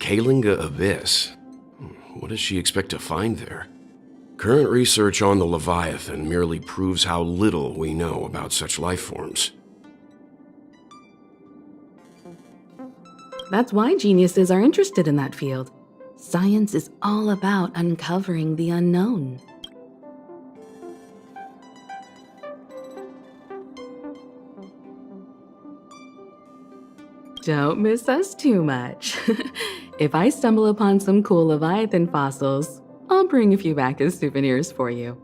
Kalinga Abyss. What does she expect to find there? Current research on the Leviathan merely proves how little we know about such life forms. That's why geniuses are interested in that field. Science is all about uncovering the unknown. Don't miss us too much. If I stumble upon some cool Leviathan fossils, I'll bring a few back as souvenirs for you.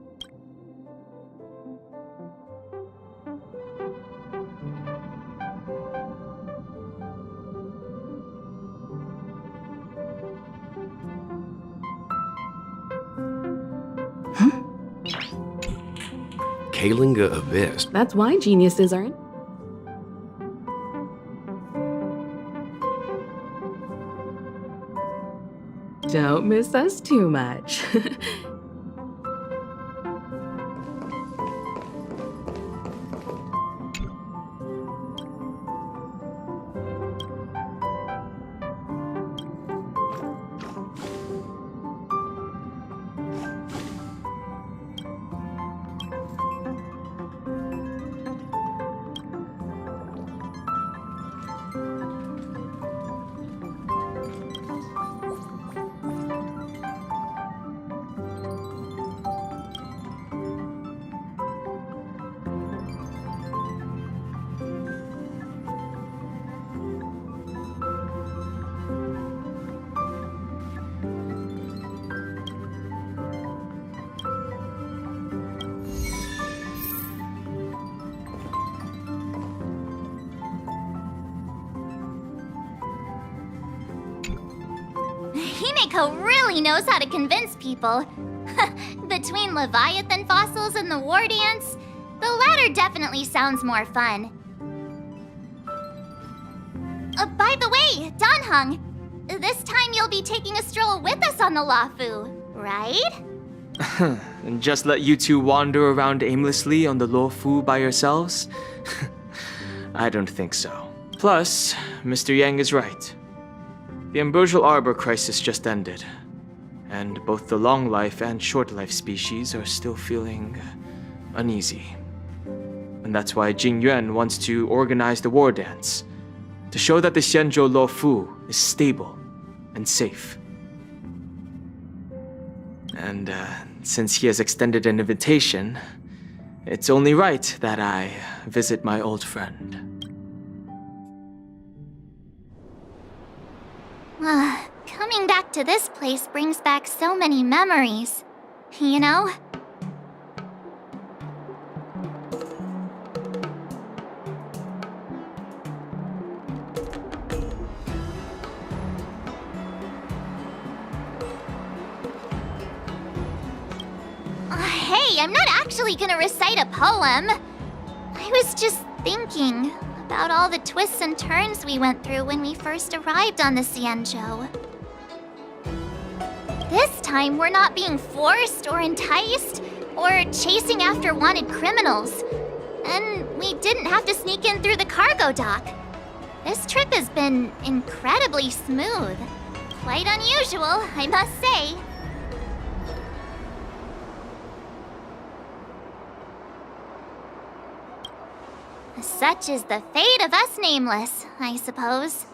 Kalinga Abyss. That's why geniuses are... Don't miss us too much. Himeko really knows how to convince people. Between Leviathan fossils and the Wardance, the latter definitely sounds more fun. By the way, Danheng, this time you'll be taking a stroll with us on the Luofu, right? And just let you two wander around aimlessly on the Luofu by yourselves? I don't think so. Plus, Mr. Yang is right. The Ambrosial Arbor crisis just ended, and both the long life and short life species are still feeling uneasy. And that's why Jing Yuan wants to organize the Wardance, to show that the Xianzhou Luofu is stable and safe. And since he has extended an invitation, it's only right that I visit my old friend. Coming back to this place brings back so many memories, you know? Hey, I'm not actually gonna recite a poem. I was just thinking about all the twists and turns we went through when we first arrived on the Xianzhou. This time, we're not being forced or enticed or chasing after wanted criminals. And we didn't have to sneak in through the cargo dock. This trip has been incredibly smooth. Quite unusual, I must say. Such is the fate of us nameless, I suppose.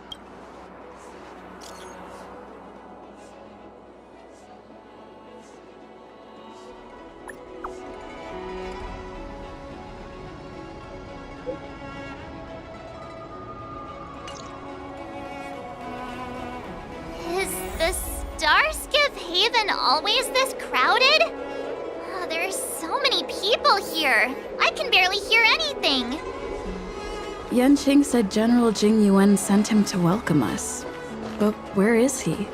Is the Starskiff Haven always this crowded? Oh, there's so many people here. I can barely hear anything. Yanqing said General Jing Yuan sent him to welcome us. But where is he?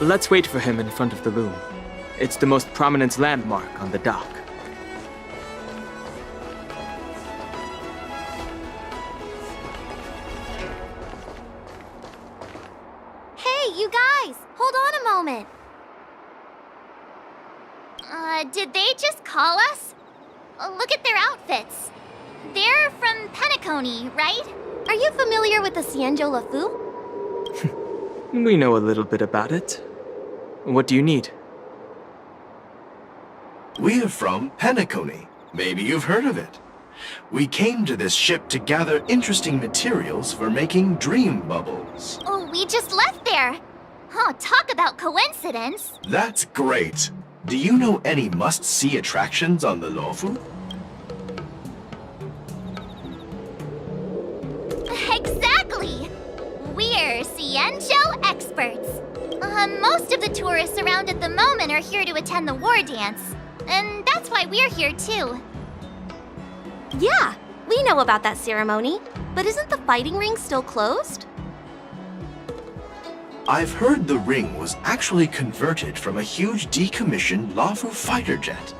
Let's wait for him in front of the loom. It's the most prominent landmark on the dock. Hey, you guys! Hold on a moment. Did they just call us? Look at their outfits. They're from Penacony, right? Are you familiar with the Xianzhou Luofu? We know a little bit about it. What do you need? We're from Penacony. Maybe you've heard of it. We came to this ship to gather interesting materials for making dream bubbles. Oh, we just left there. Oh, talk about coincidence. That's great. Do you know any must-see attractions on the Luofu? Exactly. We're Xianzhou experts. Most of the tourists around at the moment are here to attend the Wardance. And that's why we're here too. Yeah, we know about that ceremony. But isn't the fighting ring still closed? I've heard the ring was actually converted from a huge decommissioned Luofu fighter jet.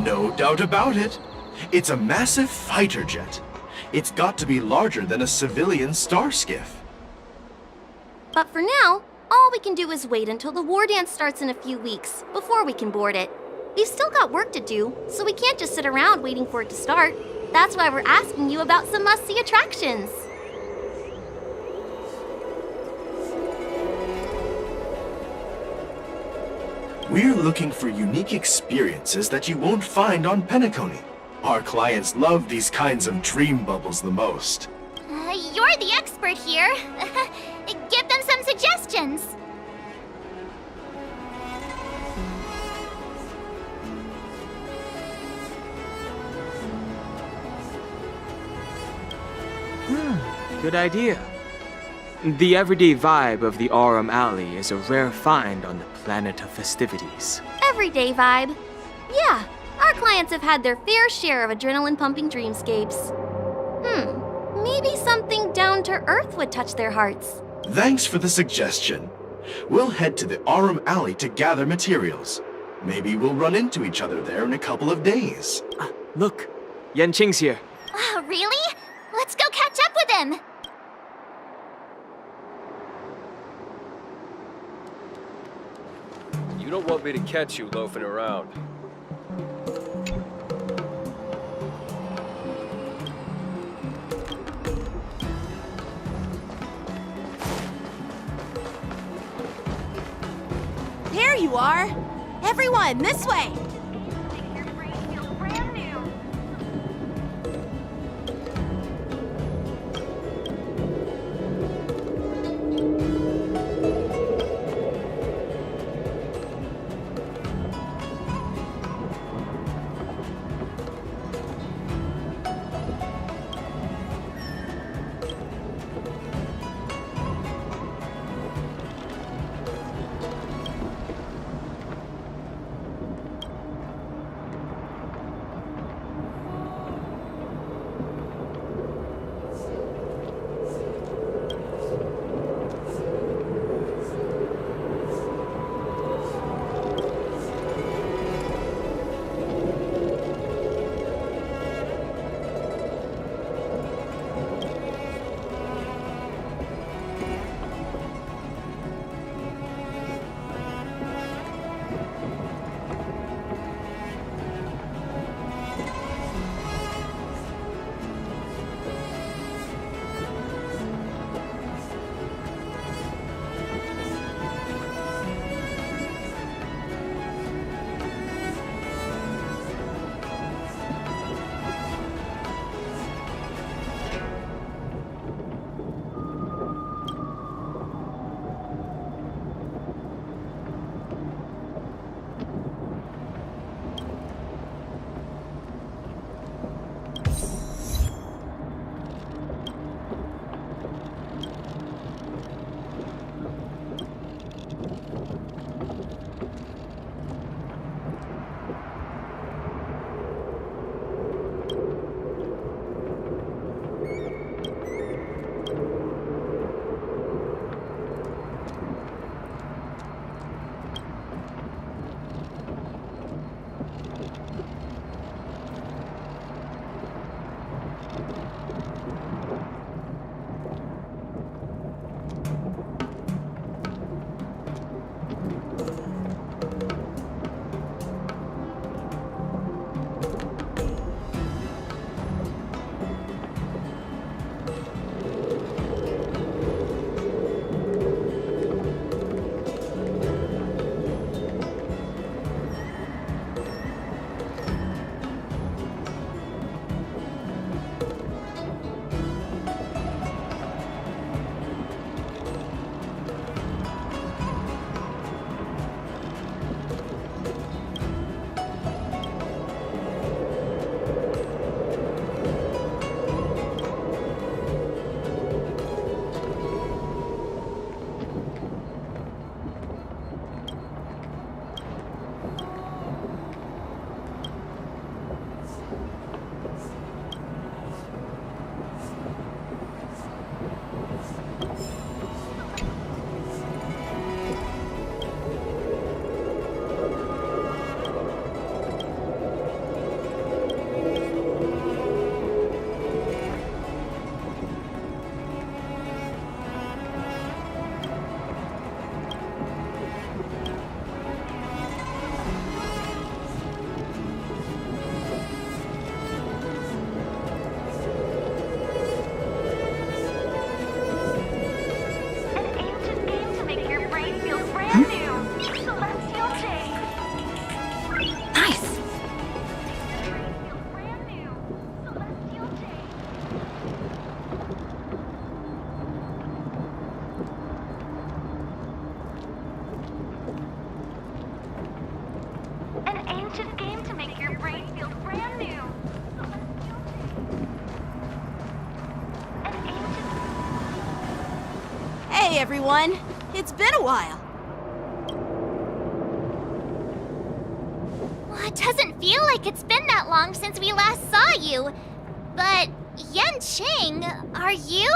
No doubt about it. It's a massive fighter jet. It's got to be larger than a civilian star skiff. But for now, all we can do is wait until the war dance starts in a few weeks before we can board it. We've still got work to do, so we can't just sit around waiting for it to start. That's why we're asking you about some must-see attractions. We're looking for unique experiences that you won't find on Penacony. Our clients love these kinds of dream bubbles the most. You're the expert here. Give them some suggestions. Good idea. The everyday vibe of the Aurum Alley is a rare find on the planet of festivities. Everyday vibe. Yeah, our clients have had their fair share of adrenaline-pumping dreamscapes. Maybe something down to earth would touch their hearts. Thanks for the suggestion. We'll head to the Aurum Alley to gather materials. Maybe we'll run into each other there in a couple of days. Look, Yanqing's here. Oh, really? Let's go catch up with him. You don't want me to catch you loafing around. There you are! Everyone, this way! Hey, everyone. It's been a while. Well, it doesn't feel like it's been that long since we last saw you. But, Yanqing, are you?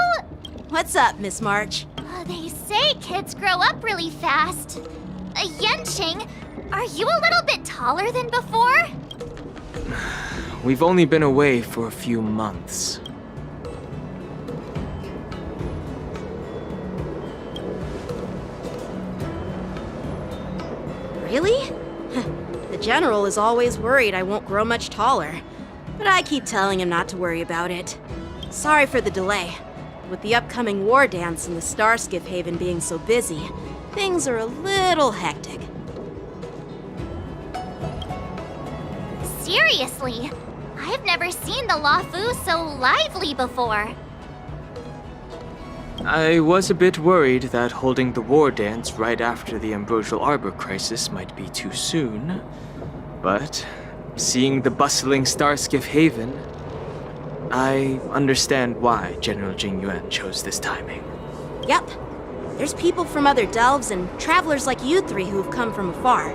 What's up, Miss March? They say kids grow up really fast. Yanqing, are you a little bit taller than before? We've only been away for a few months. Really? The General is always worried I won't grow much taller. But I keep telling him not to worry about it. Sorry for the delay. With the upcoming Wardance and the Starskiff Haven being so busy, things are a little hectic. Seriously, I've never seen the Luofu so lively before. I was a bit worried that holding the war dance right after the Ambrosial Arbor crisis might be too soon. But seeing the bustling Starskiff Haven, I understand why General Jingyuan chose this timing. Yep. There's people from other delves and travelers like you three who've come from afar.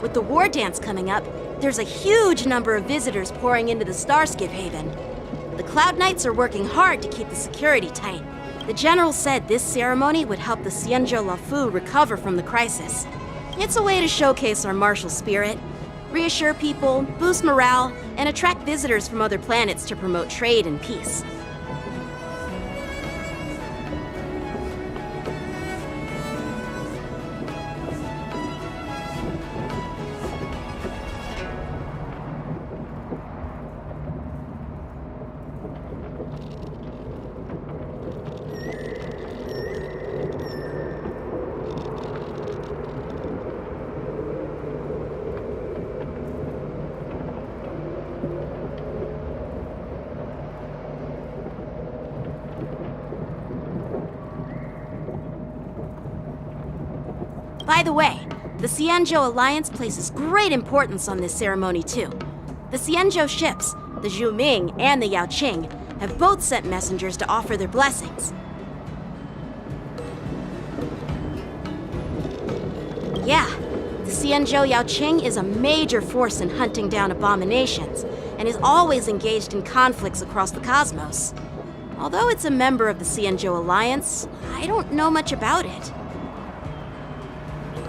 With the war dance coming up, there's a huge number of visitors pouring into the Starskiff Haven. The Cloud Knights are working hard to keep the security tight. The General said this ceremony would help the Xianzhou Luofu recover from the crisis. It's a way to showcase our martial spirit, reassure people, boost morale, and attract visitors from other planets to promote trade and peace. By the way, the Xianzhou Alliance places great importance on this ceremony too. The Xianzhou ships, the Zhuming and the Yaoqing, have both sent messengers to offer their blessings. Yeah, the Xianzhou Yaoqing is a major force in hunting down abominations, and is always engaged in conflicts across the cosmos. Although it's a member of the Xianzhou Alliance, I don't know much about it.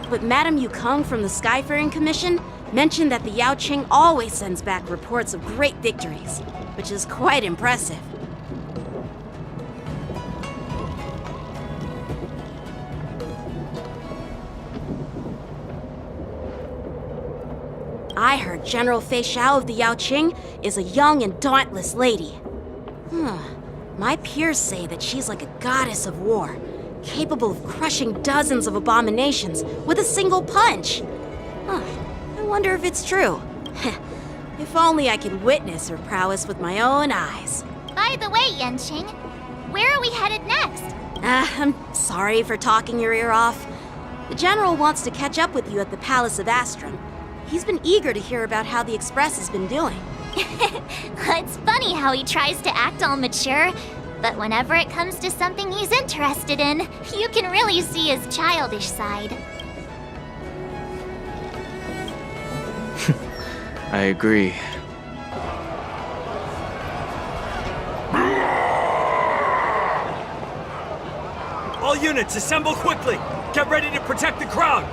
But Madame Yukong from the Skyfaring Commission mentioned that the Yaoqing always sends back reports of great victories, which is quite impressive. I heard General Fei Xiao of the Yaoqing is a young and dauntless lady. My peers say that she's like a goddess of war, capable of crushing dozens of abominations with a single punch. I wonder if it's true. If only I could witness her prowess with my own eyes. By the way, Yanqing, where are we headed next? I'm sorry for talking your ear off. The General wants to catch up with you at the Palace of Astrum. He's been eager to hear about how the Express has been doing. It's funny how he tries to act all mature, but whenever it comes to something he's interested in, you can really see his childish side. I agree. All units, assemble quickly! Get ready to protect the crowd!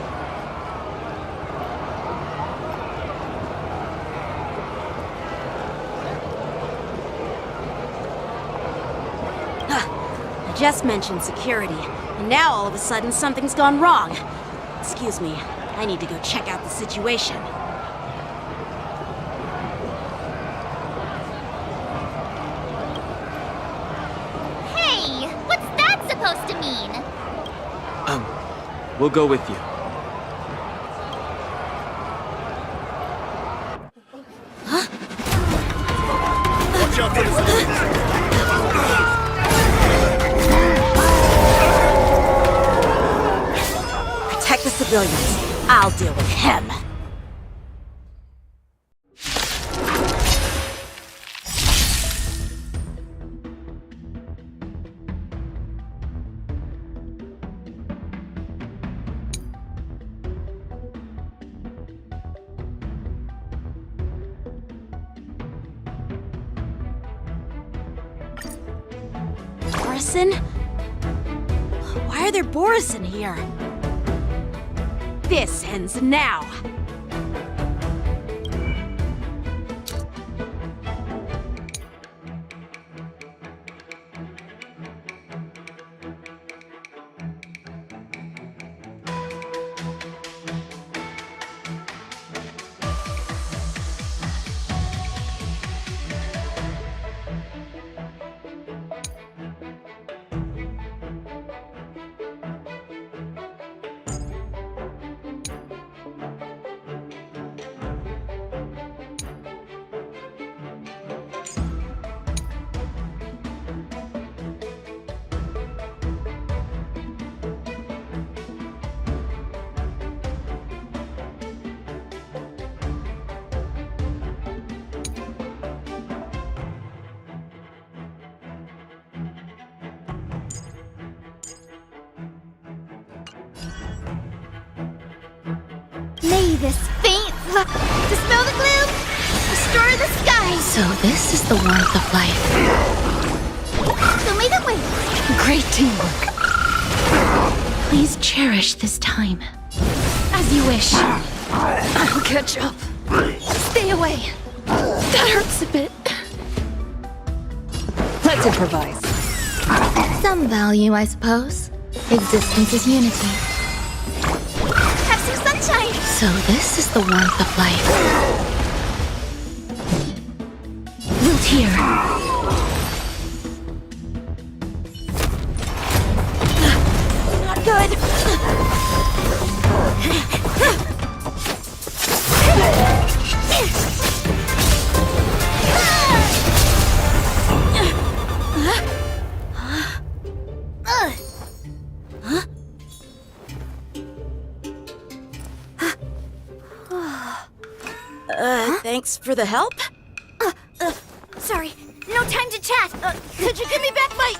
I just mentioned security, and now all of a sudden something's gone wrong. Excuse me, I need to go check out the situation. Hey, what's that supposed to mean? We'll go with you. Watch out for the Protect the civilians. I'll deal with him. Borison? Why are there Borison here? This ends now! May this faint dispel the gloom, restore the sky. So this is the warmth of life. Show me the way. Great teamwork. Please cherish this time. As you wish. I'll catch up. Stay away. That hurts a bit. Let's improvise. Some value, I suppose. Existence is unity. Have some sunshine. So this is the warmth of life. Wilt here. Not good! Thanks for the help. Sorry, no time to chat. Could you give me back my...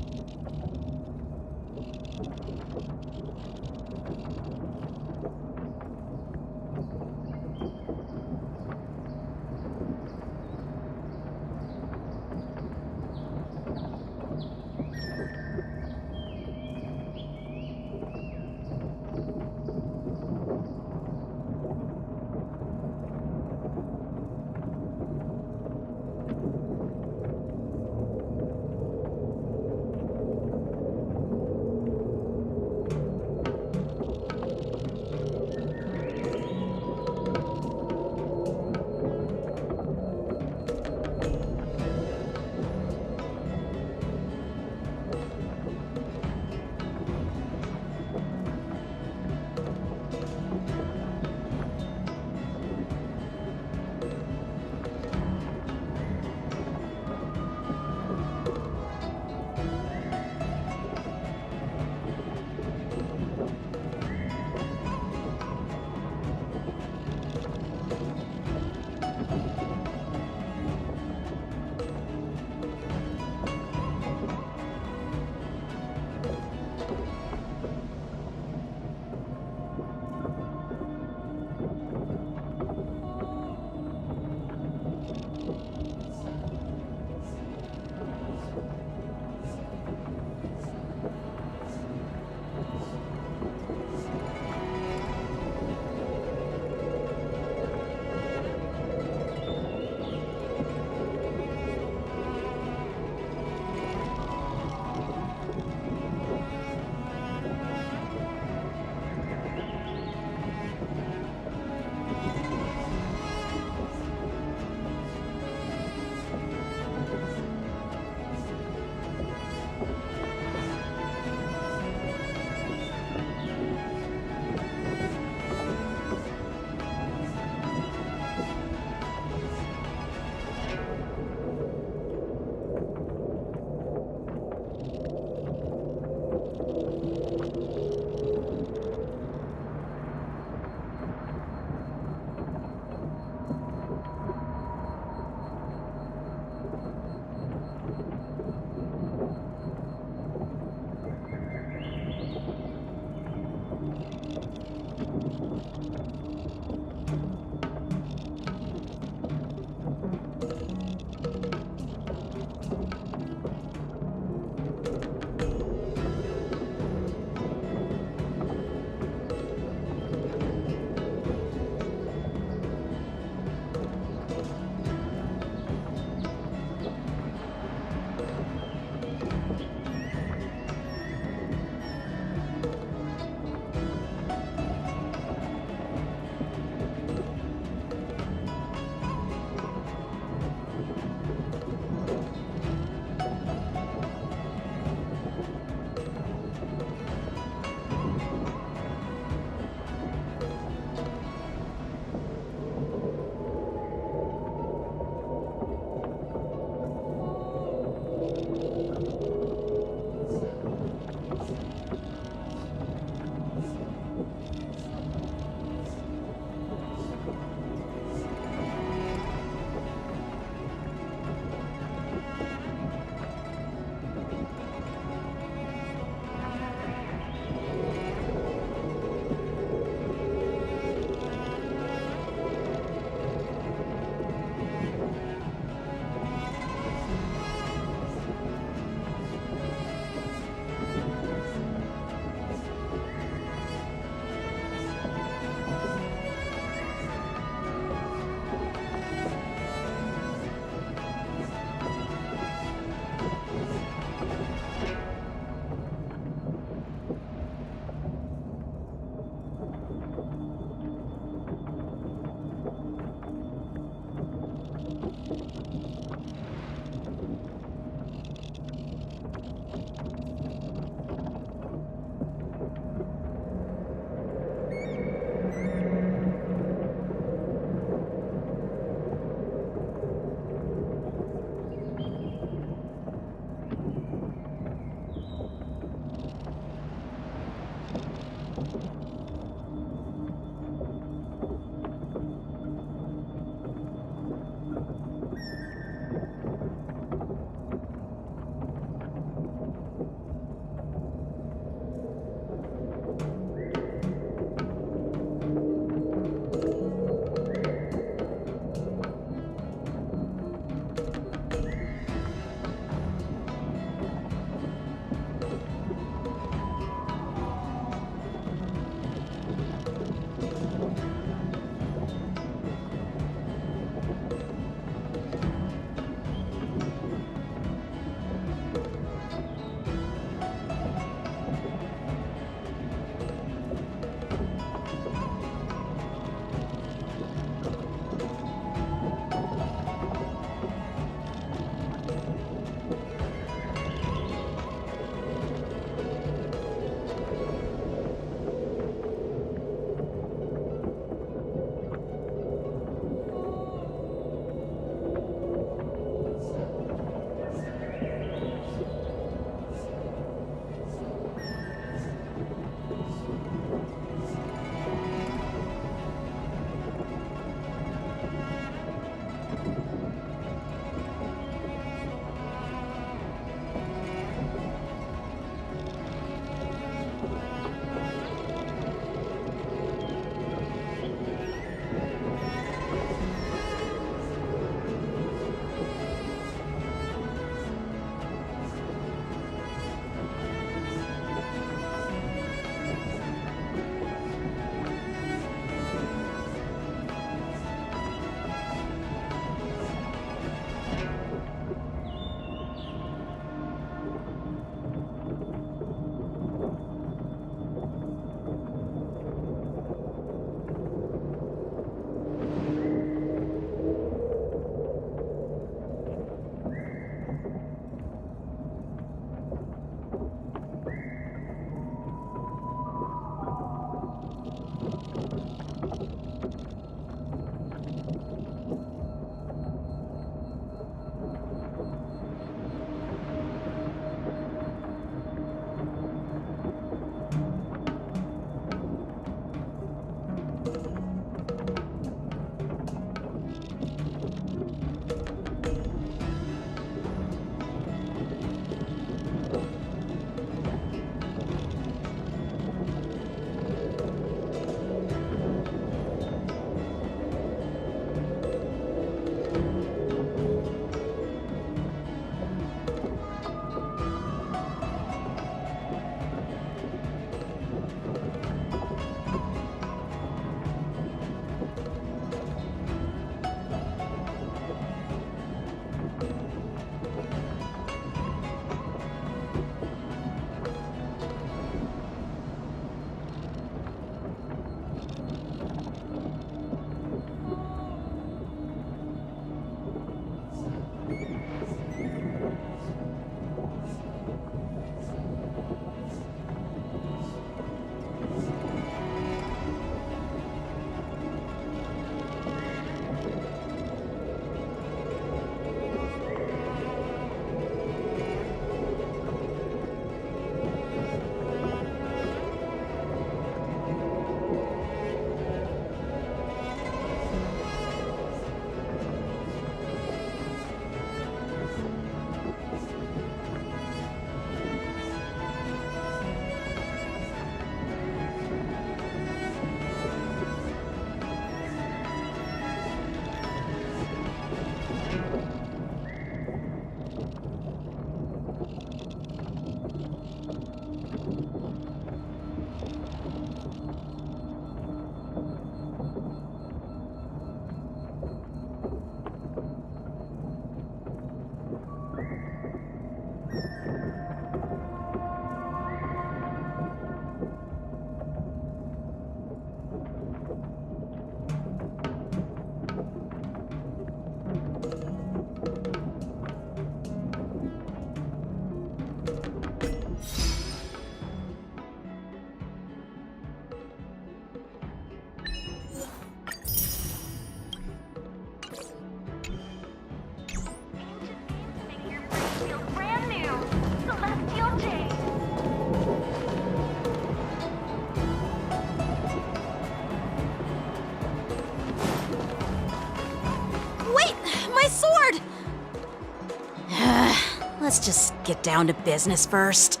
Let's just get down to business first.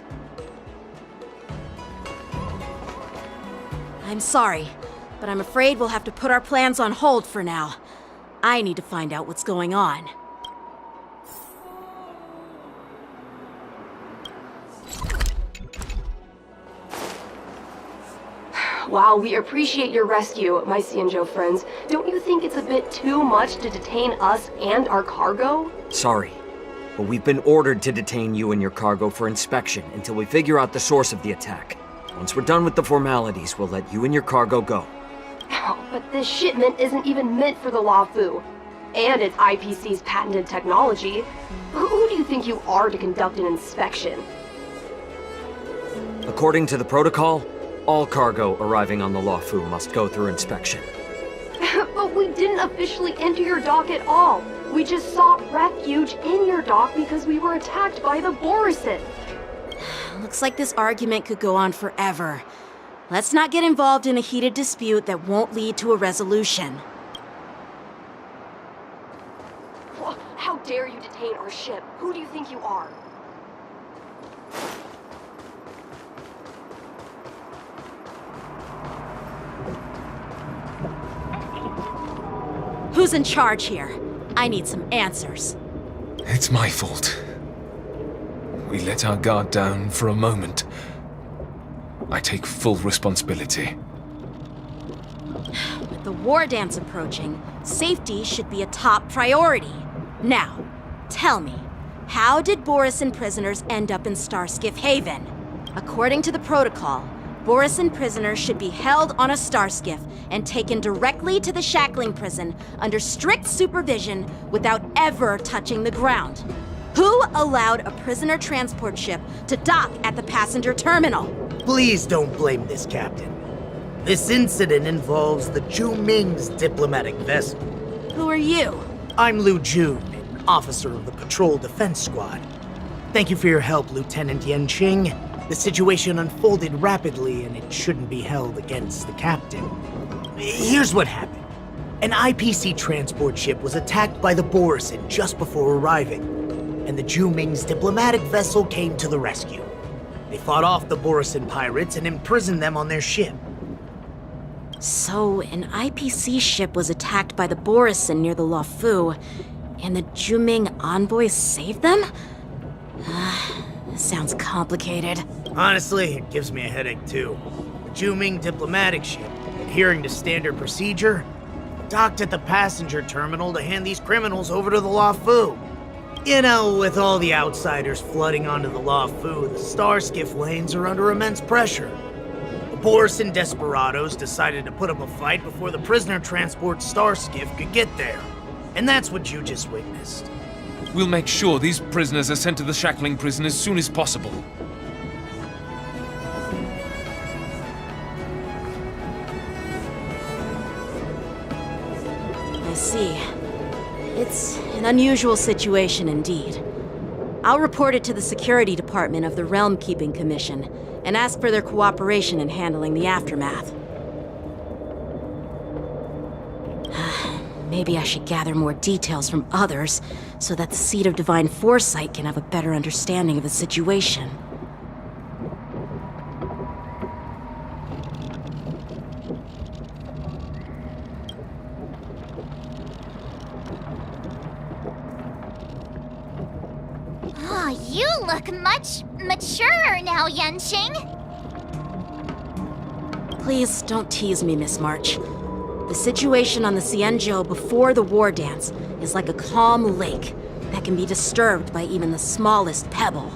I'm sorry, but I'm afraid we'll have to put our plans on hold for now. I need to find out what's going on. While we appreciate your rescue, my Xianzhou friends, don't you think it's a bit too much to detain us and our cargo? Sorry, but we've been ordered to detain you and your cargo for inspection until we figure out the source of the attack. Once we're done with the formalities, we'll let you and your cargo go. Oh, but this shipment isn't even meant for the Luofu. And it's IPC's patented technology. Who do you think you are to conduct an inspection? According to the protocol, all cargo arriving on the Luofu must go through inspection. But we didn't officially enter your dock at all. We just sought refuge in your dock because we were attacked by the Borisin. Looks like this argument could go on forever. Let's not get involved in a heated dispute that won't lead to a resolution. How dare you detain our ship? Who do you think you are? Who's in charge here? I need some answers. It's my fault. We let our guard down for a moment. I take full responsibility. With the Wardance approaching, safety should be a top priority. Now, tell me, how did Borisin prisoners end up in Starskiff Haven? According to the protocol, Borisin prisoners should be held on a Starskiff and taken directly to the shackling prison under strict supervision without ever touching the ground. Who allowed a prisoner transport ship to dock at the passenger terminal? Please don't blame this, Captain. This incident involves the Zhu Ming's diplomatic vessel. Who are you? I'm Lu Jun, an officer of the Patrol Defense Squad. Thank you for your help, Lieutenant Yanqing. The situation unfolded rapidly, and it shouldn't be held against the captain. Here's what happened. An IPC transport ship was attacked by the Borisin just before arriving, and the Zhu Ming's diplomatic vessel came to the rescue. They fought off the Borisin pirates and imprisoned them on their ship. So, an IPC ship was attacked by the Borisin near the Luofu, and the Zhu Ming envoys saved them? Sounds complicated. Honestly, it gives me a headache too. The Zhu Ming diplomatic ship, adhering to standard procedure, docked at the passenger terminal to hand these criminals over to the Luofu. You know, with all the outsiders flooding onto the Luofu, the Starskiff lanes are under immense pressure. The Borisin desperados decided to put up a fight before the prisoner transport Starskiff could get there. And that's what you just witnessed. We'll make sure these prisoners are sent to the shackling prison as soon as possible. I see. It's an unusual situation indeed. I'll report it to the security department of the Realm Keeping Commission and ask for their cooperation in handling the aftermath. Maybe I should gather more details from others so that the Seat of Divine Foresight can have a better understanding of the situation. Oh, you look much maturer now, Yanqing. Please don't tease me, Miss March. The situation on the Xianzhou before the Wardance is like a calm lake that can be disturbed by even the smallest pebble,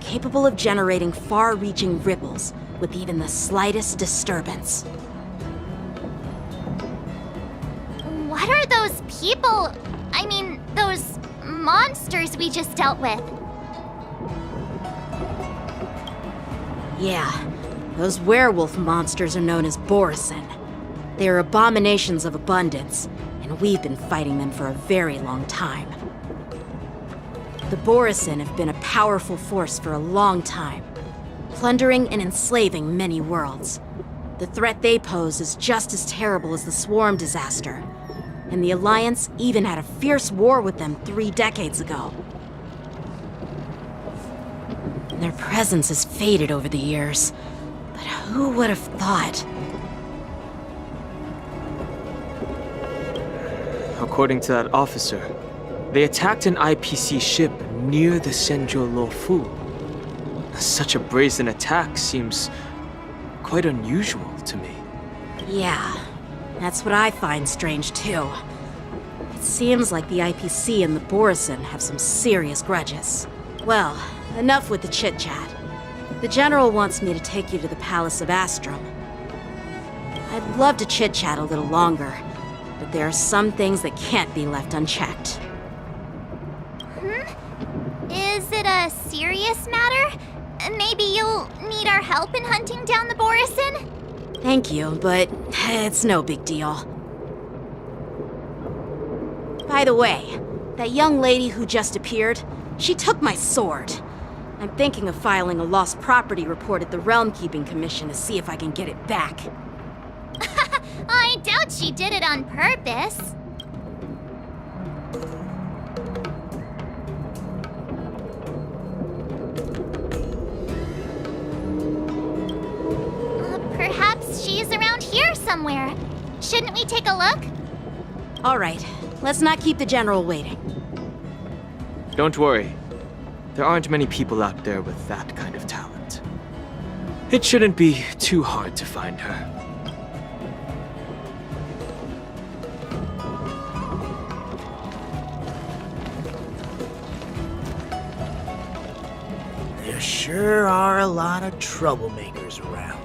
capable of generating far-reaching ripples with even the slightest disturbance. What are those people? I mean, those monsters we just dealt with? Yeah, those werewolf monsters are known as Borisin. They are abominations of abundance, and we've been fighting them for a very long time. The Borisin have been a powerful force for a long time, plundering and enslaving many worlds. The threat they pose is just as terrible as the Swarm disaster, and the Alliance even had a fierce war with them 3 decades ago. and their presence has faded over the years. But who would have thought? According to that officer, they attacked an IPC ship near the Xianzhou Luofu. Such a brazen attack seems quite unusual to me. Yeah, that's what I find strange too. It seems like the IPC and the Borison have some serious grudges. Well, enough with the chit-chat. The General wants me to take you to the Palace of Astrum. I'd love to chit-chat a little longer, but there are some things that can't be left unchecked. Is it a serious matter? Maybe you'll need our help in hunting down the Borison? Thank you, but it's no big deal. By the way, that young lady who just appeared, she took my sword. I'm thinking of filing a lost property report at the Realm Keeping Commission to see if I can get it back. I doubt she did it on purpose. Perhaps she's around here somewhere. Shouldn't we take a look? All right, let's not keep the General waiting. Don't worry. There aren't many people out there with that kind of talent. It shouldn't be too hard to find her. There sure are a lot of troublemakers around.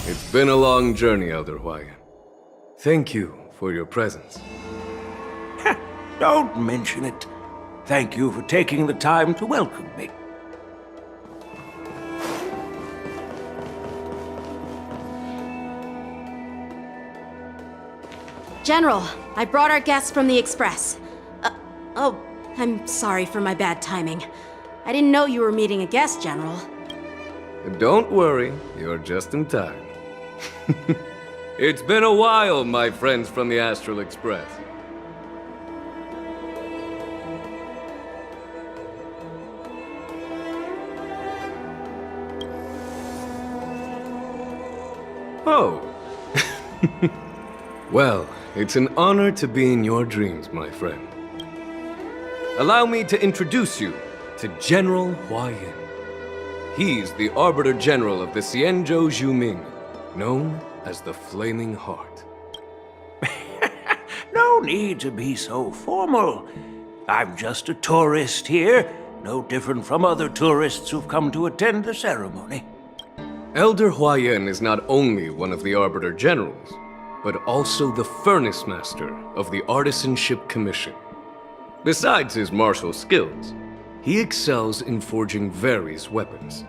It's been a long journey, Elder Huayan. Thank you for your presence. Don't mention it. Thank you for taking the time to welcome me. General, I brought our guests from the Express. Oh, I'm sorry for my bad timing. I didn't know you were meeting a guest, General. Don't worry, you're just in time. It's been a while, my friends from the Astral Express. Oh. Well, it's an honor to be in your dreams, my friend. Allow me to introduce you to General Huayan. He's the Arbiter General of the Xianzhou Juming, known as the Flaming Heart. No need to be so formal. I'm just a tourist here, no different from other tourists who've come to attend the ceremony. Elder Huayan is not only one of the Arbiter Generals, but also the Furnace Master of the Artisanship Commission. Besides his martial skills, he excels in forging various weapons.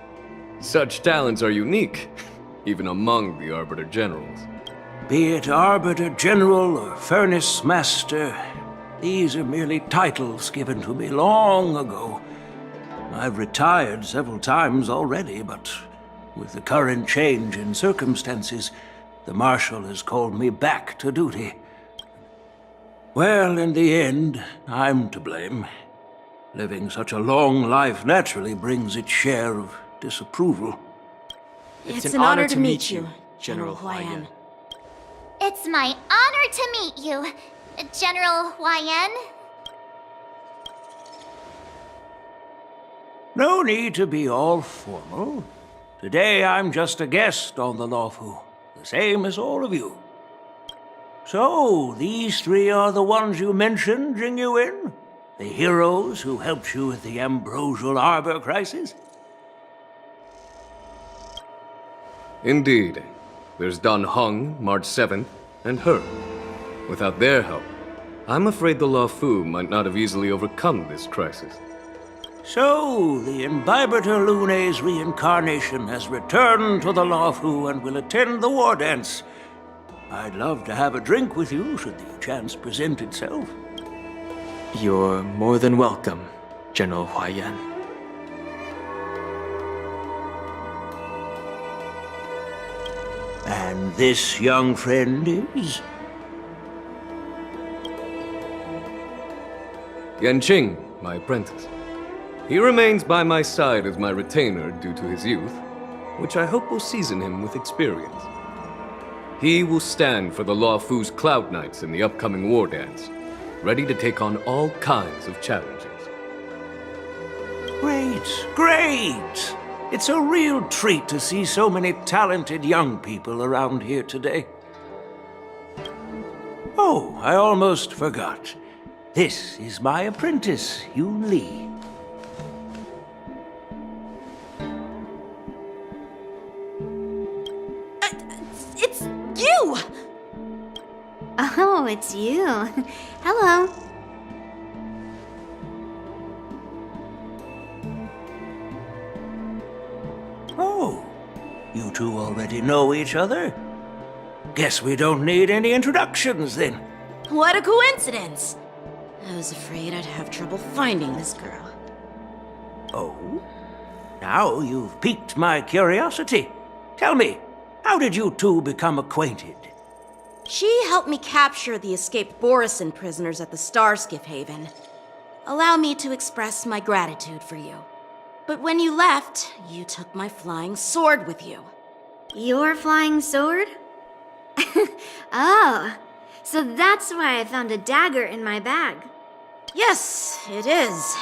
Such talents are unique, even among the Arbiter Generals. Be it Arbiter General or Furnace Master, these are merely titles given to me long ago. I've retired several times already, but with the current change in circumstances, the Marshal has called me back to duty. Well, in the end, I'm to blame. Living such a long life naturally brings its share of disapproval. It's an honor to meet you, General Huayan. It's my honor to meet you, General Huayan. No need to be all formal. Today I'm just a guest on the Luofu, the same as all of you. So, these three are the ones you mentioned, Jingyuin? The heroes who helped you with the Ambrosial Arbor crisis? Indeed. There's Don Heng, March 7th, and her. Without their help, I'm afraid the Luofu might not have easily overcome this crisis. So, the Imbibitor Lune's reincarnation has returned to the Luofu and will attend the Wardance. I'd love to have a drink with you should the chance present itself. You're more than welcome, General Huayan. And this young friend is? Yanqing, my apprentice. He remains by my side as my retainer due to his youth, which I hope will season him with experience. He will stand for the Luofu's Cloud Knights in the upcoming Wardance, ready to take on all kinds of challenges. Great, great! It's a real treat to see so many talented young people around here today. Oh, I almost forgot. This is my apprentice, Yun Li. It's you! Oh, it's you. Hello. Oh, you two already know each other? Guess we don't need any introductions then. What a coincidence! I was afraid I'd have trouble finding this girl. Oh? Now you've piqued my curiosity. Tell me, how did you two become acquainted? She helped me capture the escaped Borisin prisoners at the Starskiff Haven. Allow me to express my gratitude for you. But when you left, you took my flying sword with you. Your flying sword? Oh, so that's why I found a dagger in my bag. Yes, it is.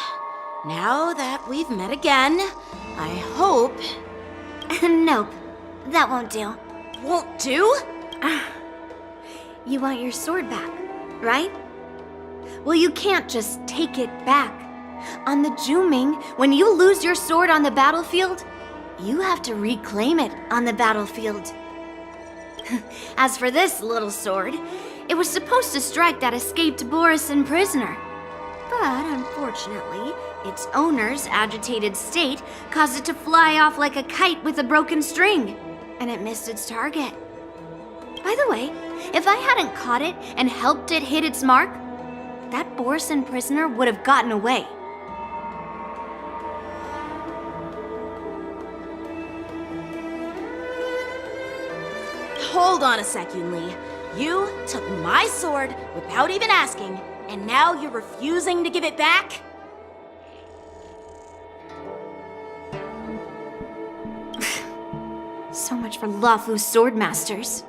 Now that we've met again, I hope... Nope, that won't do. Won't do? You want your sword back, right? Well, you can't just take it back. On the Juming, when you lose your sword on the battlefield, you have to reclaim it on the battlefield. As for this little sword, it was supposed to strike that escaped Borisin prisoner. But unfortunately, its owner's agitated state caused it to fly off like a kite with a broken string, and it missed its target. By the way, if I hadn't caught it and helped it hit its mark, that Borisin prisoner would have gotten away. Hold on a sec, Yun Li. You took my sword without even asking, and now you're refusing to give it back? So much for Luofu's swordmasters.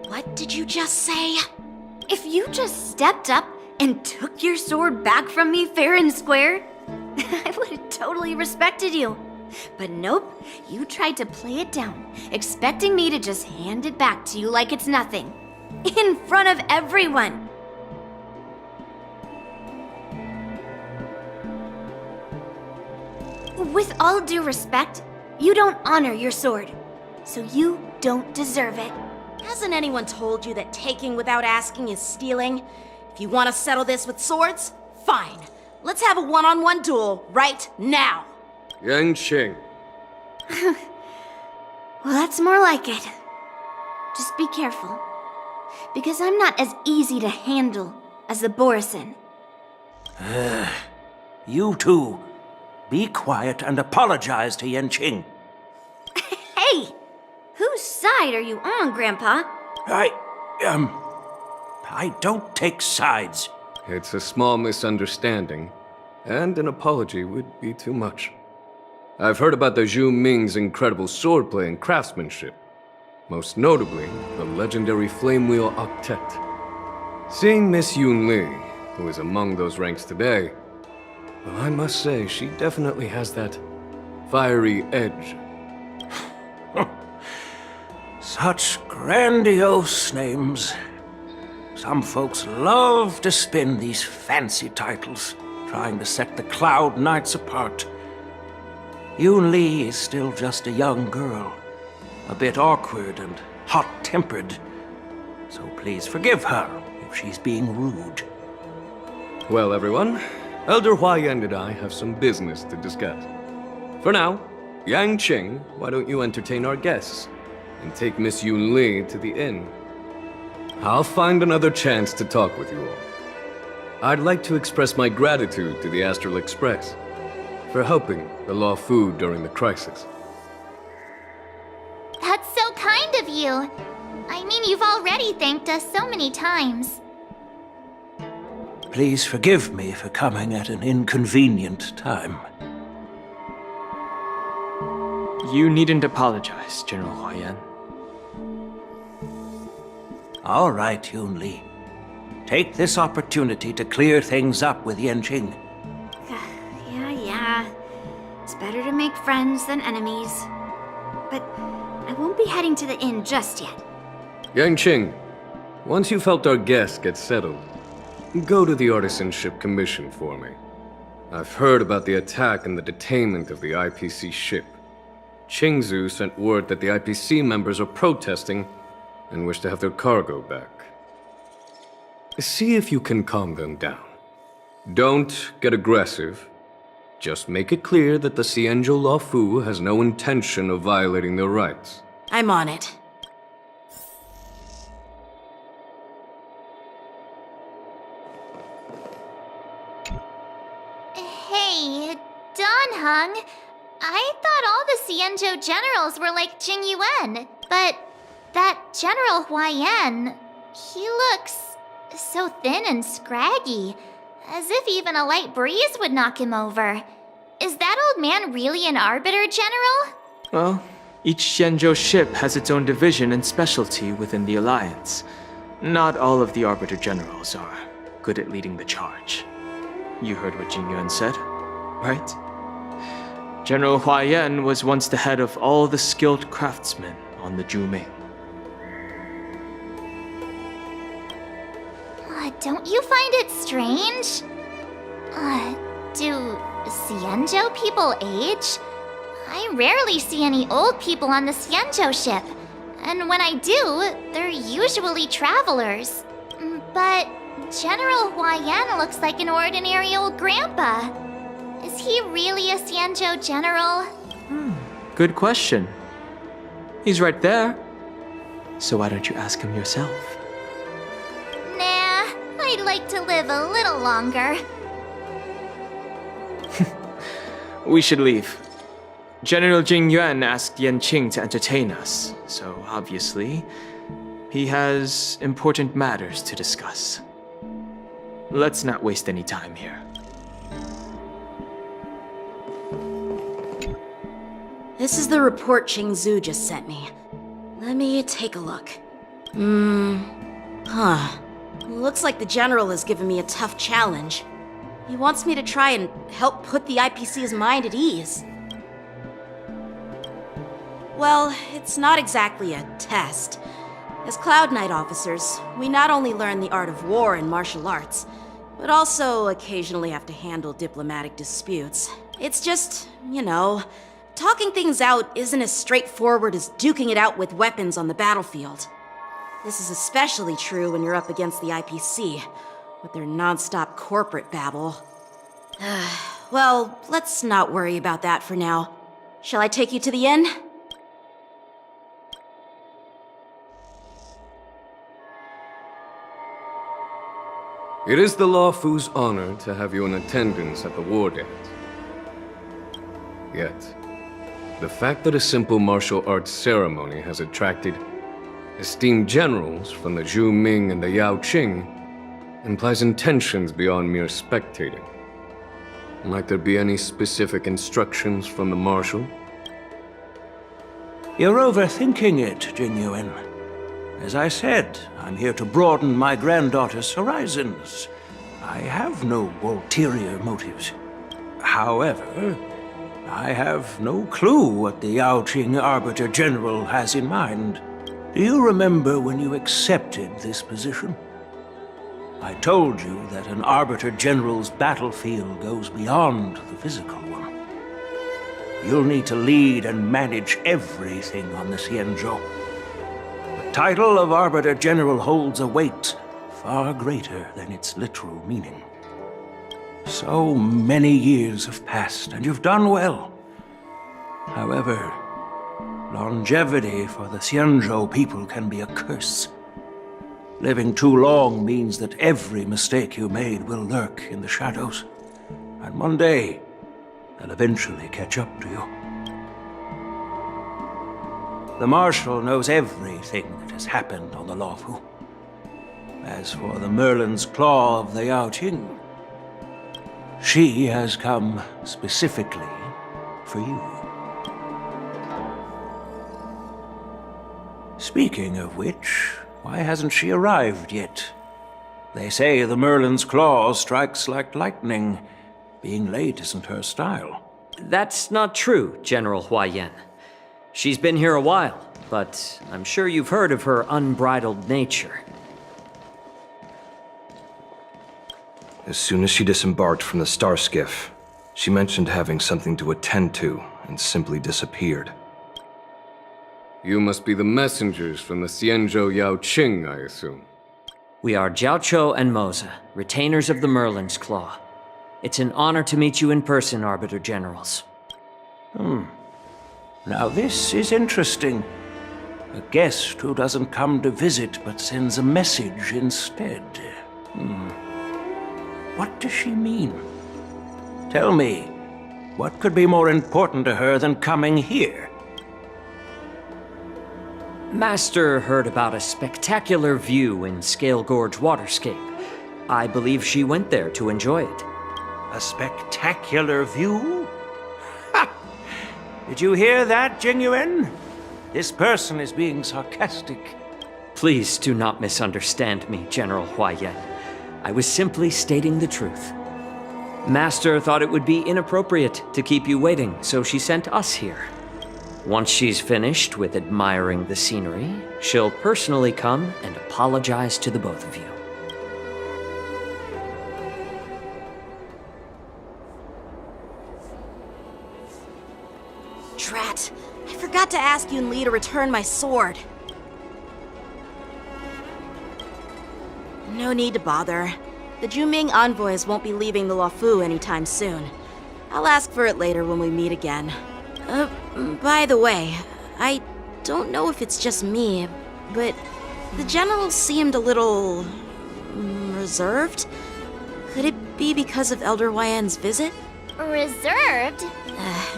What did you just say? If you just stepped up and took your sword back from me fair and square, I would have totally respected you. But nope, you tried to play it down, expecting me to just hand it back to you like it's nothing. In front of everyone. With all due respect, you don't honor your sword, so you don't deserve it. Hasn't anyone told you that taking without asking is stealing? If you want to settle this with swords, fine. Let's have a one-on-one duel right now. Yanqing. Well, that's more like it. Just be careful, because I'm not as easy to handle as the Borisin. You two, be quiet and apologize to Yanqing. Hey! Whose side are you on, Grandpa? I don't take sides. It's a small misunderstanding, and an apology would be too much. I've heard about the Zhu Ming's incredible swordplay and craftsmanship, most notably the legendary Flame Wheel Octet. Seeing Miss Yun Li, who is among those ranks today, well, I must say she definitely has that fiery edge. Such grandiose names. Some folks love to spin these fancy titles, trying to set the Cloud Knights apart. Yun Li is still just a young girl, a bit awkward and hot-tempered. So please forgive her if she's being rude. Well, everyone, Elder Huayan and I have some business to discuss. For now, Yanqing, why don't you entertain our guests and take Miss Yun Li to the inn? I'll find another chance to talk with you all. I'd like to express my gratitude to the Astral Express for helping the Luofu during the crisis. That's so kind you. I mean, you've already thanked us so many times. Please forgive me for coming at an inconvenient time. You needn't apologize, General Huayan. All right, Yunli. Take this opportunity to clear things up with Yanqing. Yeah. It's better to make friends than enemies. But I won't be heading to the inn just yet. Yanqing, once you've helped our guests get settled, go to the Artisanship Commission for me. I've heard about the attack and the detainment of the IPC ship. Qingzhou sent word that the IPC members are protesting and wish to have their cargo back. See if you can calm them down. Don't get aggressive. Just make it clear that the Xianzhou Luofu has no intention of violating their rights. I'm on it. Hey, Danheng. I thought all the Xianzhou generals were like Jing Yuan, but that General Huayan, he looks so thin and scraggy, as if even a light breeze would knock him over. Is that old man really an Arbiter General? Well, each Xianzhou ship has its own division and specialty within the Alliance. Not all of the Arbiter Generals are good at leading the charge. You heard what Jing Yuan said, right? General Huayan was once the head of all the skilled craftsmen on the Zhuming. Don't you find it strange? Do Xianzhou people age? I rarely see any old people on the Xianzhou ship. And when I do, they're usually travelers. But General Huayan looks like an ordinary old grandpa. Is he really a Xianzhou general? Good question. He's right there. So why don't you ask him yourself? Nah, I'd like to live a little longer. We should leave. General Jing Yuan asked Yanqing to entertain us, so obviously, he has important matters to discuss. Let's not waste any time here. This is the report Qingzhou just sent me. Let me take a look. Looks like the General has given me a tough challenge. He wants me to try and help put the IPC's mind at ease. Well, it's not exactly a test. As Cloud Knight officers, we not only learn the art of war and martial arts, but also occasionally have to handle diplomatic disputes. It's just, talking things out isn't as straightforward as duking it out with weapons on the battlefield. This is especially true when you're up against the IPC, with their non-stop corporate babble. Well, let's not worry about that for now. Shall I take you to the inn? It is the Luofu's honor to have you in attendance at the Wardance. Yet, the fact that a simple martial arts ceremony has attracted esteemed generals from the Zhuming and the Yaoqing implies intentions beyond mere spectating. Might there be any specific instructions from the Marshal? You're overthinking it, Jing Yuan. As I said, I'm here to broaden my granddaughter's horizons. I have no ulterior motives. However, I have no clue what the Yaoqing Arbiter General has in mind. Do you remember when you accepted this position? I told you that an Arbiter General's battlefield goes beyond the physical one. You'll need to lead and manage everything on the Xianzhou. The title of Arbiter General holds a weight far greater than its literal meaning. So many years have passed, and you've done well. However, longevity for the Xianzhou people can be a curse. Living too long means that every mistake you made will lurk in the shadows. And one day, they'll eventually catch up to you. The Marshal knows everything that has happened on the Luofu. As for the Merlin's Claw of the Yaoqing, she has come specifically for you. Speaking of which, why hasn't she arrived yet? They say the Merlin's Claw strikes like lightning. Being late isn't her style. That's not true, General Huayan. She's been here a while, but I'm sure you've heard of her unbridled nature. As soon as she disembarked from the star skiff, she mentioned having something to attend to and simply disappeared. You must be the messengers from the Xianzhou Yaoqing, I assume. We are Jiaoqiu and Moza, retainers of the Merlin's Claw. It's an honor to meet you in person, Arbiter Generals. Now this is interesting. A guest who doesn't come to visit but sends a message instead. What does she mean? Tell me, what could be more important to her than coming here? Master heard about a spectacular view in Scale Gorge Waterscape. I believe she went there to enjoy it. A spectacular view? Ha! Did you hear that, Jingyuan? This person is being sarcastic. Please do not misunderstand me, General Huayan. I was simply stating the truth. Master thought it would be inappropriate to keep you waiting, so she sent us here. Once she's finished with admiring the scenery, she'll personally come and apologize to the both of you. Drat! I forgot to ask Yun Li to return my sword. No need to bother. The Juming envoys won't be leaving the Luofu anytime soon. I'll ask for it later when we meet again. By the way, I don't know if it's just me, but the general seemed a little reserved. Could it be because of Elder Huayan's visit? Reserved?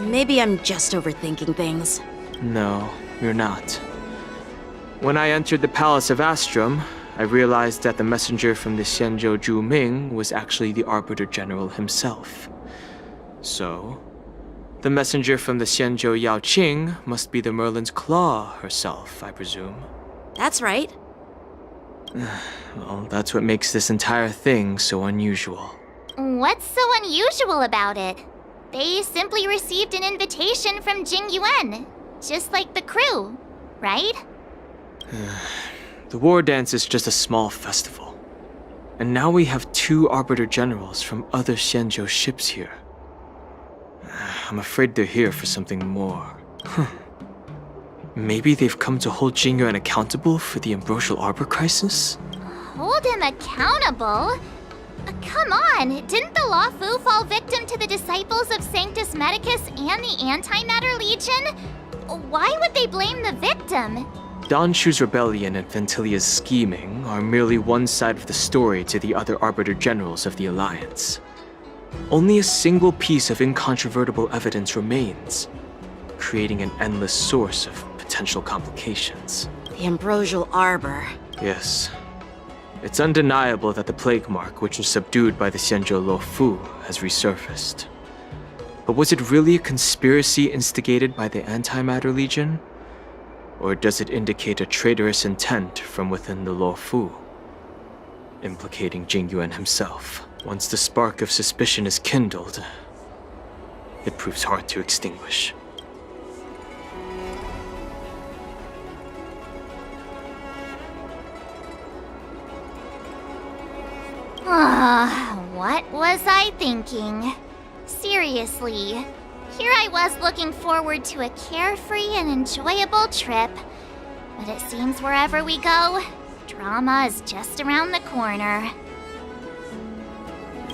Maybe I'm just overthinking things. No, you're not. When I entered the Palace of Astrum, I realized that the messenger from the Xianzhou Juming was actually the Arbiter General himself. So, the messenger from the Xianzhou Yaoqing must be the Merlin's Claw herself, I presume. That's right. Well, that's what makes this entire thing so unusual. What's so unusual about it? They simply received an invitation from Jingyuan, just like the crew, right? The Wardance is just a small festival. And now we have 2 Arbiter Generals from other Xianzhou ships here. I'm afraid they're here for something more. Maybe they've come to hold Jingyuan accountable for the Ambrosial Arbor crisis? Hold him accountable? Come on, didn't the Luofu fall victim to the disciples of Sanctus Medicus and the Antimatter Legion? Why would they blame the victim? Don Shu's rebellion and Ventilia's scheming are merely one side of the story to the other Arbiter Generals of the Alliance. Only a single piece of incontrovertible evidence remains, creating an endless source of potential complications. The Ambrosial Arbor. Yes. It's undeniable that the plague mark, which was subdued by the Xianzhou Luofu, has resurfaced. But was it really a conspiracy instigated by the Antimatter Legion? Or does it indicate a traitorous intent from within the Luofu, implicating Jingyuan himself? Once the spark of suspicion is kindled, it proves hard to extinguish. What was I thinking? Seriously, here I was looking forward to a carefree and enjoyable trip. But it seems wherever we go, drama is just around the corner.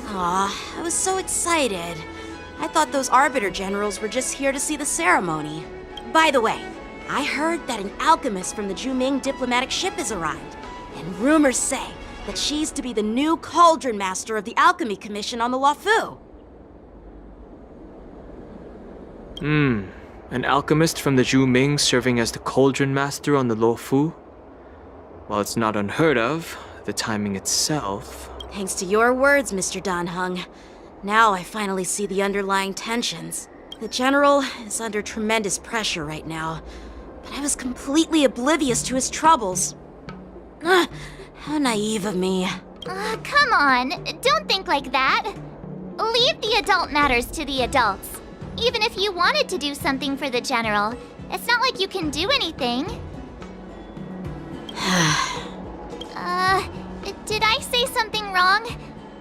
Aw, I was so excited. I thought those Arbiter Generals were just here to see the ceremony. By the way, I heard that an alchemist from the Juming diplomatic ship has arrived. And rumors say that she's to be the new Cauldron Master of the Alchemy Commission on the Luofu. An alchemist from the Zhu Ming serving as the cauldron master on the Luofu? While it's not unheard of, the timing itself... Thanks to your words, Mr. Dan Heng. Now I finally see the underlying tensions. The General is under tremendous pressure right now, but I was completely oblivious to his troubles. How naive of me. Come on, don't think like that. Leave the adult matters to the adults. Even if you wanted to do something for the General, it's not like you can do anything. Did I say something wrong?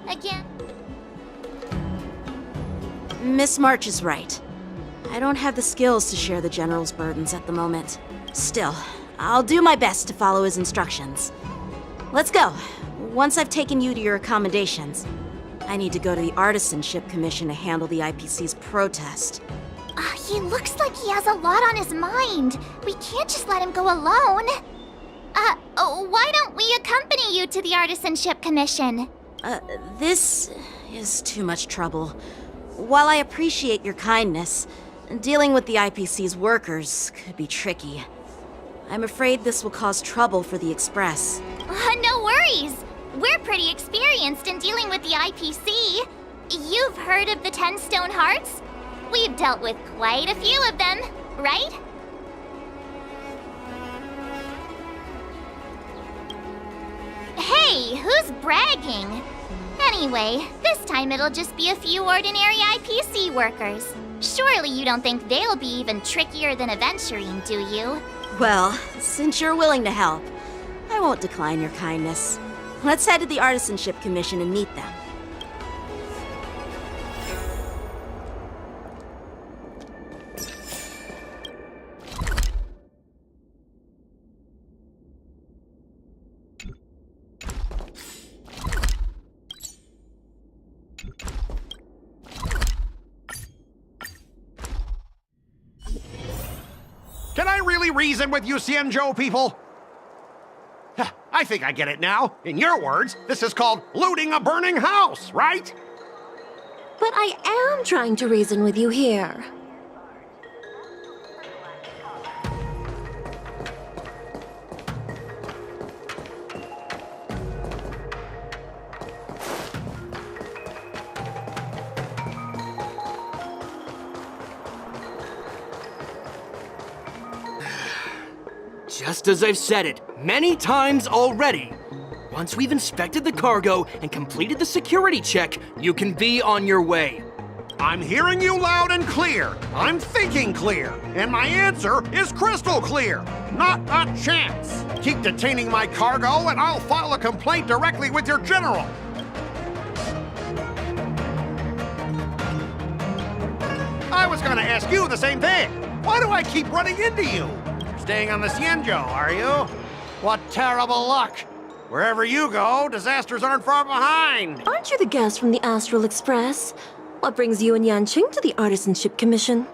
Again? Miss March is right. I don't have the skills to share the General's burdens at the moment. Still, I'll do my best to follow his instructions. Let's go. Once I've taken you to your accommodations, I need to go to the Artisanship Commission to handle the IPC's protest. He looks like he has a lot on his mind. We can't just let him go alone. Why don't we accompany you to the Artisanship Commission? This is too much trouble. While I appreciate your kindness, dealing with the IPC's workers could be tricky. I'm afraid this will cause trouble for the Express. No worries. We're pretty experienced in dealing with the IPC. You've heard of the 10 Stone Hearts? We've dealt with quite a few of them, right? Hey, who's bragging? Anyway, this time it'll just be a few ordinary IPC workers. Surely you don't think they'll be even trickier than Aventurine, do you? Well, since you're willing to help, I won't decline your kindness. Let's head to the Artisanship Commission and meet them. Can I really reason with you Xianzhou people? I think I get it now. In your words, this is called looting a burning house, right? But I am trying to reason with you here. Just as I've said it many times already. Once we've inspected the cargo and completed the security check, you can be on your way. I'm hearing you loud and clear. I'm thinking clear. And my answer is crystal clear. Not a chance. Keep detaining my cargo and I'll file a complaint directly with your general. I was gonna ask you the same thing. Why do I keep running into you? You're staying on the Xianzhou, are you? What terrible luck. Wherever you go, disasters aren't far behind. Aren't you the guest from the Astral Express? What brings you and Yanqing to the Artisanship Commission?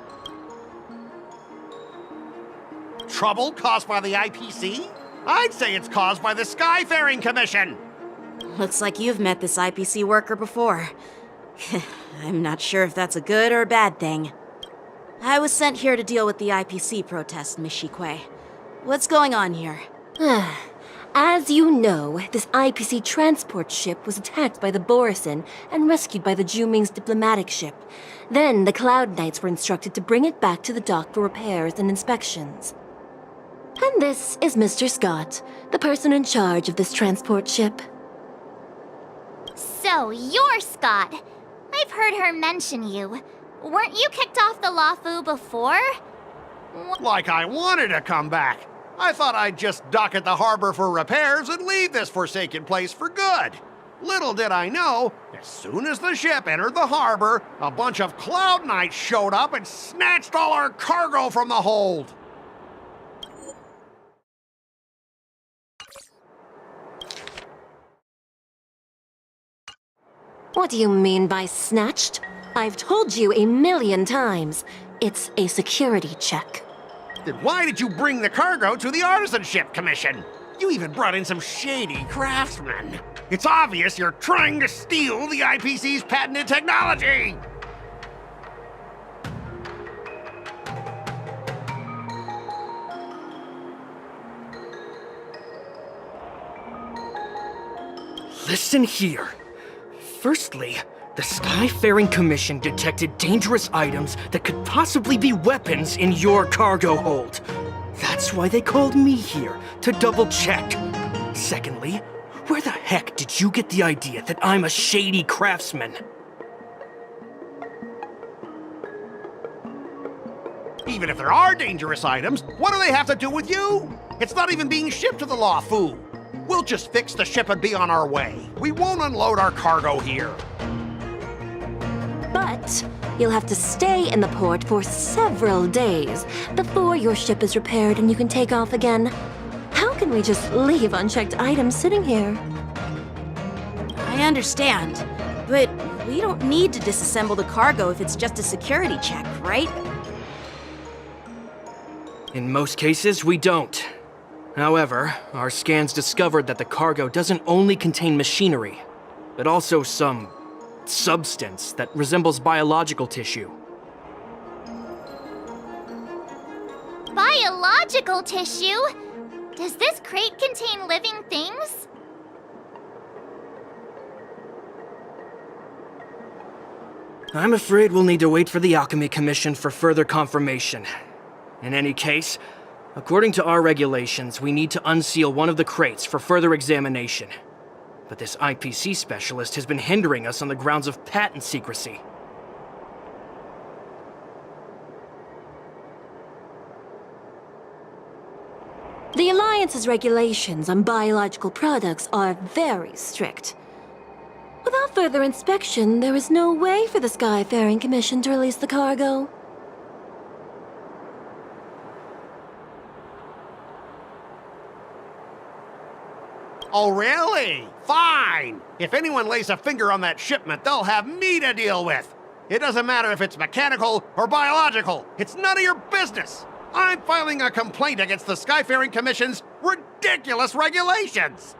Trouble caused by the IPC? I'd say it's caused by the Skyfaring Commission. Looks like you've met this IPC worker before. I'm not sure if that's a good or a bad thing. I was sent here to deal with the IPC protest, Miss Shikui. What's going on here? As you know, this IPC transport ship was attacked by the Borisin and rescued by the Zhu diplomatic ship. Then the Cloud Knights were instructed to bring it back to the dock for repairs and inspections. And this is Mr. Scott, the person in charge of this transport ship. So, you're Scott. I've heard her mention you. Weren't you kicked off the Luofu before? Like I wanted to come back. I thought I'd just dock at the harbor for repairs and leave this forsaken place for good. Little did I know, as soon as the ship entered the harbor, a bunch of Cloud Knights showed up and snatched all our cargo from the hold. What do you mean by snatched? I've told you 1,000,000 times. It's a security check. Then why did you bring the cargo to the Artisanship Commission? You even brought in some shady craftsmen. It's obvious you're trying to steal the IPC's patented technology! Listen here. Firstly, the Skyfaring Commission detected dangerous items that could possibly be weapons in your cargo hold. That's why they called me here, to double-check. Secondly, where the heck did you get the idea that I'm a shady craftsman? Even if there are dangerous items, what do they have to do with you? It's not even being shipped to the Luofu. We'll just fix the ship and be on our way. We won't unload our cargo here. But you'll have to stay in the port for several days before your ship is repaired and you can take off again. How can we just leave unchecked items sitting here? I understand, but we don't need to disassemble the cargo if it's just a security check, right? In most cases, we don't. However, our scans discovered that the cargo doesn't only contain machinery, but also some substance that resembles biological tissue. Biological tissue? Does this crate contain living things? I'm afraid we'll need to wait for the Alchemy Commission for further confirmation. In any case, according to our regulations, we need to unseal one of the crates for further examination. But this IPC specialist has been hindering us on the grounds of patent secrecy. The Alliance's regulations on biological products are very strict. Without further inspection, there is no way for the Skyfaring Commission to release the cargo. Oh, really? Fine! If anyone lays a finger on that shipment, they'll have me to deal with. It doesn't matter if it's mechanical or biological. It's none of your business. I'm filing a complaint against the Skyfaring Commission's ridiculous regulations.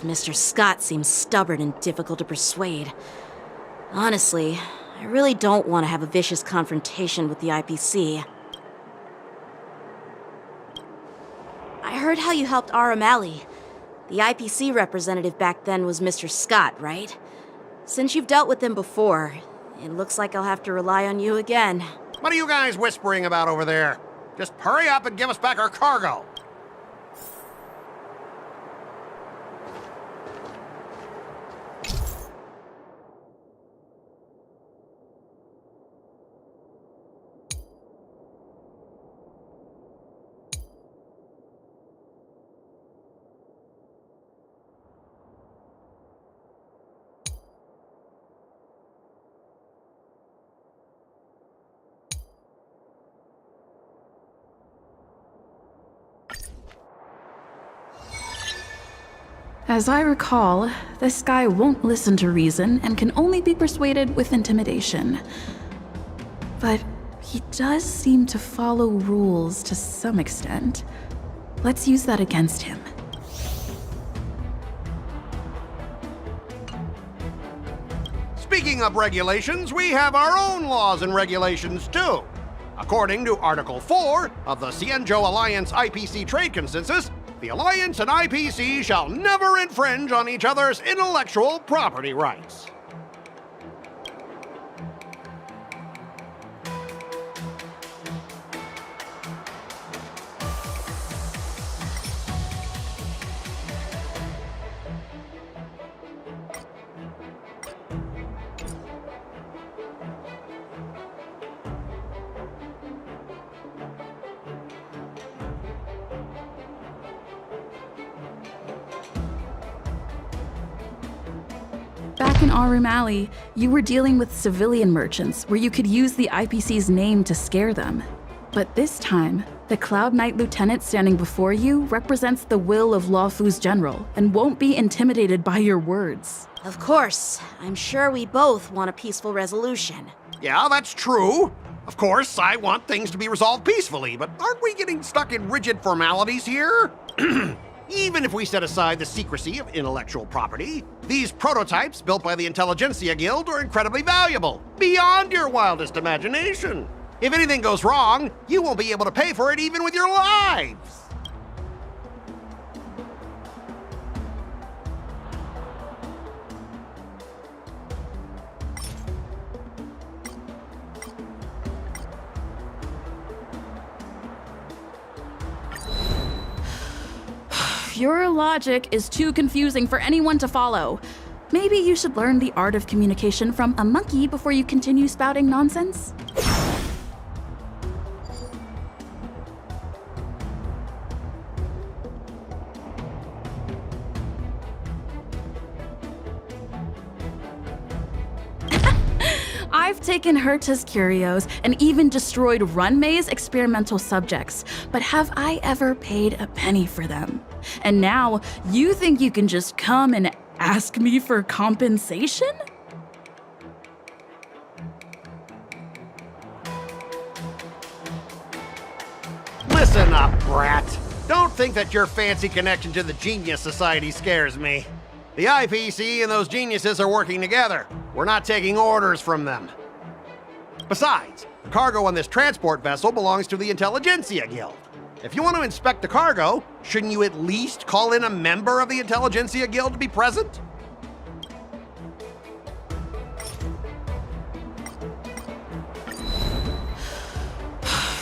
This Mr. Scott seems stubborn and difficult to persuade. Honestly, I really don't want to have a vicious confrontation with the IPC. I heard how you helped Aramali. The IPC representative back then was Mr. Scott, right? Since you've dealt with him before, it looks like I'll have to rely on you again. What are you guys whispering about over there? Just hurry up and give us back our cargo. As I recall, this guy won't listen to reason and can only be persuaded with intimidation. But he does seem to follow rules to some extent. Let's use that against him. Speaking of regulations, we have our own laws and regulations too. According to Article 4 of the Xianzhou Alliance IPC Trade Consensus, the Alliance and IPC shall never infringe on each other's intellectual property rights. Back in Arum Alley, you were dealing with civilian merchants where you could use the IPC's name to scare them. But this time, the Cloud Knight Lieutenant standing before you represents the will of Luofu's general and won't be intimidated by your words. Of course. I'm sure we both want a peaceful resolution. Yeah, that's true. Of course, I want things to be resolved peacefully, but aren't we getting stuck in rigid formalities here? Even if we set aside the secrecy of intellectual property, these prototypes built by the Intelligentsia Guild are incredibly valuable, beyond your wildest imagination. If anything goes wrong, you won't be able to pay for it even with your lives. Your logic is too confusing for anyone to follow. Maybe you should learn the art of communication from a monkey before you continue spouting nonsense? I've taken Herta's curios and even destroyed Runmay's experimental subjects, but have I ever paid a penny for them? And now you think you can just come and ask me for compensation? Listen up, brat. Don't think that your fancy connection to the Genius Society scares me. The IPC and those geniuses are working together. We're not taking orders from them. Besides, the cargo on this transport vessel belongs to the Intelligentsia Guild. If you want to inspect the cargo, shouldn't you at least call in a member of the Intelligentsia Guild to be present?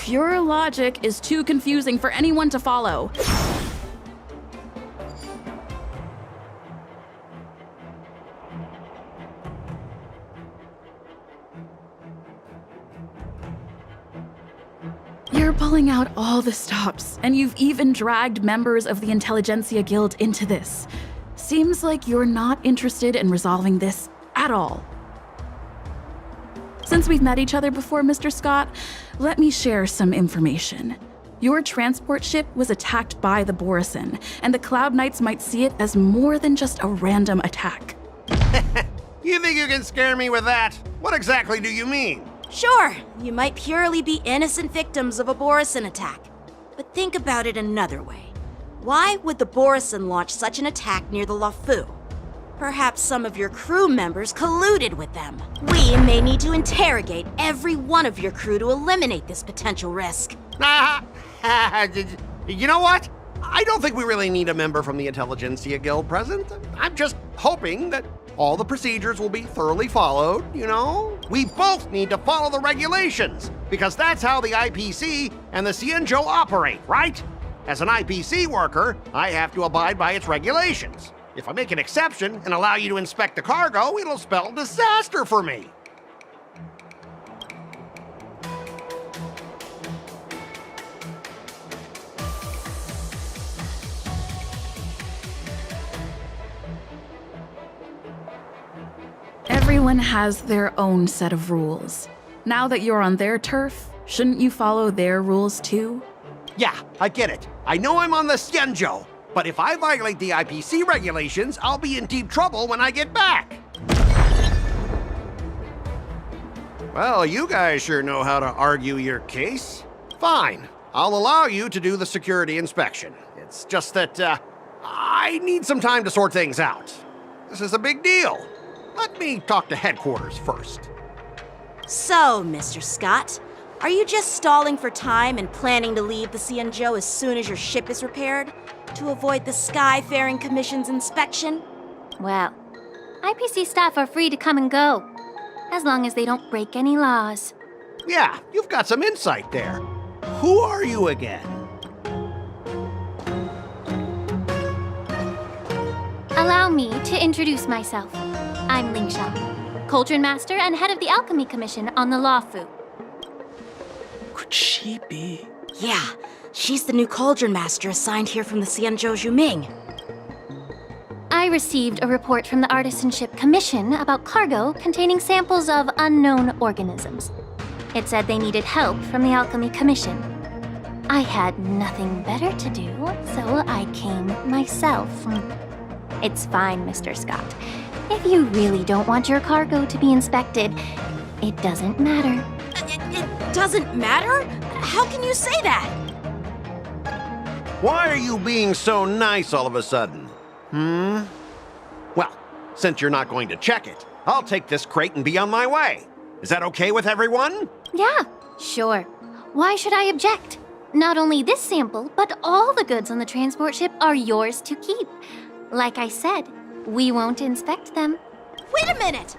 Your logic is too confusing for anyone to follow. You're pulling out all the stops, and you've even dragged members of the Intelligentsia Guild into this. Seems like you're not interested in resolving this at all. Since we've met each other before, Mr. Scott, let me share some information. Your transport ship was attacked by the Borison, and the Cloud Knights might see it as more than just a random attack. You think you can scare me with that? What exactly do you mean? Sure, you might purely be innocent victims of a Borison attack. But think about it another way. Why would the Borisin launch such an attack near the Luofu? Perhaps some of your crew members colluded with them. We may need to interrogate every one of your crew to eliminate this potential risk. You know what? I don't think we really need a member from the Intelligentsia Guild present. I'm just hoping that all the procedures will be thoroughly followed, you know? We both need to follow the regulations, because that's how the IPC and the Xianzhou operate, right? As an IPC worker, I have to abide by its regulations. If I make an exception and allow you to inspect the cargo, it'll spell disaster for me. Everyone has their own set of rules. Now that you're on their turf, shouldn't you follow their rules too? Yeah, I get it. I know I'm on the Xianzhou, but if I violate the IPC regulations, I'll be in deep trouble when I get back. Well, you guys sure know how to argue your case. Fine, I'll allow you to do the security inspection. It's just that, I need some time to sort things out. This is a big deal. Let me talk to headquarters first. So, Mr. Scott, are you just stalling for time and planning to leave the Xianzhou as soon as your ship is repaired? To avoid the Skyfaring Commission's inspection? Well, IPC staff are free to come and go, as long as they don't break any laws. Yeah, you've got some insight there. Who are you again? Allow me to introduce myself. I'm Ling Xiao, Cauldron Master and head of the Alchemy Commission on the Luofu. Could she be? Yeah, she's the new Cauldron Master assigned here from the Xianzhou Zhuming. I received a report from the Artisanship Commission about cargo containing samples of unknown organisms. It said they needed help from the Alchemy Commission. I had nothing better to do, so I came myself. It's fine, Mr. Scott. If you really don't want your cargo to be inspected, it doesn't matter. It doesn't matter? How can you say that? Why are you being so nice all of a sudden? Well, since you're not going to check it, I'll take this crate and be on my way. Is that okay with everyone? Yeah, sure. Why should I object? Not only this sample, but all the goods on the transport ship are yours to keep. Like I said, we won't inspect them. Wait a minute!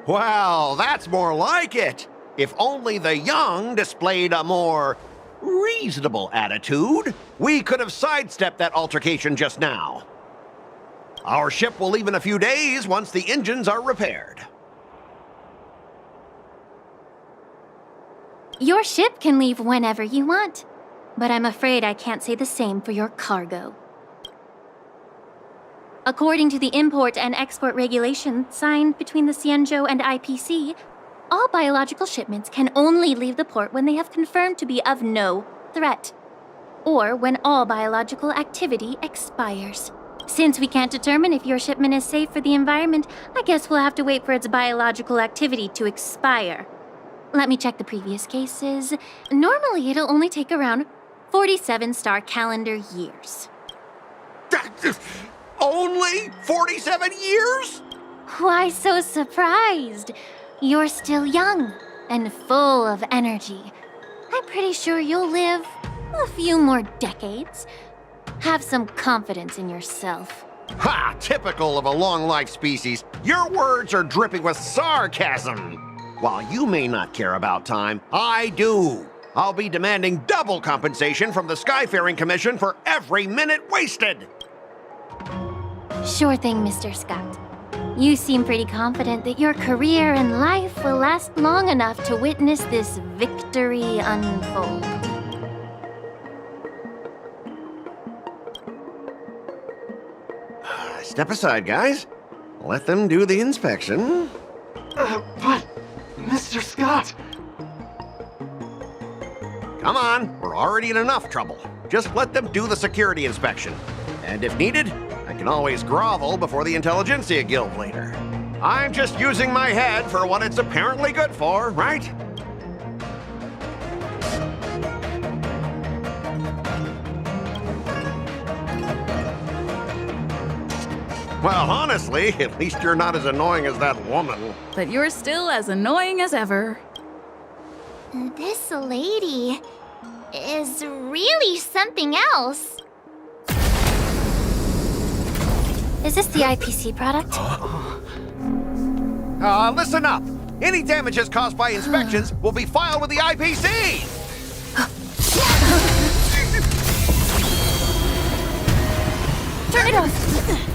Well, that's more like it. If only the young displayed a more reasonable attitude, we could have sidestepped that altercation just now. Our ship will leave in a few days once the engines are repaired. Your ship can leave whenever you want, but I'm afraid I can't say the same for your cargo. According to the import and export regulation signed between the Xianzhou and IPC, all biological shipments can only leave the port when they have confirmed to be of no threat, or when all biological activity expires. Since we can't determine if your shipment is safe for the environment, I guess we'll have to wait for its biological activity to expire. Let me check the previous cases. Normally, it'll only take around 47 star calendar years. Only 47 years? Why so surprised? You're still young and full of energy. I'm pretty sure you'll live a few more decades. Have some confidence in yourself. Ha! Typical of a long-life species. Your words are dripping with sarcasm. While you may not care about time, I do. I'll be demanding double compensation from the Skyfaring Commission for every minute wasted. Sure thing, Mr. Scott. You seem pretty confident that your career and life will last long enough to witness this victory unfold. Step aside, guys. Let them do the inspection. But, Mr. Scott... Come on, we're already in enough trouble. Just let them do the security inspection. And if needed, I can always grovel before the Intelligentsia Guild later. I'm just using my head for what it's apparently good for, right? Well, honestly, at least you're not as annoying as that woman. But you're still as annoying as ever. This lady is really something else. Is this the IPC product? Listen up. Any damages caused by inspections will be filed with the IPC. Turn it off!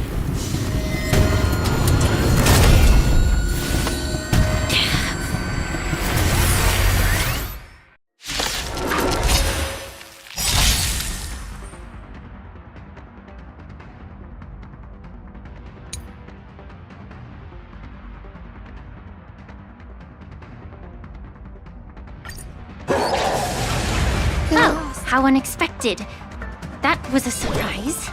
Oh, how unexpected. That was a surprise.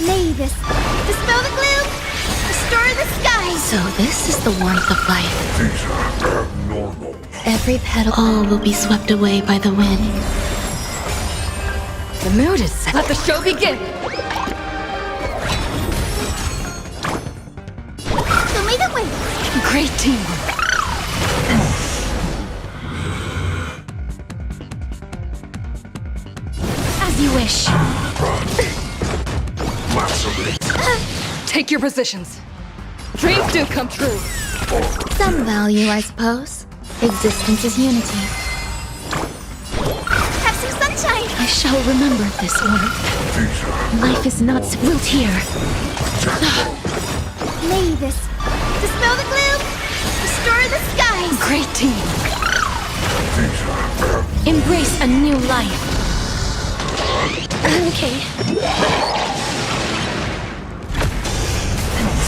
Mavis, dispel the gloom! Restore the skies! So this is the warmth of life. These are abnormal. Every petal, all will be swept away by the wind. The mood is set. Let the show begin! So may the wind! Great teamwork. As you wish. Take your positions. Dreams do come true. Some value, I suppose. Existence is unity. Have some sunshine! I shall remember this warmth. Life is not wilt here. Mavis, dispel the gloom! Restore the skies! Great team. Embrace a new life. Okay.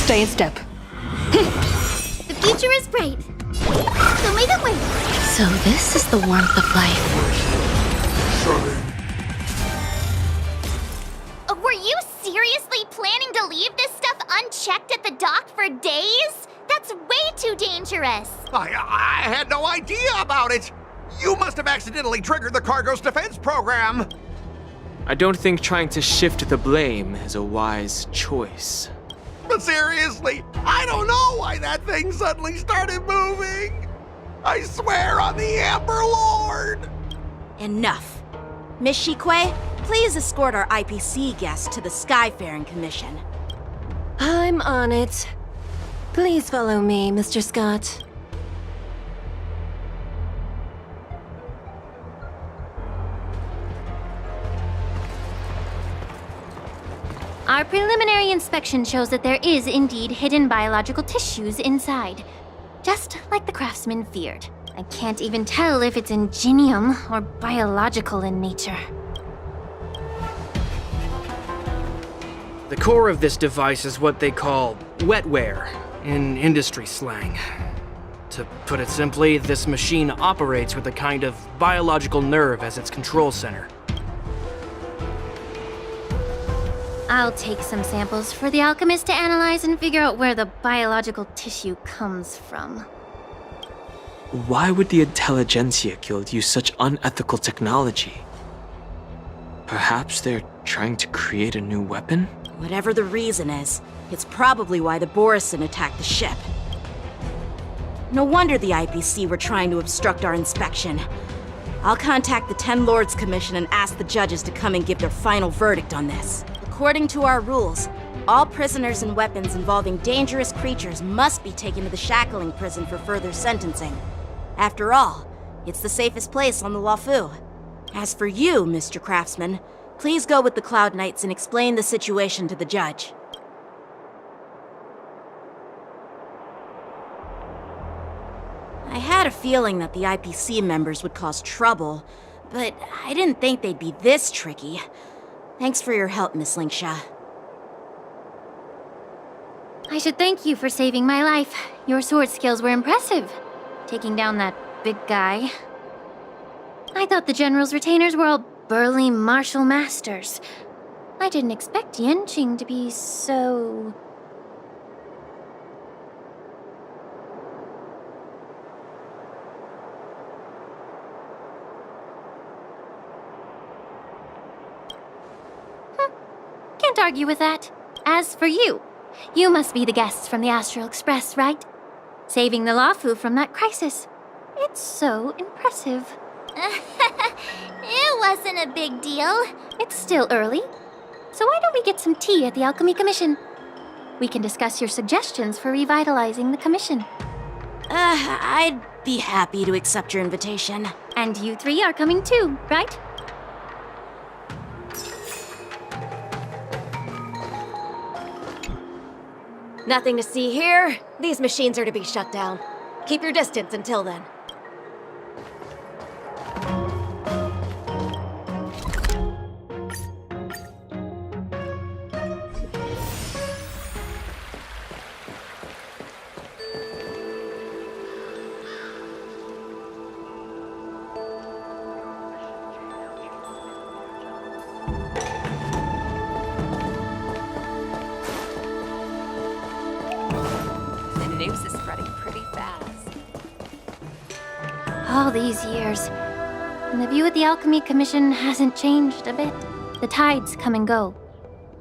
Stay in step. The future is bright. So may the wind! So this is the warmth of life. Were you seriously planning to leave this stuff unchecked at the dock for days? That's way too dangerous. I had no idea about it. You must have accidentally triggered the cargo's defense program. I don't think trying to shift the blame is a wise choice. But seriously, I don't know why that thing suddenly started moving. I swear on the Amber Lord. Enough. Miss Shikue, please escort our IPC guests to the Skyfaring Commission. I'm on it. Please follow me, Mr. Scott. Our preliminary inspection shows that there is indeed hidden biological tissues inside. Just like the craftsman feared. I can't even tell if it's ingenium or biological in nature. The core of this device is what they call wetware in industry slang. To put it simply, this machine operates with a kind of biological nerve as its control center. I'll take some samples for the alchemist to analyze and figure out where the biological tissue comes from. Why would the Intelligentsia Guild use such unethical technology? Perhaps they're trying to create a new weapon? Whatever the reason is, it's probably why the Borison attacked the ship. No wonder the IPC were trying to obstruct our inspection. I'll contact the Ten Lords Commission and ask the judges to come and give their final verdict on this. According to our rules, All prisoners and weapons involving dangerous creatures must be taken to the shackling prison for further sentencing. After all, it's the safest place on the Luofu. As for you, Mr. Craftsman, please go with the Cloud Knights and explain the situation to the judge. I had a feeling that the IPC members would cause trouble, but I didn't think they'd be this tricky. Thanks for your help, Miss Lingsha. I should thank you for saving my life. Your sword skills were impressive, taking down that big guy. I thought the General's retainers were all burly martial masters. I didn't expect Yanqing to be so... Can't argue with that. As for you, you must be the guests from the Astral Express, right? Saving the Luofu from that crisis. It's so impressive. It wasn't a big deal. It's still early. So why don't we get some tea at the Alchemy Commission? We can discuss your suggestions for revitalizing the commission. I'd be happy to accept your invitation. And you three are coming too, right? Nothing to see here. These machines are to be shut down. Keep your distance until then. News is spreading pretty fast. All these years, and the view at the Alchemy Commission hasn't changed a bit. The tides come and go,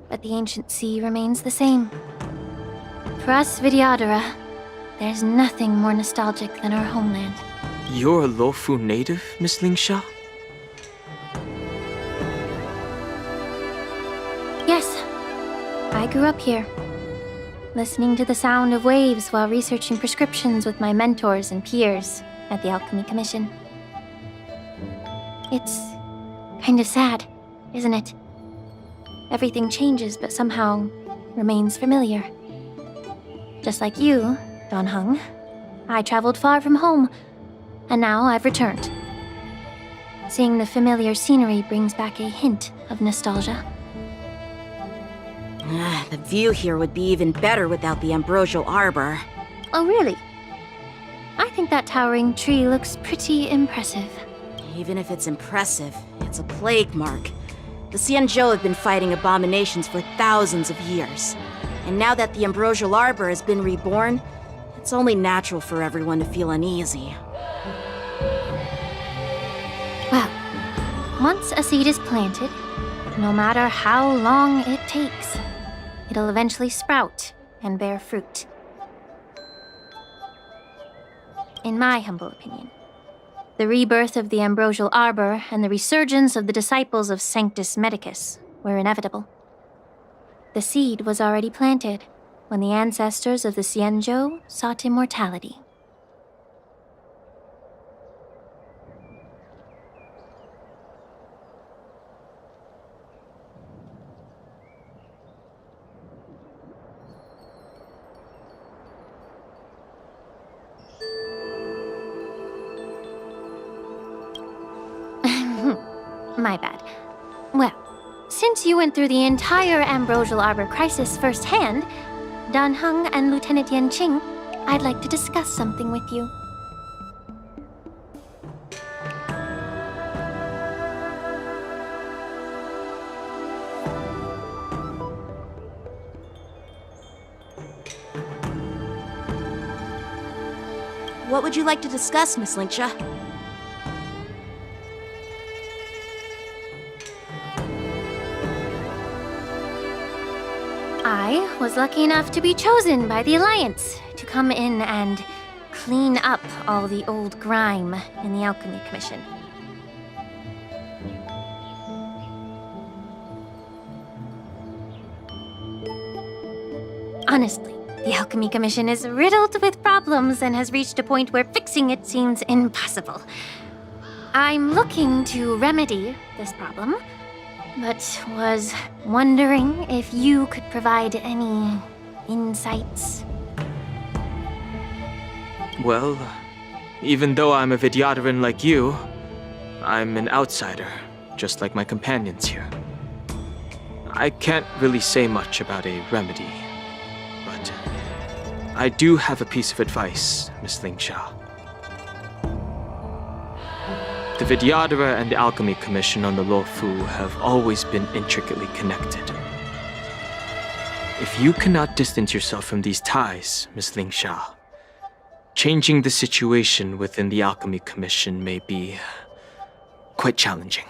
but the ancient sea remains the same. For us Vidyadhara, there's nothing more nostalgic than our homeland. You're a Luofu native, Miss Lingsha? Yes, I grew up here, listening to the sound of waves while researching prescriptions with my mentors and peers at the Alchemy Commission. It's kind of sad, isn't it? Everything changes but somehow remains familiar. Just like you, Dan Heng, I traveled far from home, and now I've returned. Seeing the familiar scenery brings back a hint of nostalgia. The view here would be even better without the ambrosial arbor. Oh, really? I think that towering tree looks pretty impressive. Even if it's impressive, it's a plague mark. The Xianzhou have been fighting abominations for thousands of years. And now that the ambrosial arbor has been reborn, it's only natural for everyone to feel uneasy. Well, once a seed is planted, no matter how long it takes, it'll eventually sprout and bear fruit. In my humble opinion, the rebirth of the ambrosial arbor and the resurgence of the disciples of Sanctus Medicus were inevitable. The seed was already planted when the ancestors of the Xianzhou sought immortality. My bad. Well, since you went through the entire Ambrosial Arbor crisis firsthand, Dan Heng and Lieutenant Yanqing, I'd like to discuss something with you. What would you like to discuss, Miss Lingsha? I was lucky enough to be chosen by the Alliance to come in and clean up all the old grime in the Alchemy Commission. Honestly, the Alchemy Commission is riddled with problems and has reached a point where fixing it seems impossible. I'm looking to remedy this problem, but was wondering if you could provide any insights. Well, even though I'm a Vidyadharan like you, I'm an outsider, just like my companions here. I can't really say much about a remedy, but I do have a piece of advice, Miss Lingsha. The Vidyadhara and the Alchemy Commission on the Luofu have always been intricately connected. If you cannot distance yourself from these ties, Miss Lingsha, changing the situation within the Alchemy Commission may be quite challenging.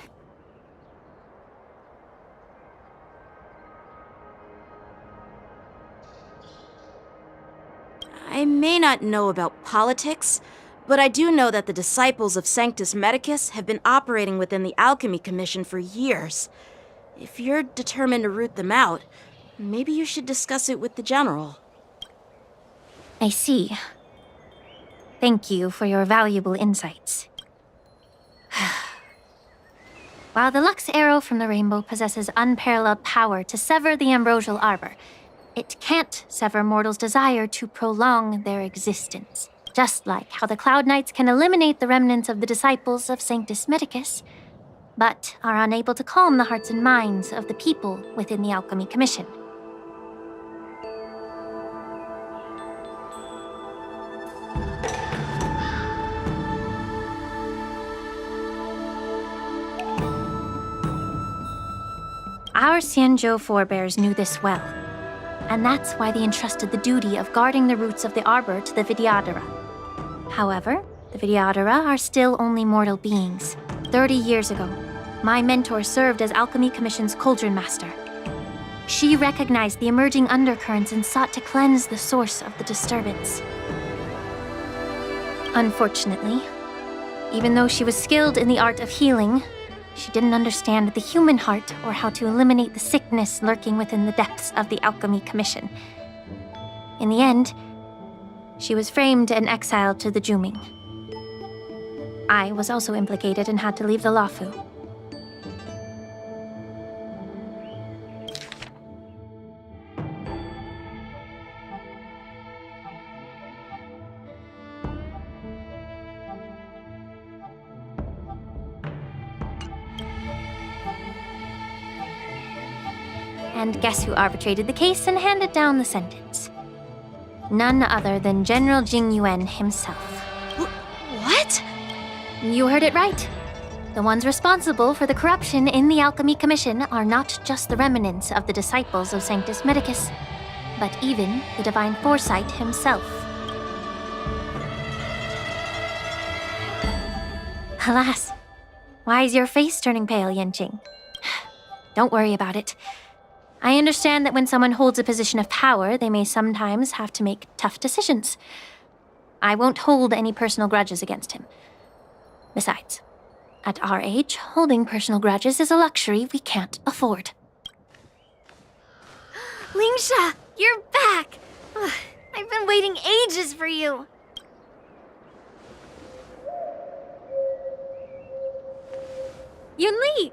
I may not know about politics, but I do know that the disciples of Sanctus Medicus have been operating within the Alchemy Commission for years. If you're determined to root them out, maybe you should discuss it with the General. I see. Thank you for your valuable insights. While the Lux Arrow from the Rainbow possesses unparalleled power to sever the ambrosial arbor, it can't sever mortals' desire to prolong their existence. Just like how the Cloud Knights can eliminate the remnants of the disciples of Sanctus Medicus, but are unable to calm the hearts and minds of the people within the Alchemy Commission. Our Xianzhou forebears knew this well, and that's why they entrusted the duty of guarding the roots of the arbor to the Vidyadhara. However, the Vidyadhara are still only mortal beings. 30 years ago, my mentor served as Alchemy Commission's Cauldron Master. She recognized the emerging undercurrents and sought to cleanse the source of the disturbance. Unfortunately, even though she was skilled in the art of healing, she didn't understand the human heart or how to eliminate the sickness lurking within the depths of the Alchemy Commission. In the end, she was framed and exiled to the Juming. I was also implicated and had to leave the Luofu. And guess who arbitrated the case and handed down the sentence? None other than General Jing Yuan himself. What? You heard it right. The ones responsible for the corruption in the Alchemy Commission are not just the remnants of the disciples of Sanctus Medicus, but even the Divine Foresight himself. Alas, why is your face turning pale, Yanqing? Don't worry about it. I understand that when someone holds a position of power, they may sometimes have to make tough decisions. I won't hold any personal grudges against him. Besides, at our age, holding personal grudges is a luxury we can't afford. Lingsha, you're back! I've been waiting ages for you. Yunli!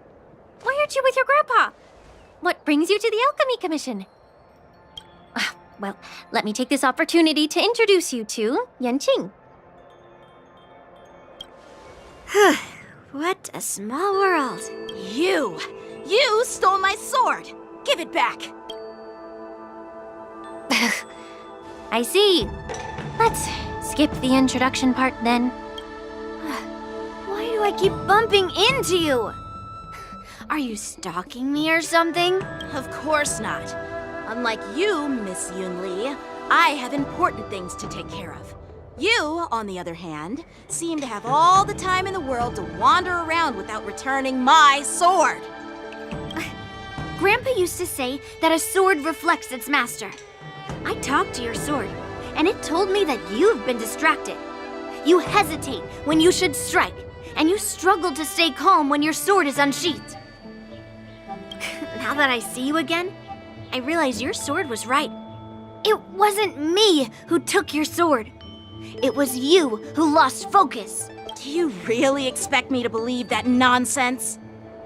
Why aren't you with your grandpa? What brings you to the Alchemy Commission? Well, let me take this opportunity to introduce you to Yanqing. What a small world. You stole my sword! Give it back! I see. Let's skip the introduction part then. Why do I keep bumping into you? Are you stalking me or something? Of course not. Unlike you, Miss Yunli, I have important things to take care of. You, on the other hand, seem to have all the time in the world to wander around without returning my sword. Grandpa used to say that a sword reflects its master. I talked to your sword, and it told me that you've been distracted. You hesitate when you should strike, and you struggle to stay calm when your sword is unsheathed. Now that I see you again, I realize your sword was right. It wasn't me who took your sword. It was you who lost focus. Do you really expect me to believe that nonsense?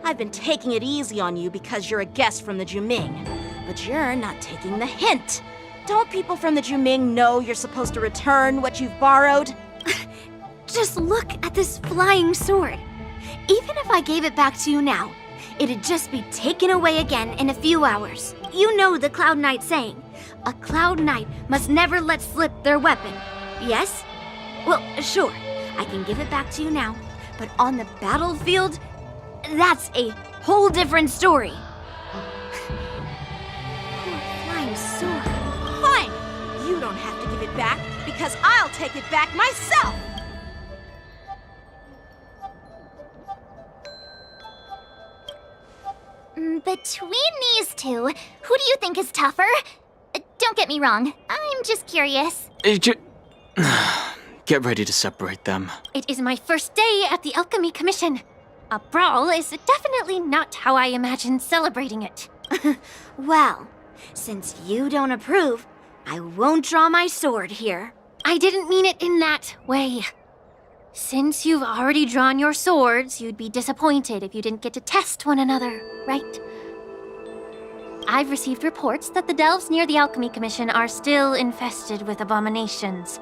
I've been taking it easy on you because you're a guest from the Juming. But you're not taking the hint. Don't people from the Juming know you're supposed to return what you've borrowed? Just look at this flying sword. Even if I gave it back to you now, it'd just be taken away again in a few hours. You know the Cloud Knight saying, a Cloud Knight must never let slip their weapon. Yes? Well, sure, I can give it back to you now, but on the battlefield, that's a whole different story. Poor flying sword. Fine! You don't have to give it back, because I'll take it back myself! Between these two, who do you think is tougher? Don't get me wrong, I'm just curious. Get ready to separate them. It is my first day at the Alchemy Commission. A brawl is definitely not how I imagined celebrating it. Well, since you don't approve, I won't draw my sword here. I didn't mean it in that way. Since you've already drawn your swords, you'd be disappointed if you didn't get to test one another, right? I've received reports that the delves near the Alchemy Commission are still infested with abominations.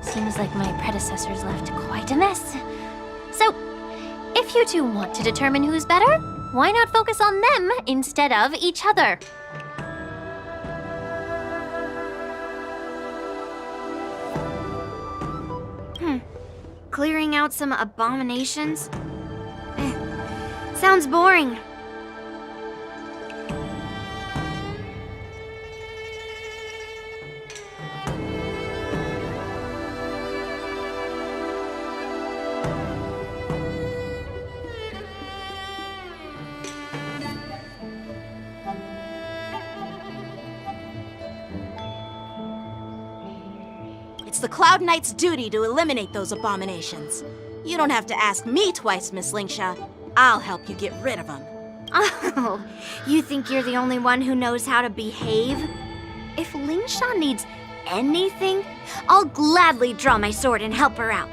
Seems like my predecessors left quite a mess. So, if you two want to determine who's better, why not focus on them instead of each other? Clearing out some abominations? Sounds boring. It's the Cloud Knight's duty to eliminate those abominations. You don't have to ask me twice, Miss Lingsha. I'll help you get rid of them. Oh, you think you're the only one who knows how to behave? If Lingsha needs anything, I'll gladly draw my sword and help her out.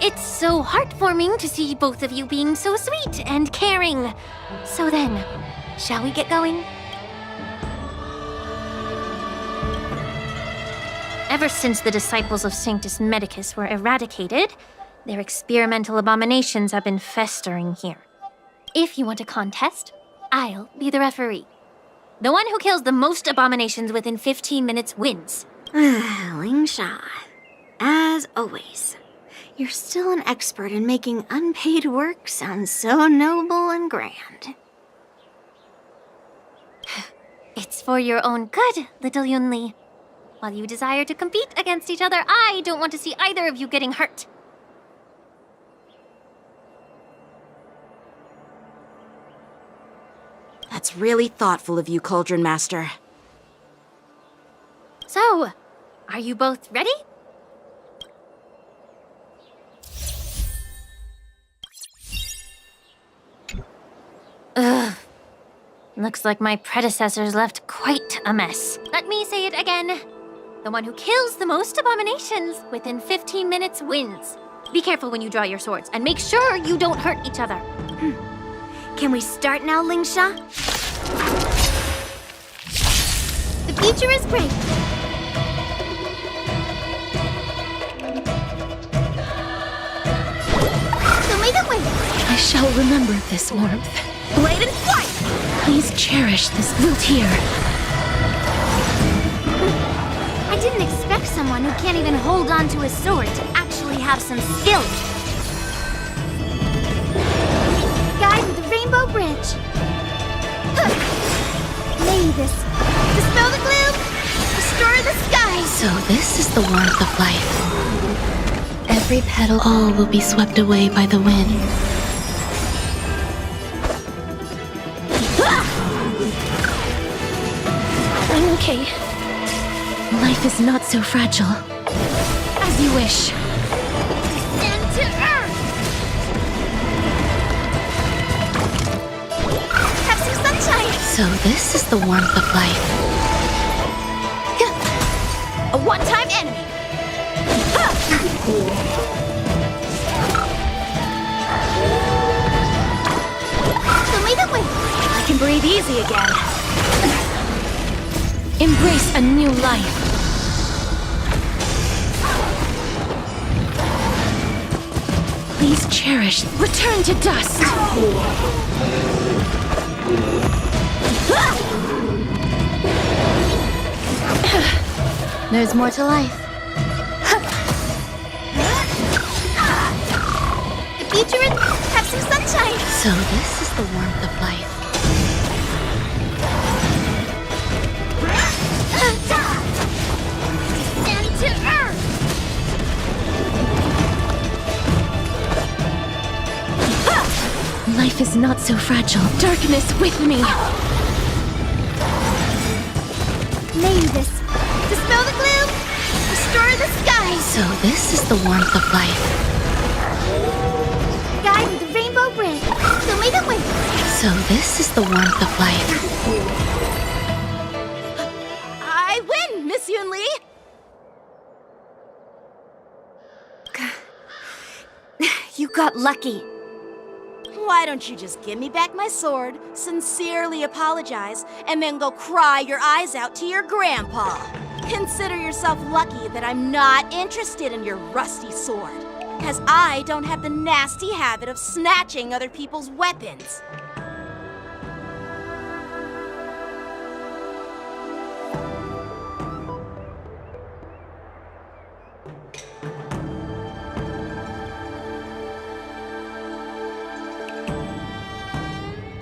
It's so heartwarming to see both of you being so sweet and caring. So then, shall we get going? Ever since the disciples of Sanctus Medicus were eradicated, their experimental abominations have been festering here. If you want a contest, I'll be the referee. The one who kills the most abominations within 15 minutes wins. Lingsha, as always. You're still an expert in making unpaid work sound so noble and grand. It's for your own good, little Yunli. While you desire to compete against each other, I don't want to see either of you getting hurt. That's really thoughtful of you, Cauldron Master. So, are you both ready? Ugh. Looks like my predecessors left quite a mess. Let me say it again. The one who kills the most abominations within 15 minutes wins. Be careful when you draw your swords, and make sure you don't hurt each other. Can we start now, Lingsha? The future is great. So may the wind. I shall remember this warmth. Blade and flight! Please cherish this voltier. I didn't expect someone who can't even hold on to a sword to actually have some skill. Guide with the Rainbow Bridge. May this dispel the gloom, restore the sky. So this is the warmth of life. Every petal, all will be swept away by the wind. okay. Life is not so fragile. As you wish. Descend to Earth! Have some sunshine! So this is the warmth of life. A one-time enemy! So lead the way! I can breathe easy again. Embrace a new life. Please cherish. Return to dust. There's more to life. The future is... have some sunshine! So this is the warmth of life. Descend to Earth! Life is not so fragile. Darkness with me. Name this. Dispel the gloom! Restore the sky! So this is the warmth of life. Guide with the rainbow bridge! So lead the way! So this is the warmth of life. I win, Miss Yunli! You got lucky. Why don't you just give me back my sword, sincerely apologize, and then go cry your eyes out to your grandpa? Consider yourself lucky that I'm not interested in your rusty sword, because I don't have the nasty habit of snatching other people's weapons.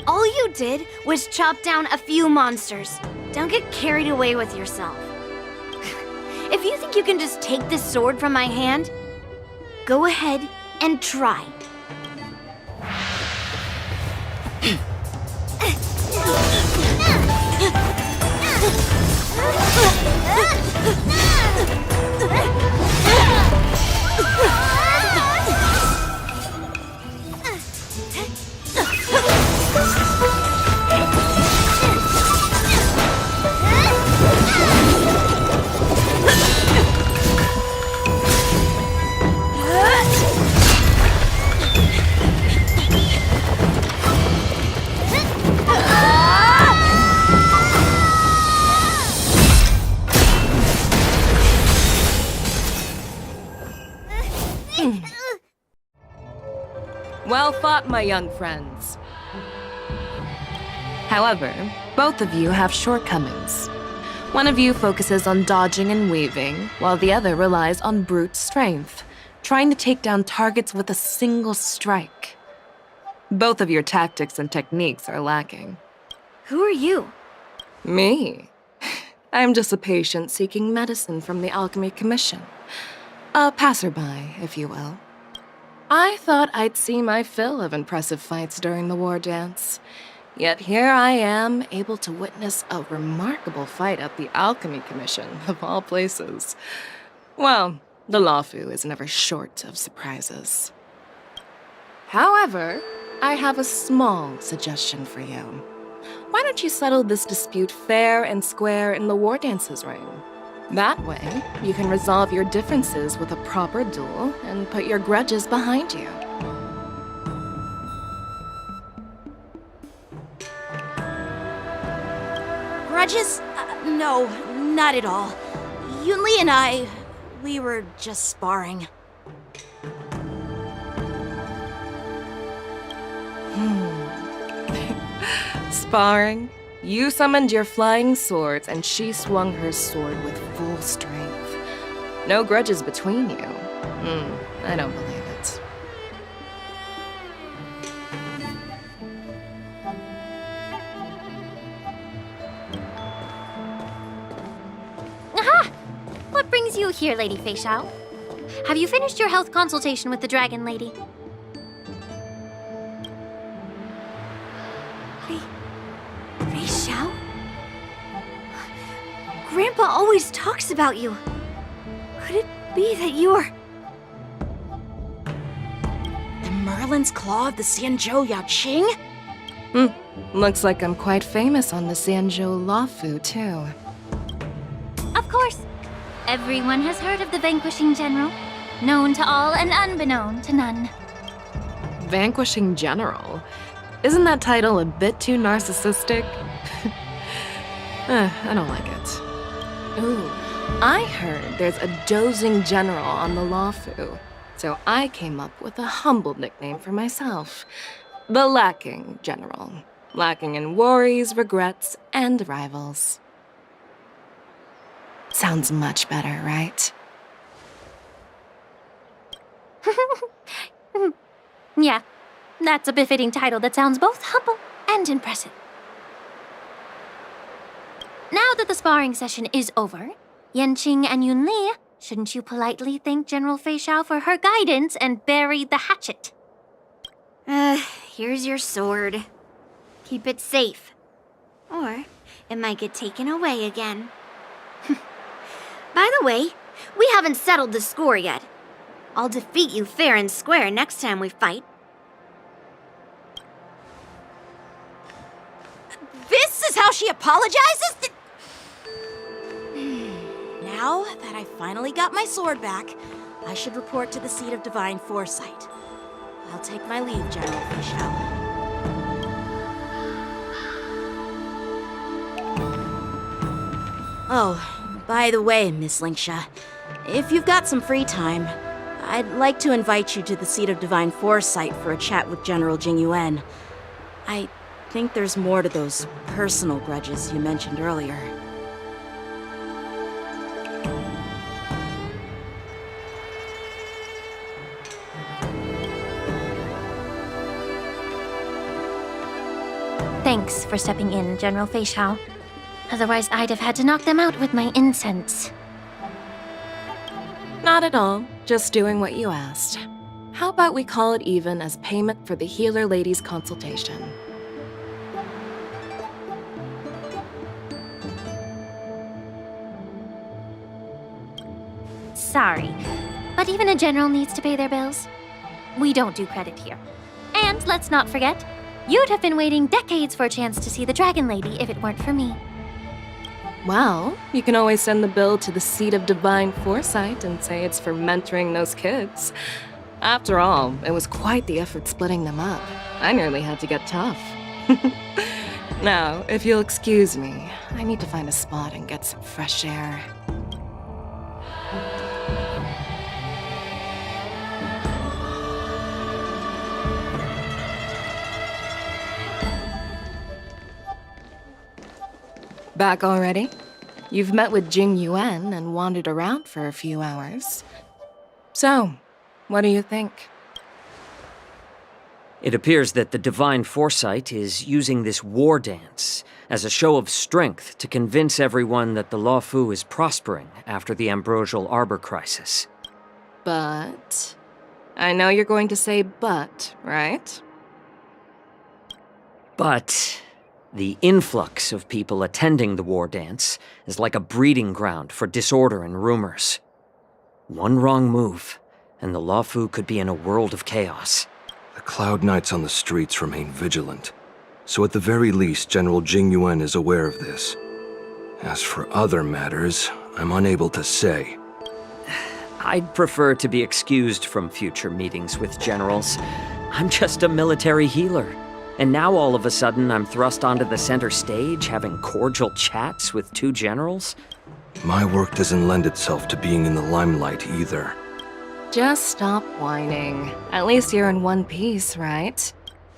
All you did was chop down a few monsters. Don't get carried away with yourself. If you think you can just take this sword from my hand, go ahead and try. Well fought, my young friends. However, both of you have shortcomings. One of you focuses on dodging and weaving, while the other relies on brute strength, trying to take down targets with a single strike. Both of your tactics and techniques are lacking. Who are you? Me? I'm just a patient seeking medicine from the Alchemy Commission. A passerby, if you will. I thought I'd see my fill of impressive fights during the Wardance. Yet here I am, able to witness a remarkable fight at the Alchemy Commission, of all places. Well, the Luofu is never short of surprises. However, I have a small suggestion for you. Why don't you settle this dispute fair and square in the Wardance's ring? That way, you can resolve your differences with a proper duel and put your grudges behind you. Grudges? No, not at all. Yunli and we were just sparring. Sparring? You summoned your flying swords, and she swung her sword with full strength. No grudges between you. I don't believe it. Aha! What brings you here, Lady Feixiao? Have you finished your health consultation with the Dragon Lady? Feixiao? Grandpa always talks about you. Could it be that you are... The Merlin's Claw of the Xianzhou Luofu? Looks like I'm quite famous on the Xianzhou Luofu, too. Of course. Everyone has heard of the Vanquishing General. Known to all and unbeknown to none. Vanquishing General? Isn't that title a bit too narcissistic? I don't like it. Ooh, I heard there's a dozing general on the Luofu, so I came up with a humble nickname for myself. The Lacking General. Lacking in worries, regrets, and rivals. Sounds much better, right? Yeah, that's a befitting title that sounds both humble and impressive. Now that the sparring session is over, Yanqing and Yunli, shouldn't you politely thank General Fei Xiao for her guidance and bury the hatchet? Here's your sword. Keep it safe. Or it might get taken away again. By the way, we haven't settled the score yet. I'll defeat you fair and square next time we fight. This is how she apologizes? Now that I finally got my sword back, I should report to the seat of divine foresight. I'll take my leave, General Fei Xiao. Oh, by the way, Miss Lingsha, if you've got some free time, I'd like to invite you to the seat of divine foresight for a chat with General Jing Yuan. I think there's more to those personal grudges you mentioned earlier. Thanks for stepping in, General Fei Xiao. Otherwise, I'd have had to knock them out with my incense. Not at all. Just doing what you asked. How about we call it even as payment for the healer lady's consultation? Sorry, but even a general needs to pay their bills. We don't do credit here. And let's not forget, you'd have been waiting decades for a chance to see the Dragon Lady if it weren't for me. Well, you can always send the bill to the seat of divine foresight and say it's for mentoring those kids. After all, it was quite the effort splitting them up. I nearly had to get tough. Now, if you'll excuse me, I need to find a spot and get some fresh air. Back already? You've met with Jing Yuan and wandered around for a few hours. So, what do you think? It appears that the Divine Foresight is using this Wardance as a show of strength to convince everyone that the Luofu is prospering after the Ambrosial Arbor crisis. But... I know you're going to say but, right? But... the influx of people attending the Wardance is like a breeding ground for disorder and rumors. One wrong move, and the Luofu could be in a world of chaos. The Cloud Knights on the streets remain vigilant, so at the very least, General Jing Yuan is aware of this. As for other matters, I'm unable to say. I'd prefer to be excused from future meetings with generals. I'm just a military healer. And now all of a sudden I'm thrust onto the center stage having cordial chats with two generals? My work doesn't lend itself to being in the limelight either. Just stop whining. At least you're in one piece, right?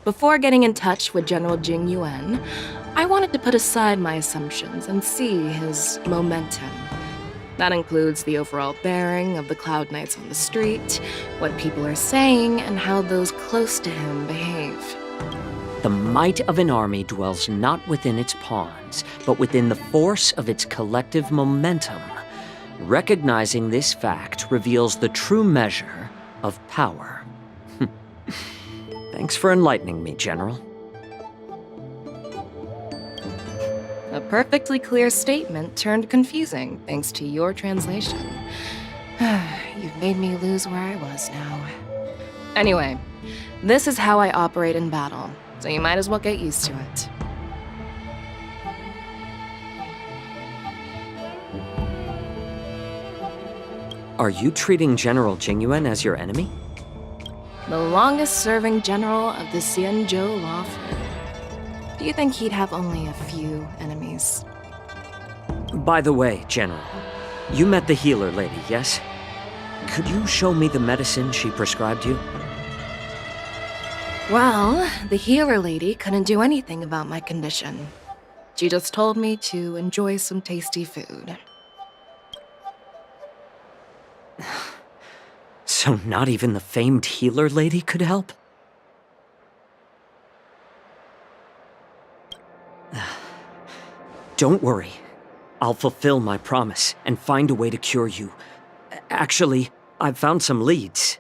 Before getting in touch with General Jing Yuan, I wanted to put aside my assumptions and see his momentum. That includes the overall bearing of the Cloud Knights on the street, what people are saying, and how those close to him behave. The might of an army dwells not within its pawns, but within the force of its collective momentum. Recognizing this fact reveals the true measure of power. Thanks for enlightening me, General. A perfectly clear statement turned confusing thanks to your translation. You've made me lose where I was now. Anyway, this is how I operate in battle, so you might as well get used to it. Are you treating General Jingyuan as your enemy? The longest-serving general of the Xianzhou Luofu. Do you think he'd have only a few enemies? By the way, General, you met the healer lady, yes? Could you show me the medicine she prescribed you? Well, the healer lady couldn't do anything about my condition. She just told me to enjoy some tasty food. So not even the famed healer lady could help? Don't worry. I'll fulfill my promise and find a way to cure you. Actually, I've found some leads.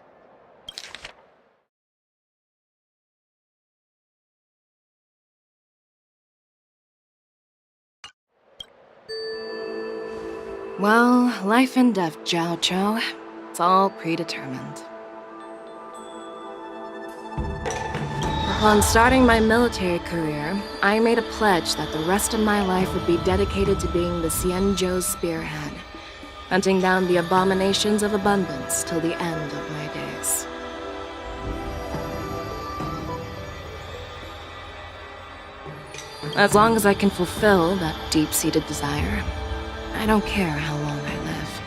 Well, life and death, Zhao Chou. It's all predetermined. Upon starting my military career, I made a pledge that the rest of my life would be dedicated to being the Xianzhou's spearhead, hunting down the abominations of abundance till the end of my days. As long as I can fulfill that deep-seated desire, I don't care how long I live.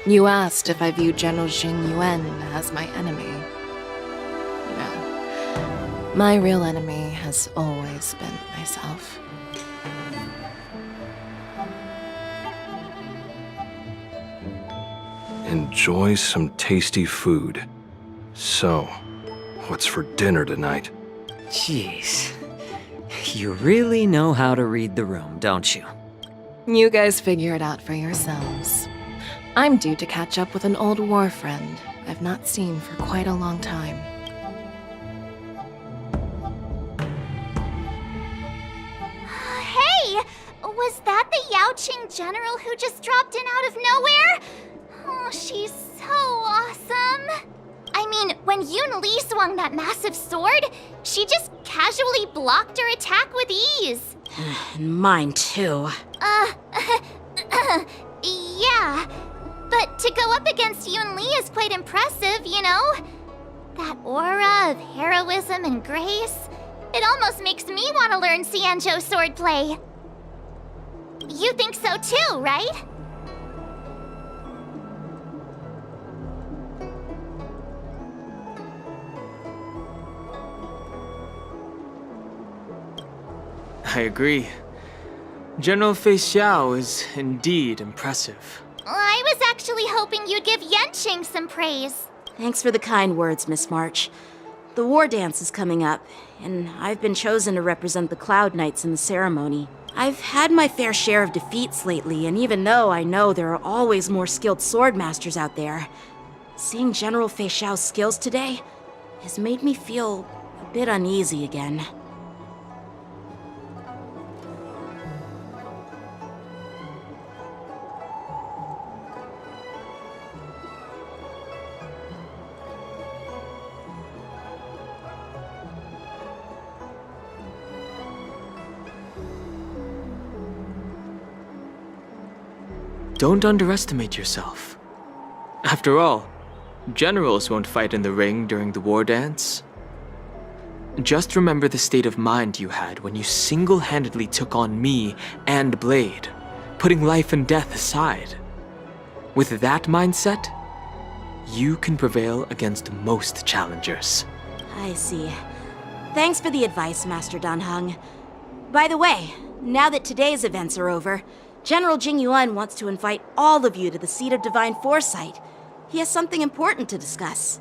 You asked if I view General Jingyuan as my enemy. No. My real enemy has always been myself. Enjoy some tasty food. So, what's for dinner tonight? Jeez. You really know how to read the room, don't you? You guys figure it out for yourselves. I'm due to catch up with an old war friend I've not seen for quite a long time. Hey! Was that the Yaoqing general who just dropped in out of nowhere? Oh, she's so awesome! I mean, when Yun Li swung that massive sword, she just casually blocked her attack with ease. Mine too. Yeah. But to go up against Yun Li is quite impressive, you know? That aura of heroism and grace, it almost makes me want to learn Xianzhou swordplay. You think so too, right? I agree. General Fei Xiao is indeed impressive. I was actually hoping you'd give Yanqing some praise. Thanks for the kind words, Miss March. The Wardance is coming up, and I've been chosen to represent the Cloud Knights in the ceremony. I've had my fair share of defeats lately, and even though I know there are always more skilled swordmasters out there, seeing General Fei Xiao's skills today has made me feel a bit uneasy again. Don't underestimate yourself. After all, generals won't fight in the ring during the war dance. Just remember the state of mind you had when you single-handedly took on me and Blade, putting life and death aside. With that mindset, you can prevail against most challengers. I see. Thanks for the advice, Master Dan Heng. By the way, now that today's events are over, General Jingyuan wants to invite all of you to the Seat of Divine Foresight. He has something important to discuss.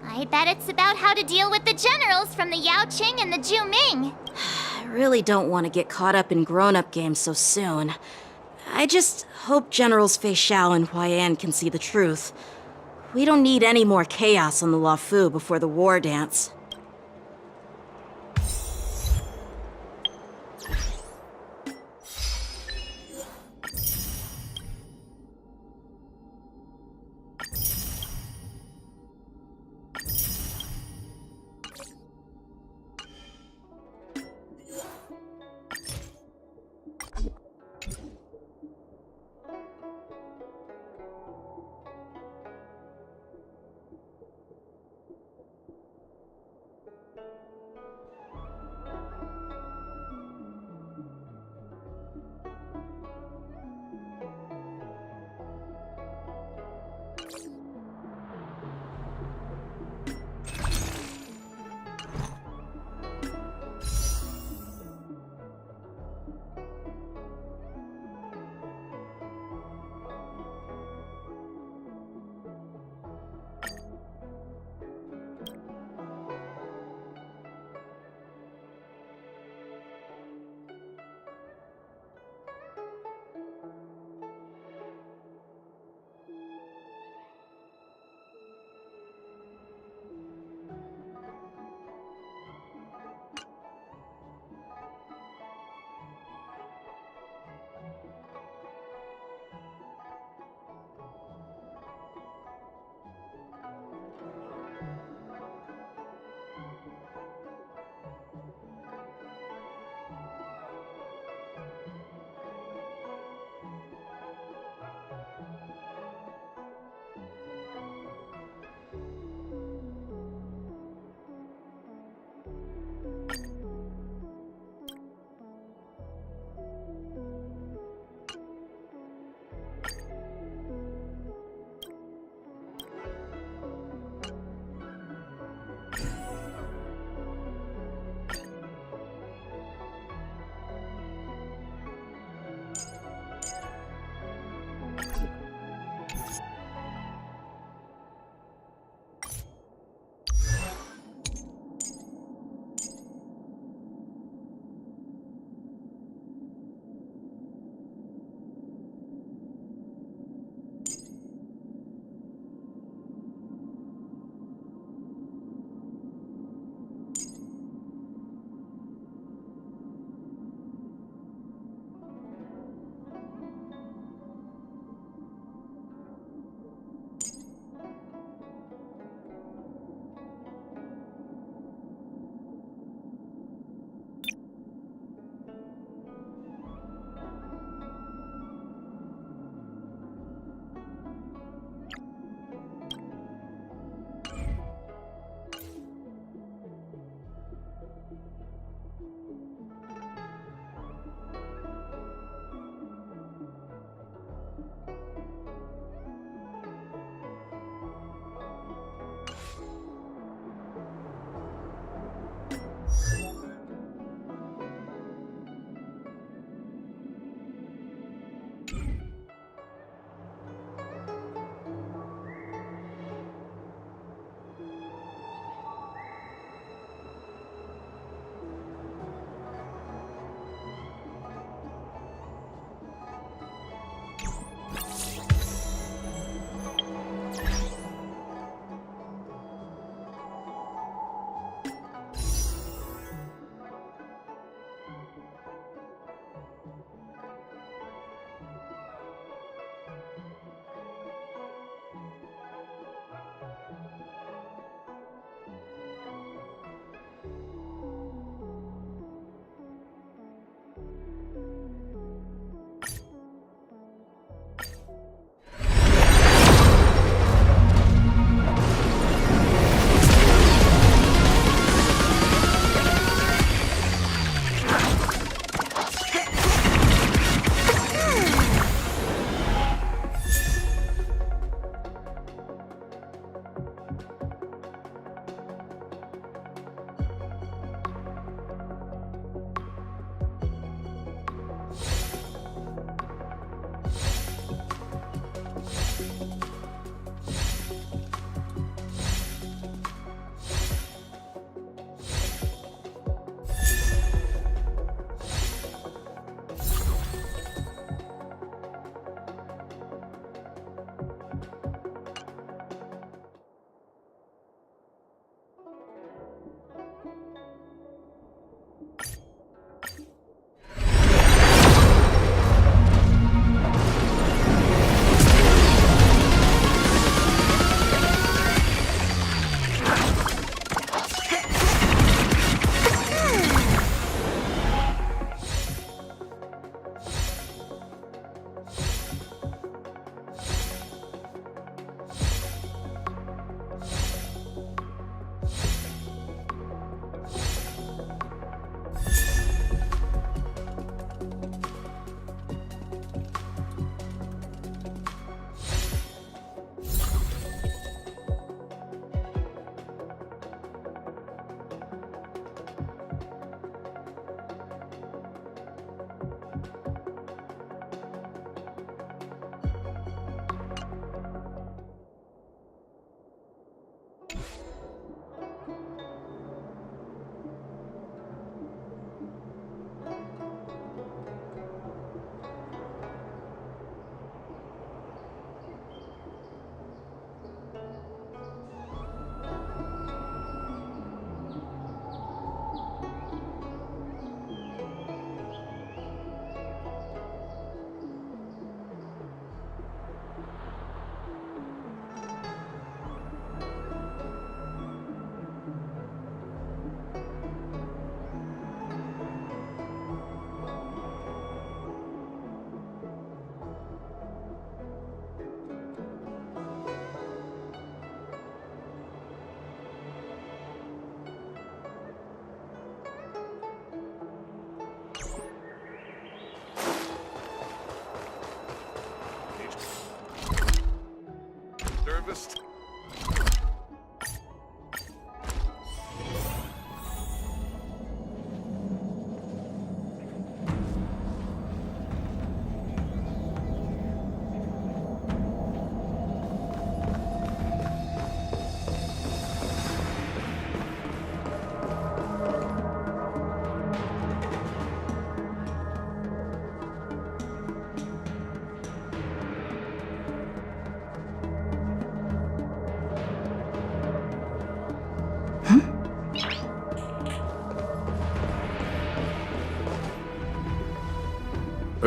I bet it's about how to deal with the generals from the Yaoqing and the Zhuming. I really don't want to get caught up in grown-up games so soon. I just hope Generals Fei Xiao and Huaiyan can see the truth. We don't need any more chaos on the Luofu before the war dance.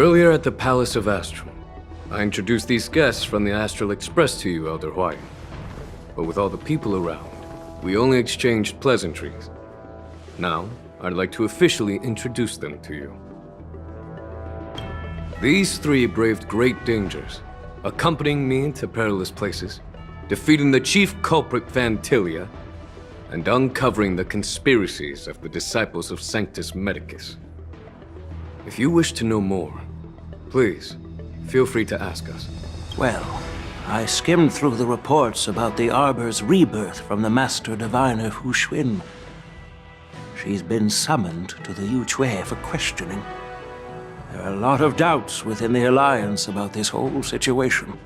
Earlier at the Palace of Astral, I introduced these guests from the Astral Express to you, Elder Huayan. But with all the people around, we only exchanged pleasantries. Now, I'd like to officially introduce them to you. These three braved great dangers, accompanying me to perilous places, defeating the chief culprit Vantilia, and uncovering the conspiracies of the disciples of Sanctus Medicus. If you wish to know more, please, feel free to ask us. Well, I skimmed through the reports about the Arbor's rebirth from the Master Diviner Hu Xuan. She's been summoned to the Yuchui for questioning. There are a lot of doubts within the Alliance about this whole situation.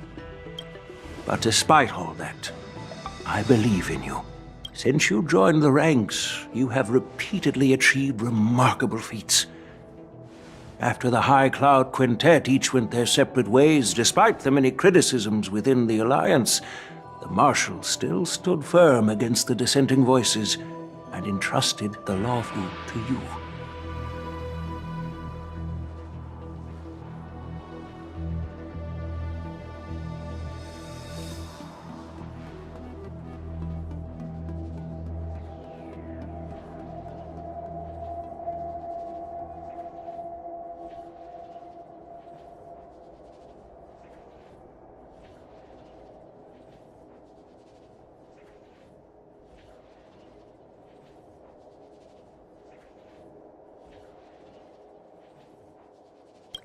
But despite all that, I believe in you. Since you joined the ranks, you have repeatedly achieved remarkable feats. After the High Cloud Quintet each went their separate ways, despite the many criticisms within the Alliance, the Marshal still stood firm against the dissenting voices and entrusted the Luofu to you.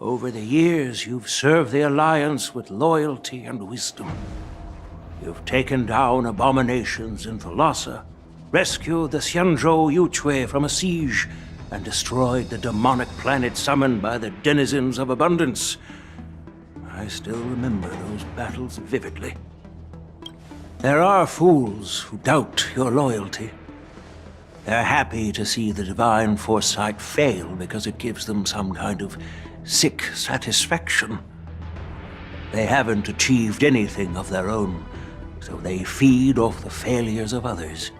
Over the years, you've served the Alliance with loyalty and wisdom. You've taken down abominations in Thalassa, rescued the Xianzhou Luofu from a siege, and destroyed the demonic planet summoned by the denizens of abundance. I still remember those battles vividly. There are fools who doubt your loyalty. They're happy to see the divine foresight fail because it gives them some kind of sick satisfaction. They haven't achieved anything of their own, so they feed off the failures of others.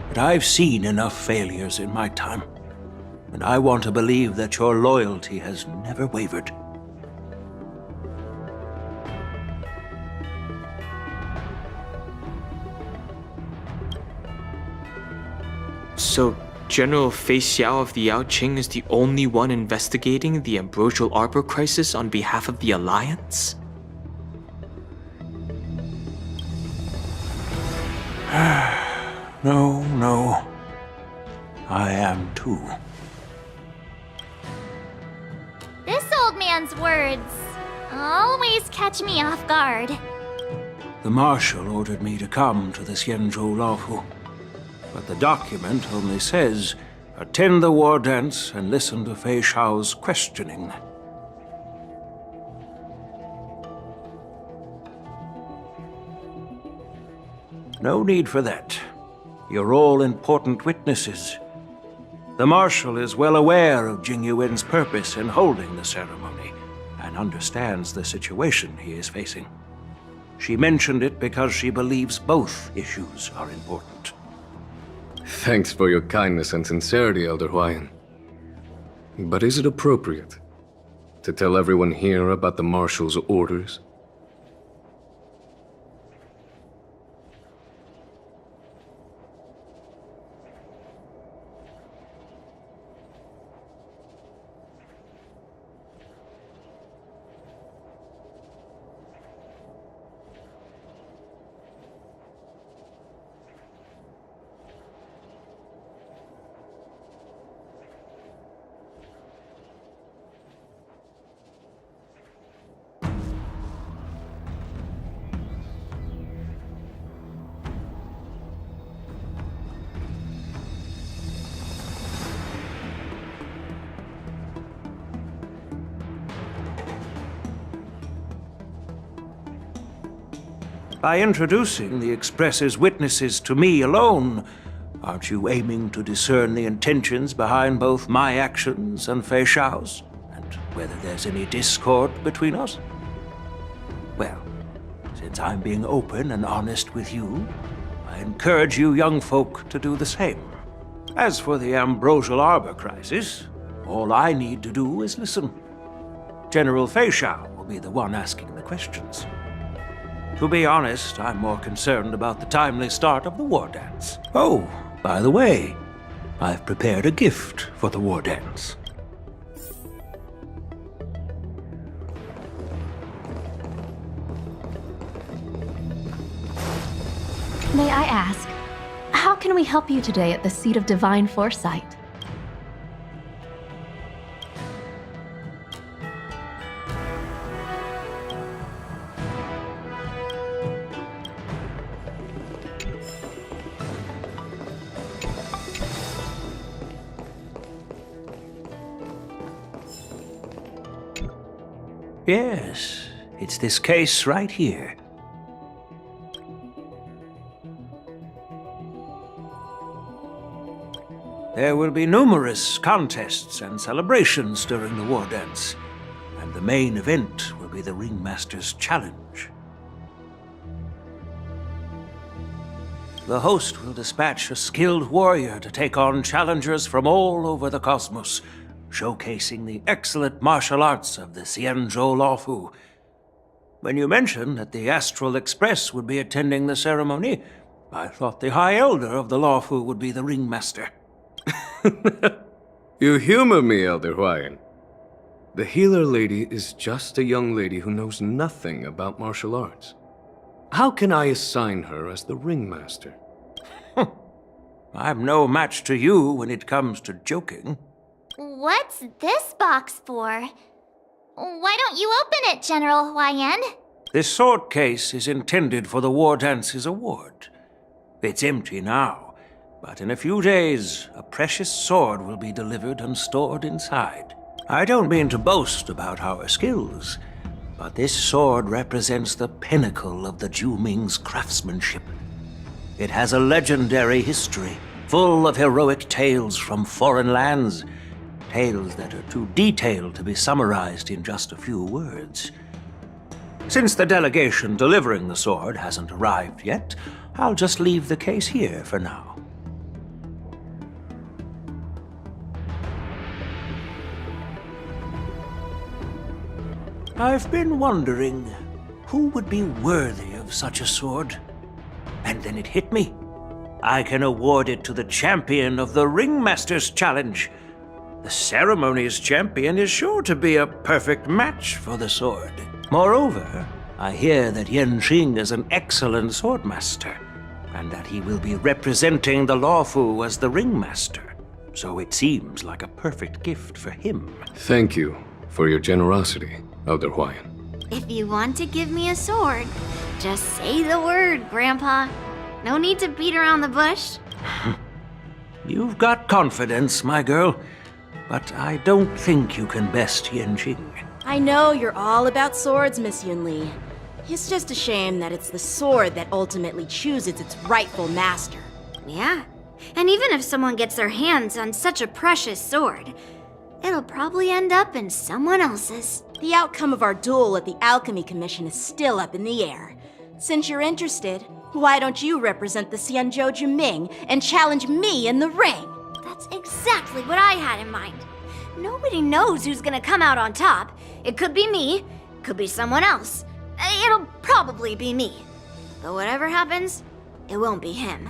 But I've seen enough failures in my time, and I want to believe that your loyalty has never wavered. So, General Fei Xiao of the Yaoqing is the only one investigating the Ambrosial Arbor crisis on behalf of the Alliance? No. I am too. This old man's words always catch me off guard. The Marshal ordered me to come to the Xianzhou Luofu, but the document only says, attend the Wardance and listen to Fei Xiao's questioning. No need for that. You're all important witnesses. The Marshal is well aware of Jing Yuan's purpose in holding the ceremony, and understands the situation he is facing. She mentioned it because she believes both issues are important. Thanks for your kindness and sincerity, Elder Huayan. But is it appropriate to tell everyone here about the Marshal's orders? By introducing the Express's witnesses to me alone, aren't you aiming to discern the intentions behind both my actions and Fei Xiao's? And whether there's any discord between us? Well, since I'm being open and honest with you, I encourage you young folk to do the same. As for the Ambrosial Arbor crisis, All I need to do is listen. General Feixiao will be the one asking the questions. To be honest, I'm more concerned about the timely start of the war dance. Oh, by the way, I've prepared a gift for the war dance. May I ask, how can we help you today at the Seat of Divine Foresight? Yes, it's this case right here. There will be numerous contests and celebrations during the war dance, and the main event will be the Ringmaster's Challenge. The host will dispatch a skilled warrior to take on challengers from all over the cosmos, showcasing the excellent martial arts of the Xianzhou Luofu. When you mentioned that the Astral Express would be attending the ceremony, I thought the High Elder of the Luofu would be the ringmaster. You humor me, Elder Huayan. The healer lady is just a young lady who knows nothing about martial arts. How can I assign her as the ringmaster? I'm no match to you when it comes to joking. What's this box for? Why don't you open it, General Huayan? This sword case is intended for the War Dance's award. It's empty now, but in a few days, a precious sword will be delivered and stored inside. I don't mean to boast about our skills, but this sword represents the pinnacle of the Zhuming's craftsmanship. It has a legendary history, full of heroic tales from foreign lands, tales that are too detailed to be summarized in just a few words. Since the delegation delivering the sword hasn't arrived yet, I'll just leave the case here for now. I've been wondering who would be worthy of such a sword. And then it hit me. I can award it to the champion of the Ringmaster's Challenge. The ceremony's champion is sure to be a perfect match for the sword. Moreover, I hear that Yanqing is an excellent swordmaster, and that he will be representing the Luofu as the ringmaster. So it seems like a perfect gift for him. Thank you for your generosity, Elder Huayan. If you want to give me a sword, just say the word, Grandpa. No need to beat around the bush. You've got confidence, my girl, but I don't think you can best Yanqing. I know you're all about swords, Miss Yunli. It's just a shame that it's the sword that ultimately chooses its rightful master. Yeah, and even if someone gets their hands on such a precious sword, it'll probably end up in someone else's. The outcome of our duel at the Alchemy Commission is still up in the air. Since you're interested, why don't you represent the Xianzhou Juming and challenge me in the ring? That's exactly what I had in mind. Nobody knows who's gonna come out on top. It could be me, could be someone else. It'll probably be me. But whatever happens, it won't be him.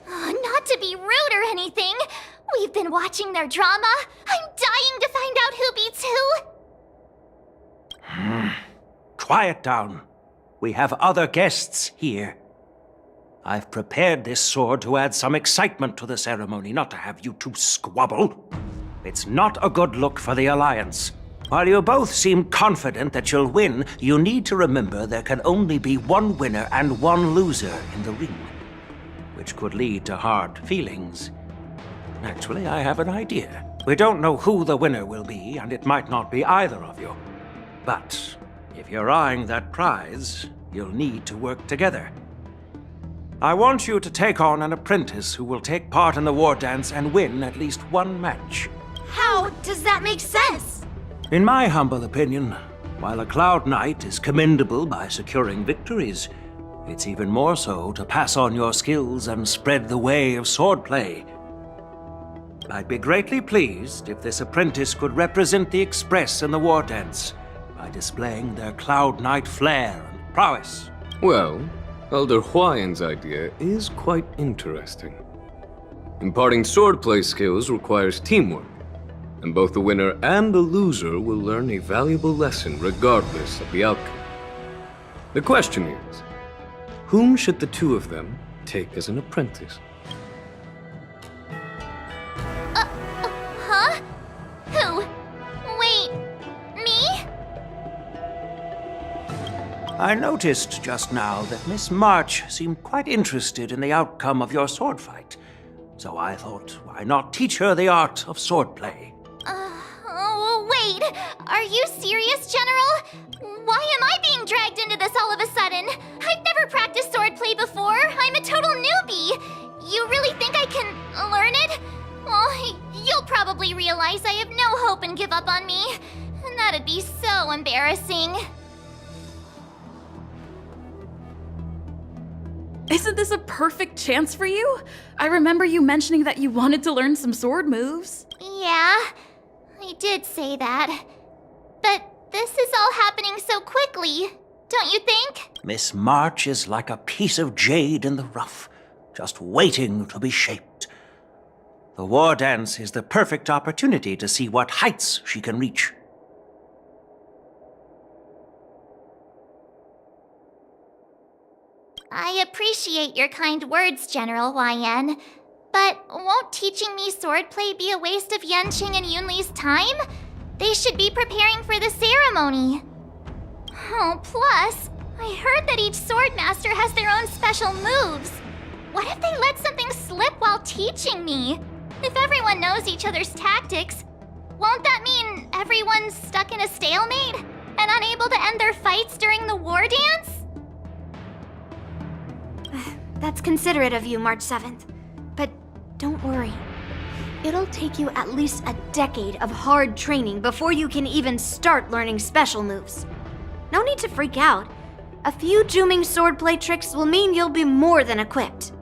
Not to be rude or anything. We've been watching their drama. I'm dying to find out who beats who. Quiet down. We have other guests here. I've prepared this sword to add some excitement to the ceremony, not to have you two squabble. It's not a good look for the Alliance. While you both seem confident that you'll win, you need to remember there can only be one winner and one loser in the ring, which could lead to hard feelings. Actually, I have an idea. We don't know who the winner will be, and it might not be either of you. But if you're eyeing that prize, you'll need to work together. I want you to take on an apprentice who will take part in the war dance and win at least one match. How does that make sense? In my humble opinion, while a Cloud Knight is commendable by securing victories, It's even more so to pass on your skills and spread the way of swordplay. I'd be greatly pleased if this apprentice could represent the Express in the Wardance by displaying their Cloud Knight flair and prowess. Well, Elder Huayan's idea is quite interesting. Imparting swordplay skills requires teamwork, and both the winner and the loser will learn a valuable lesson regardless of the outcome. The question is, whom should the two of them take as an apprentice? Huh? Who? Wait, me? I noticed just now that Miss March seemed quite interested in the outcome of your sword fight. So I thought, why not teach her the art of swordplay? Oh, wait. Are you serious, General? Why am I being dragged into this all of a sudden? I've never practiced swordplay before. I'm a total newbie. You really think I can learn it? Well, you'll probably realize I have no hope and give up on me. And that'd be so embarrassing. Isn't this a perfect chance for you? I remember you mentioning that you wanted to learn some sword moves. Yeah, I did say that. But this is all happening so quickly, don't you think? Miss March is like a piece of jade in the rough, just waiting to be shaped. The war dance is the perfect opportunity to see what heights she can reach. I appreciate your kind words, General Huayan. But won't teaching me swordplay be a waste of Yanqing and Yunli's time? They should be preparing for the ceremony. Oh, plus, I heard that each swordmaster has their own special moves. What if they let something slip while teaching me? If everyone knows each other's tactics, won't that mean everyone's stuck in a stalemate and unable to end their fights during the war dance? That's considerate of you, March 7th. But don't worry. It'll take you at least a decade of hard training before you can even start learning special moves. No need to freak out. A few Juming swordplay tricks will mean you'll be more than equipped.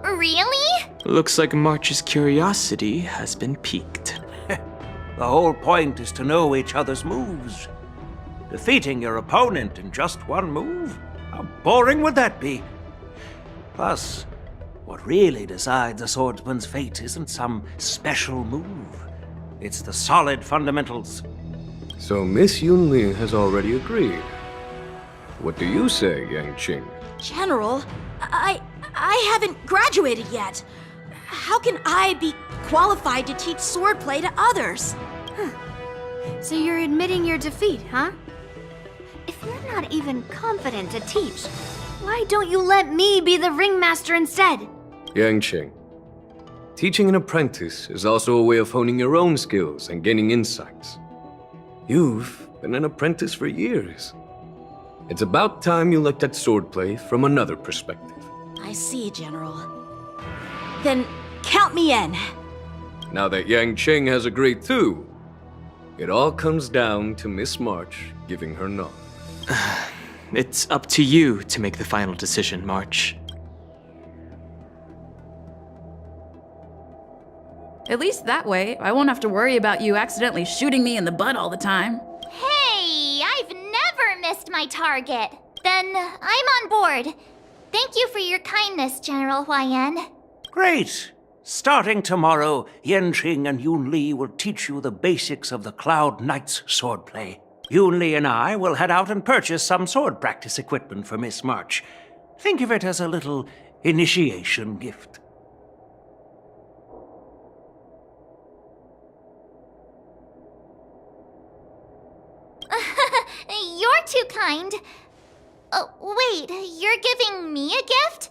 Really? Looks like March's curiosity has been piqued. The whole point is to know each other's moves. Defeating your opponent in just one move? How boring would that be? Plus, what really decides a swordsman's fate isn't some special move. It's the solid fundamentals. So Miss Yunli has already agreed. What do you say, Yanqing? General, I haven't graduated yet. How can I be qualified to teach swordplay to others? So you're admitting your defeat, huh? If you're not even confident to teach, why don't you let me be the ringmaster instead? Yanqing, teaching an apprentice is also a way of honing your own skills and gaining insights. You've been an apprentice for years. It's about time you looked at swordplay from another perspective. I see, General. Then count me in. Now that Yanqing has agreed too, it all comes down to Miss March giving her nod. It's up to you to make the final decision, March. At least that way, I won't have to worry about you accidentally shooting me in the butt all the time. Hey, I've never missed my target. Then I'm on board. Thank you for your kindness, General Huayan. Great! Starting tomorrow, Yanqing and Yunli will teach you the basics of the Cloud Knight's swordplay. Yunli and I will head out and purchase some sword practice equipment for Miss March. Think of it as a little initiation gift. You're too kind. Wait, you're giving me a gift?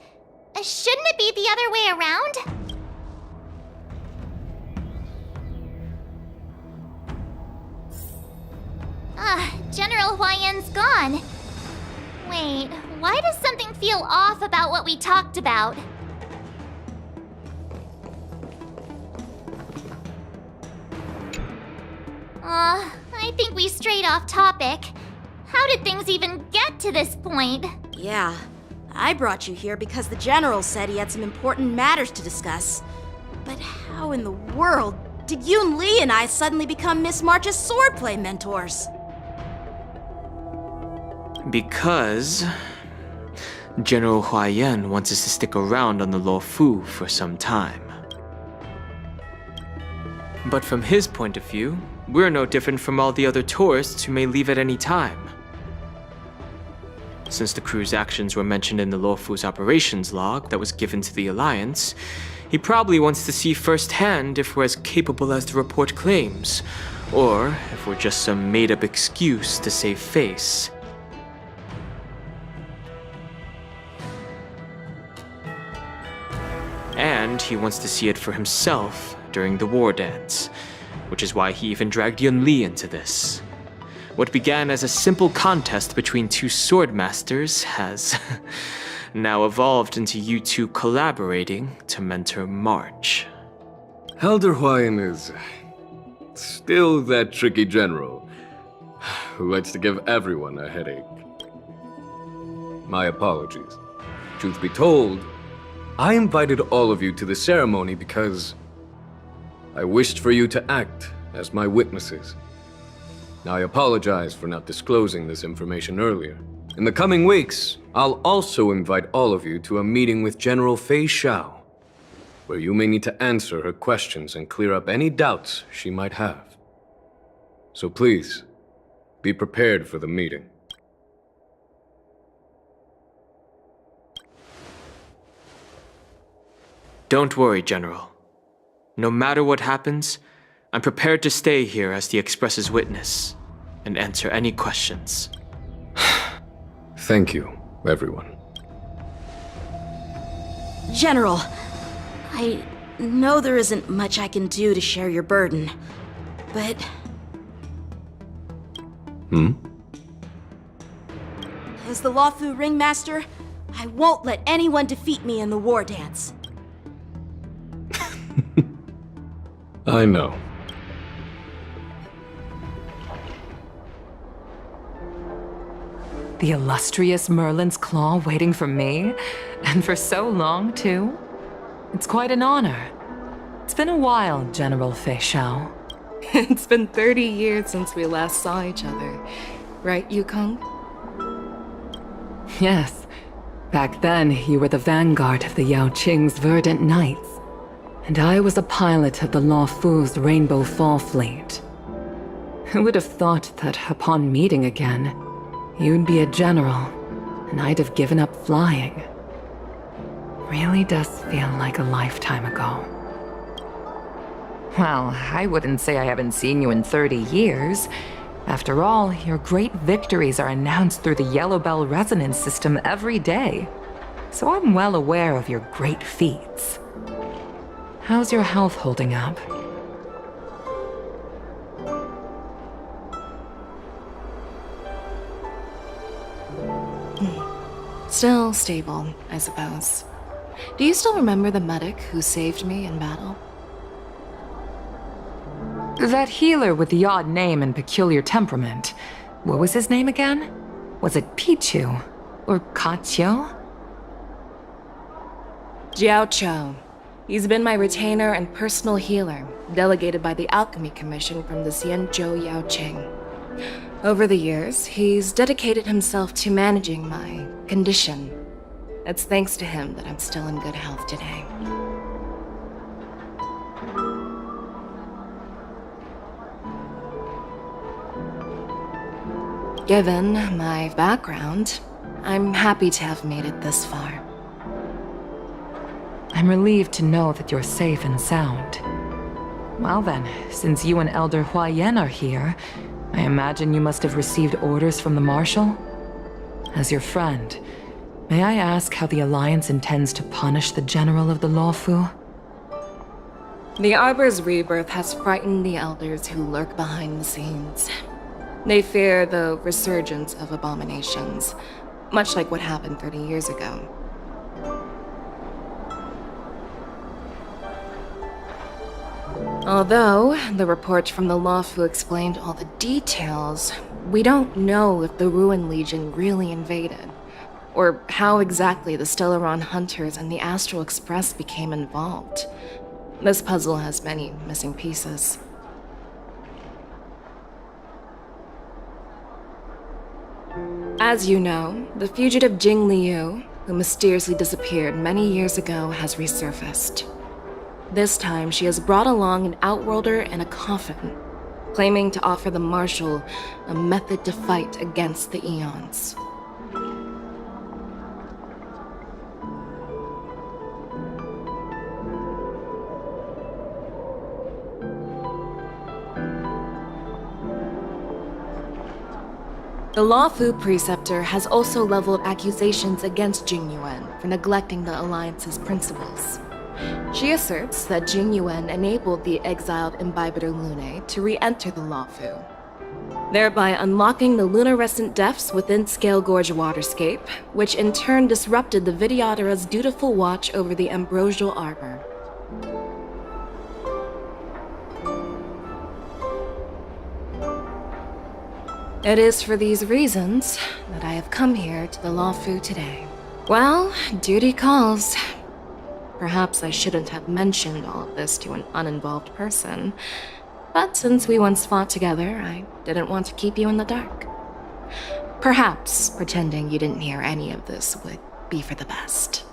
Shouldn't it be the other way around? General Huayan's gone. Wait, why does something feel off about what we talked about? I think we strayed off topic. How did things even get to this point? Yeah, I brought you here because the General said he had some important matters to discuss. But how in the world did Yun Li and I suddenly become Miss March's swordplay mentors? Because General Huaiyan wants us to stick around on the Luofu for some time. But from his point of view, we're no different from all the other tourists who may leave at any time. Since the crew's actions were mentioned in the Luofu's operations log that was given to the Alliance, he probably wants to see firsthand if we're as capable as the report claims, or if we're just some made-up excuse to save face. And he wants to see it for himself during the Wardance, which is why he even dragged Yun Li into this. What began as a simple contest between two swordmasters has now evolved into you two collaborating to mentor March. Elder Huaiyan is still that tricky general who likes to give everyone a headache. My apologies. Truth be told, I invited all of you to the ceremony because I wished for you to act as my witnesses. I apologize for not disclosing this information earlier. In the coming weeks, I'll also invite all of you to a meeting with General Fei Xiao, where you may need to answer her questions and clear up any doubts she might have. So please, be prepared for the meeting. Don't worry, General. No matter what happens, I'm prepared to stay here as the Express's witness and answer any questions. Thank you, everyone. General, I know there isn't much I can do to share your burden, but... As the Luofu Ringmaster, I won't let anyone defeat me in the Wardance. I know. The illustrious Merlin's Claw waiting for me? And for so long, too? It's quite an honor. It's been a while, General Fei Xiao. It's been 30 years since we last saw each other. Right, Yukong? Yes. Back then, you were the vanguard of the Yao Qing's Verdant Knights. And I was a pilot of the Luofu's Rainbow Fall Fleet. Who would have thought that upon meeting again, you'd be a general, and I'd have given up flying. Really does feel like a lifetime ago. Well, I wouldn't say I haven't seen you in 30 years. After all, your great victories are announced through the Yellow Bell resonance system every day. So I'm well aware of your great feats. How's your health holding up? Still stable, I suppose. Do you still remember the medic who saved me in battle? That healer with the odd name and peculiar temperament. What was his name again? Was it Pichu? Or Kachio? Jiao Chou. He's been my retainer and personal healer, delegated by the Alchemy Commission from the Xianzhou Luofu. Over the years, he's dedicated himself to managing my condition. It's thanks to him that I'm still in good health today. Given my background, I'm happy to have made it this far. I'm relieved to know that you're safe and sound. Well then, since you and Elder Huaiyan are here, I imagine you must have received orders from the Marshal? As your friend, may I ask how the Alliance intends to punish the General of the Luofu? The Arbor's rebirth has frightened the elders who lurk behind the scenes. They fear the resurgence of abominations, much like what happened 30 years ago. Although the report from the Luofu explained all the details, we don't know if the Ruin Legion really invaded, or how exactly the Stellaron Hunters and the Astral Express became involved. This puzzle has many missing pieces. As you know, the fugitive Jing Liu, who mysteriously disappeared many years ago, has resurfaced. This time, she has brought along an outworlder and a coffin, claiming to offer the Marshal a method to fight against the Eons. The Luofu Preceptor has also leveled accusations against Jing Yuan for neglecting the Alliance's principles. She asserts that Jing Yuan enabled the exiled Imbibitor Lunae to re-enter the Luofu, thereby unlocking the luminescent depths within Scale Gorge Waterscape, which in turn disrupted the Videodara's dutiful watch over the Ambrosial Arbor. It is for these reasons that I have come here to the Luofu today. Well, duty calls. Perhaps I shouldn't have mentioned all of this to an uninvolved person, but since we once fought together, I didn't want to keep you in the dark. Perhaps pretending you didn't hear any of this would be for the best.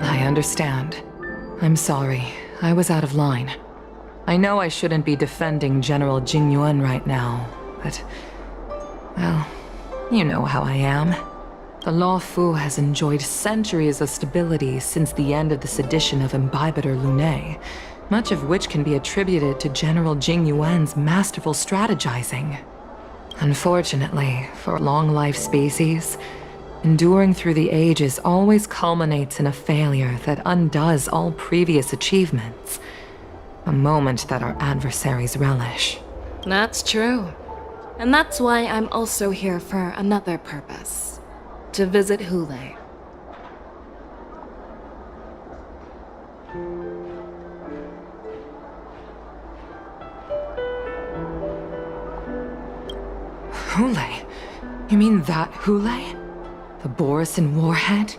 I understand. I'm sorry. I was out of line. I know I shouldn't be defending General Jing Yuan right now, but... well, you know how I am. The Luofu has enjoyed centuries of stability since the end of the sedition of Imbibitor Lunae, much of which can be attributed to General Jing Yuan's masterful strategizing. Unfortunately, for a long-life species, enduring through the ages always culminates in a failure that undoes all previous achievements. A moment that our adversaries relish. That's true. And that's why I'm also here for another purpose. To visit Hule. Hule? You mean that Hule? The Borisin warhead?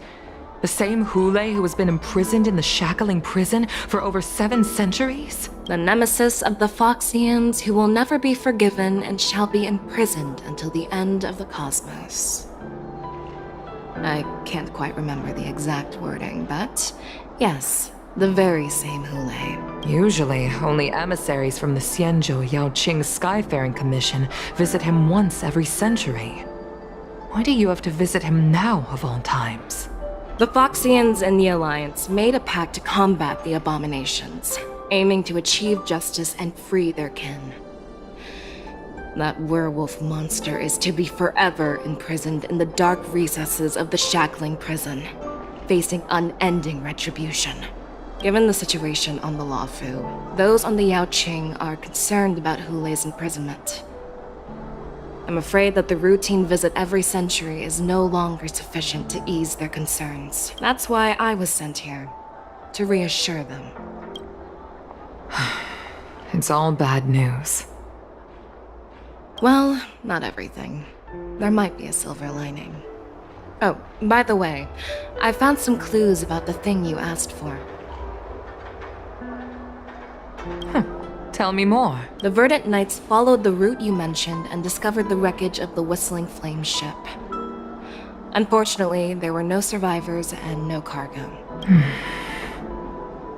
The same Hule who has been imprisoned in the Shackling prison for over 7 centuries? The nemesis of the Foxians who will never be forgiven and shall be imprisoned until the end of the cosmos. I can't quite remember the exact wording, but yes, the very same Hule. Usually, only emissaries from the Xianzhou Luofu Skyfaring Commission visit him once every century. Why do you have to visit him now, of all times? The Foxians and the Alliance made a pact to combat the abominations, aiming to achieve justice and free their kin. That werewolf monster is to be forever imprisoned in the dark recesses of the Shackling prison, facing unending retribution. Given the situation on the Luofu, those on the Yaoqing are concerned about Hule's imprisonment. I'm afraid that the routine visit every century is no longer sufficient to ease their concerns. That's why I was sent here, to reassure them. It's all bad news. Well, not everything. There might be a silver lining. Oh, by the way, I found some clues about the thing you asked for. Tell me more. The Verdant Knights followed the route you mentioned and discovered the wreckage of the Whistling Flame ship. Unfortunately, there were no survivors and no cargo.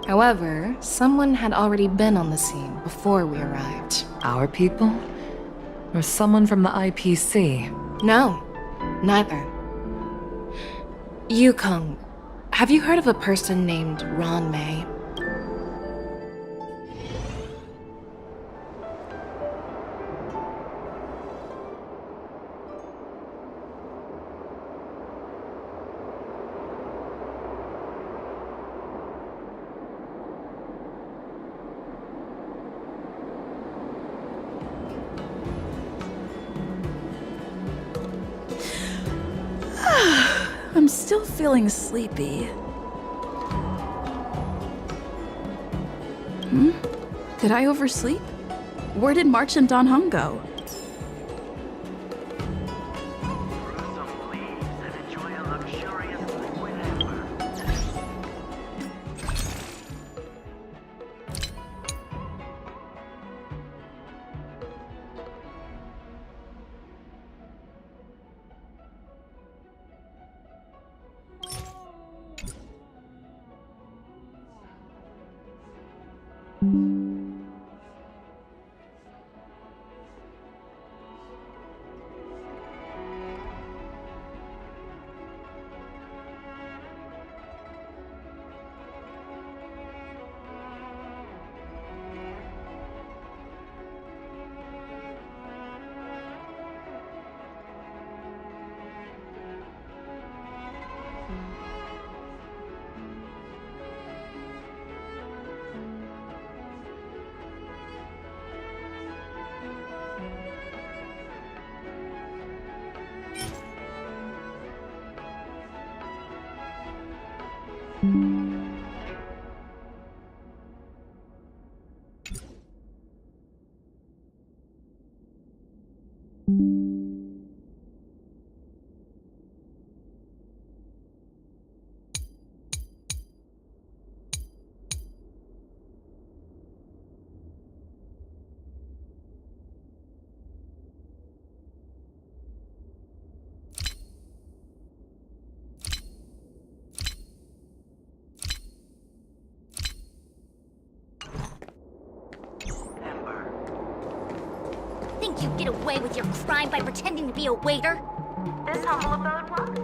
However, someone had already been on the scene before we arrived. Our people? Or someone from the IPC? No, neither. Yukong, have you heard of a person named Ron May? I'm still feeling sleepy. Did I oversleep? Where did March and Don Hung go? Think you'd get away with your crime by pretending to be a waiter? This humble abode walk?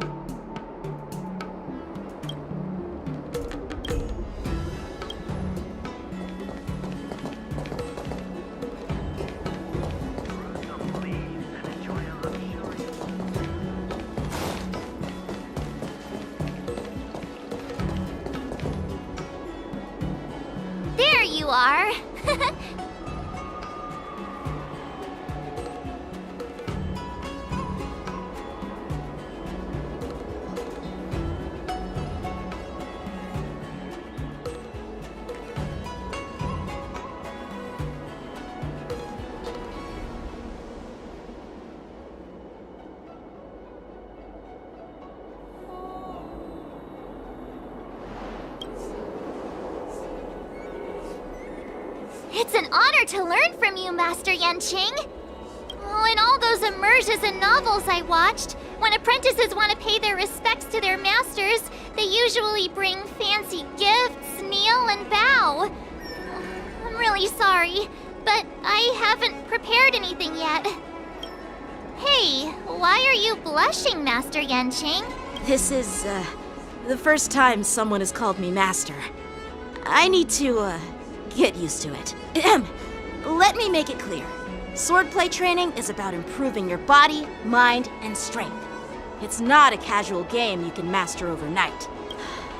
There you are. It's an honor to learn from you, Master Yanqing. Oh, in all those immersions and novels I watched, when apprentices want to pay their respects to their masters, they usually bring fancy gifts, kneel, and bow. I'm really sorry, but I haven't prepared anything yet. Hey, why are you blushing, Master Yanqing? This is, the first time someone has called me master. I need to, get used to it. Let me make it clear. Swordplay training is about improving your body, mind, and strength. It's not a casual game you can master overnight.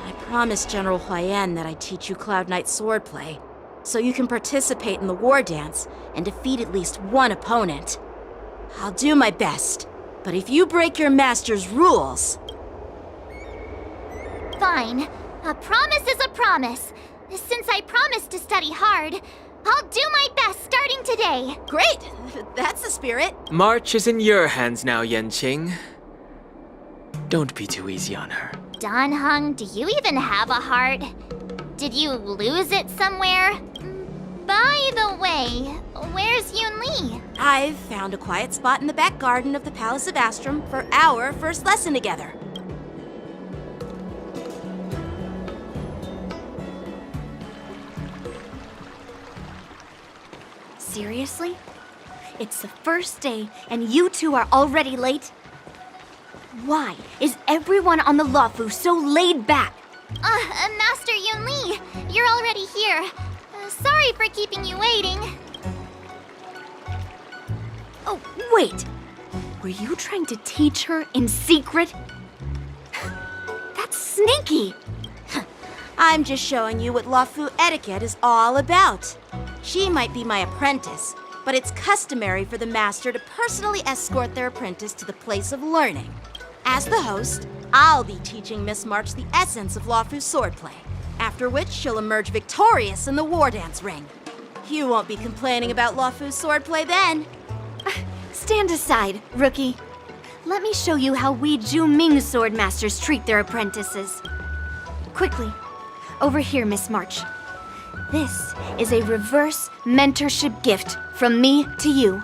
I promised General Huayan that I'd teach you Cloud Knight swordplay, so you can participate in the Wardance and defeat at least one opponent. I'll do my best, but if you break your master's rules... Fine. A promise is a promise. Since I promised to study hard, I'll do my best starting today. Great! That's the spirit. March is in your hands now, Yanqing. Don't be too easy on her. Don Hung, do you even have a heart? Did you lose it somewhere? By the way, where's Yun Li? I've found a quiet spot in the back garden of the Palace of Astrum for our first lesson together. Seriously? It's the first day and you two are already late? Why is everyone on the Luofu so laid back? Master Yunli, you're already here. Sorry for keeping you waiting. Oh, wait. Were you trying to teach her in secret? That's sneaky. I'm just showing you what Luofu etiquette is all about. She might be my apprentice, but it's customary for the master to personally escort their apprentice to the place of learning. As the host, I'll be teaching Miss March the essence of Luofu's swordplay, after which she'll emerge victorious in the Wardance ring. You won't be complaining about Luofu's swordplay then. Stand aside, rookie. Let me show you how we Ju-Ming sword masters treat their apprentices. Quickly, over here, Miss March. This is a reverse mentorship gift from me to you.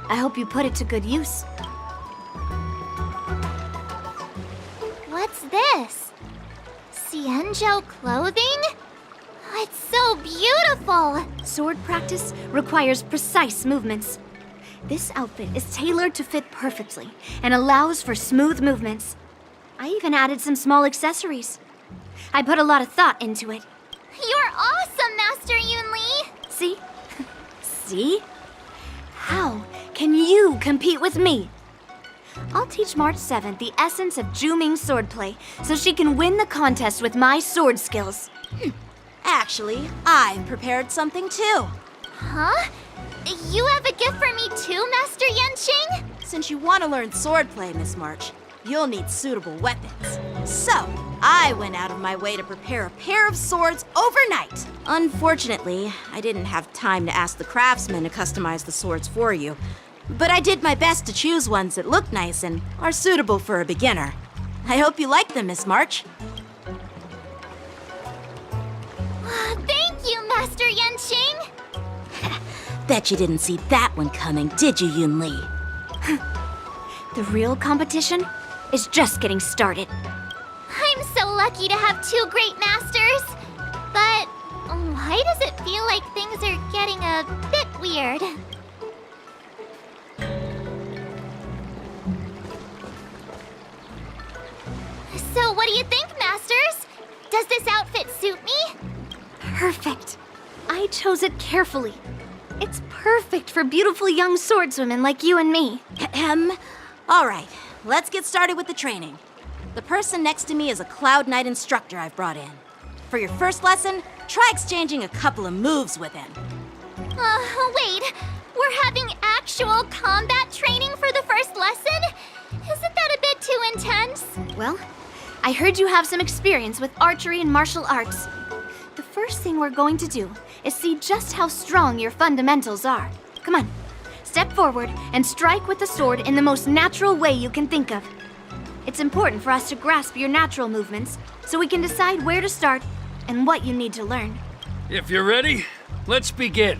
I hope you put it to good use. What's this? Xianzhou clothing? It's so beautiful! Sword practice requires precise movements. This outfit is tailored to fit perfectly and allows for smooth movements. I even added some small accessories. I put a lot of thought into it. You're awesome, Master Yunli! See? See? How can you compete with me? I'll teach March 7th the essence of Ju-Ming swordplay so she can win the contest with my sword skills. Actually, I've prepared something too. Huh? You have a gift for me too, Master Yanqing? Since you want to learn swordplay, Miss March, you'll need suitable weapons. So, I went out of my way to prepare a pair of swords overnight. Unfortunately, I didn't have time to ask the craftsman to customize the swords for you. But I did my best to choose ones that look nice and are suitable for a beginner. I hope you like them, Miss March. Thank you, Master Yanqing! Bet you didn't see that one coming, did you, Yunli? The real competition is just getting started. I'm so lucky to have two great masters. But why does it feel like things are getting a bit weird? So what do you think, Masters? Does this outfit suit me? Perfect. I chose it carefully. It's perfect for beautiful young swordswomen like you and me. All right, let's get started with the training. The person next to me is a Cloud Knight instructor I've brought in. For your first lesson, try exchanging a couple of moves with him. Wait. We're having actual combat training for the first lesson? Isn't that a bit too intense? Well, I heard you have some experience with archery and martial arts. The first thing we're going to do is see just how strong your fundamentals are. Come on, step forward and strike with the sword in the most natural way you can think of. It's important for us to grasp your natural movements so we can decide where to start and what you need to learn. If you're ready, let's begin.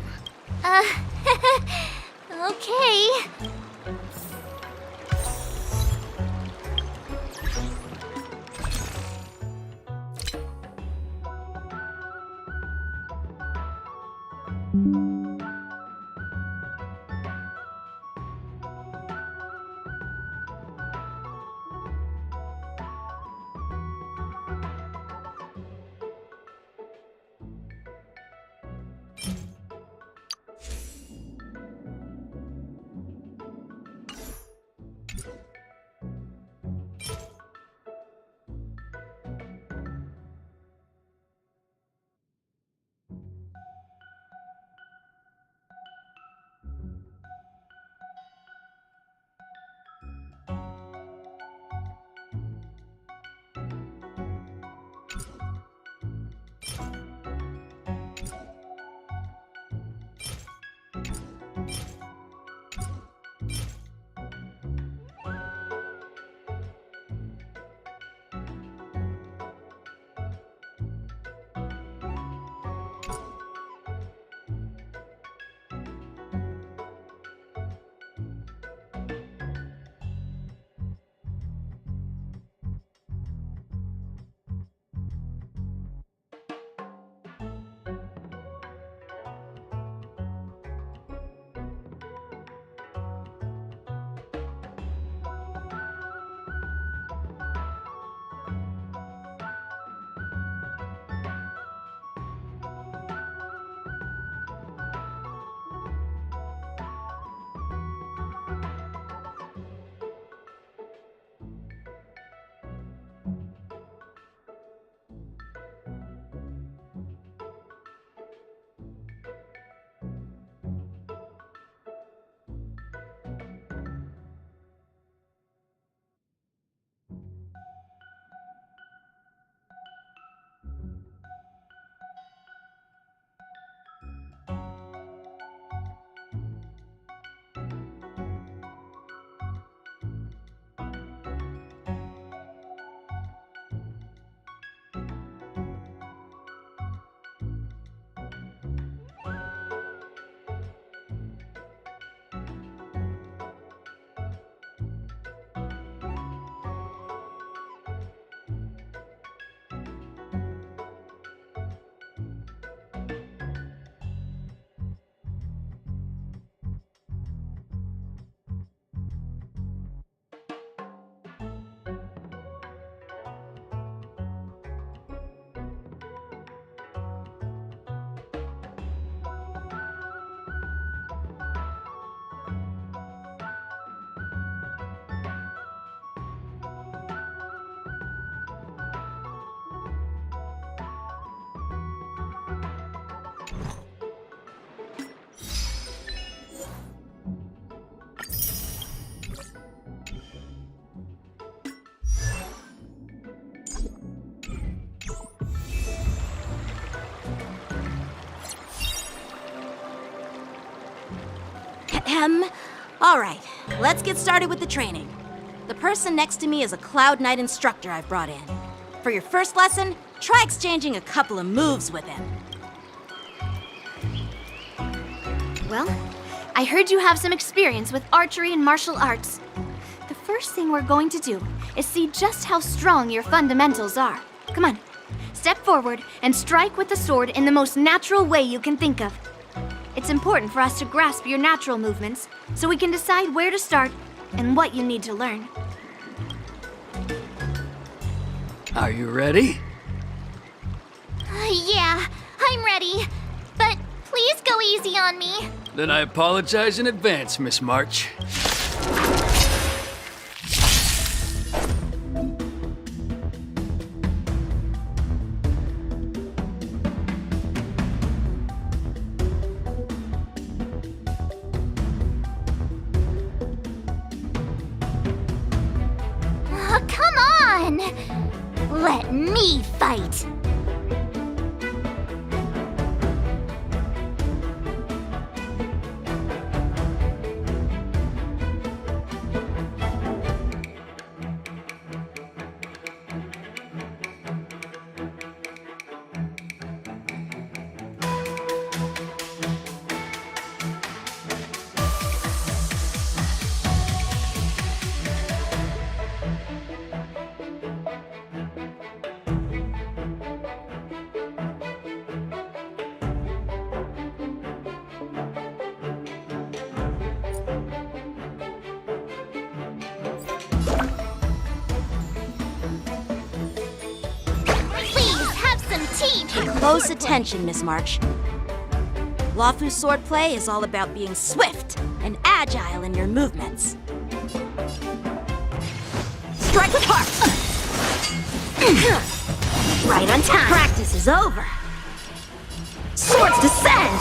Okay. All right, let's get started with the training. The person next to me is a Cloud Knight instructor I've brought in. For your first lesson, try exchanging a couple of moves with him. Well, I heard you have some experience with archery and martial arts. The first thing we're going to do is see just how strong your fundamentals are. Come on, step forward and strike with the sword in the most natural way you can think of. It's important for us to grasp your natural movements so we can decide where to start and what you need to learn. Are you ready? Yeah, I'm ready. But please go easy on me. Then I apologize in advance, Miss March. Oh, come on! Let me fight! Pay close attention, Miss March. Luofu's swordplay is all about being swift and agile in your movements. Strike with heart! Right on time. Practice is over. Swords descend!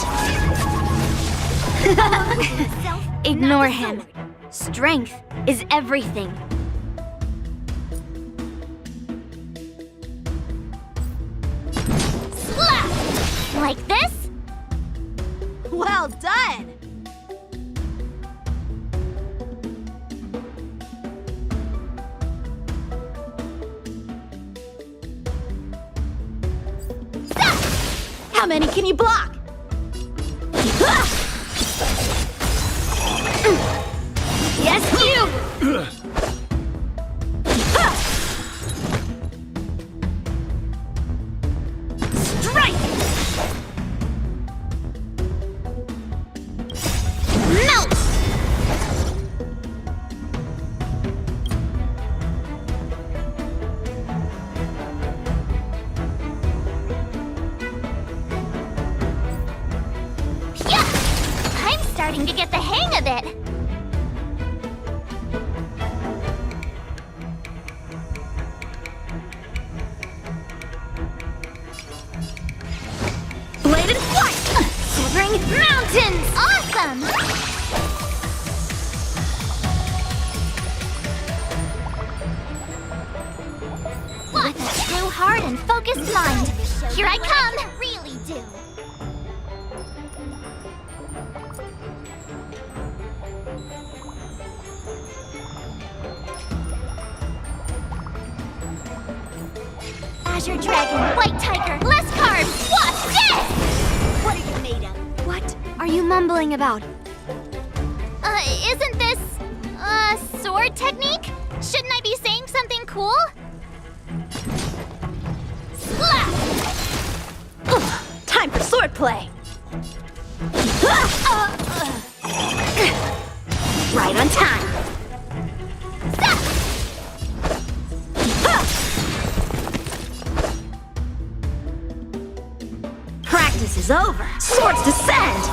Ignore him. Strength is everything. Like this? Well done! Stop! How many can you block? Yes, you! Starting to get the hang of it. Bladed flight! Shivering mountains! Awesome! With a true heart and focused mind, here I come! Really do. Azure Dragon, White Tiger, less carbs, what's this? What are you made of? What are you mumbling about? Isn't this a sword technique? Shouldn't I be saying something cool? Slap! Time for swordplay! Right on time! Practice is over! Swords descend!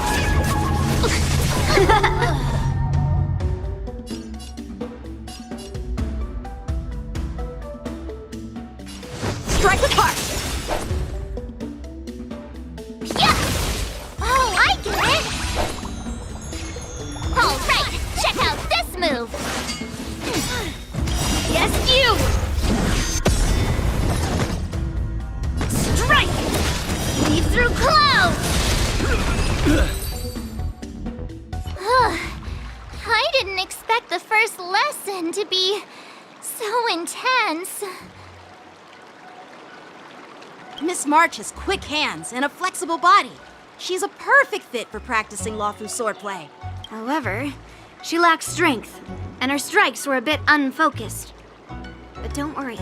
Strike with heart! Yeah! Oh, I get it! All right, check out this move! Yes, you! Strike! Weave through clouds! lesson to be so intense. Miss March has quick hands and a flexible body. She's a perfect fit for practicing Luofu swordplay. However, she lacks strength, and her strikes were a bit unfocused. But don't worry,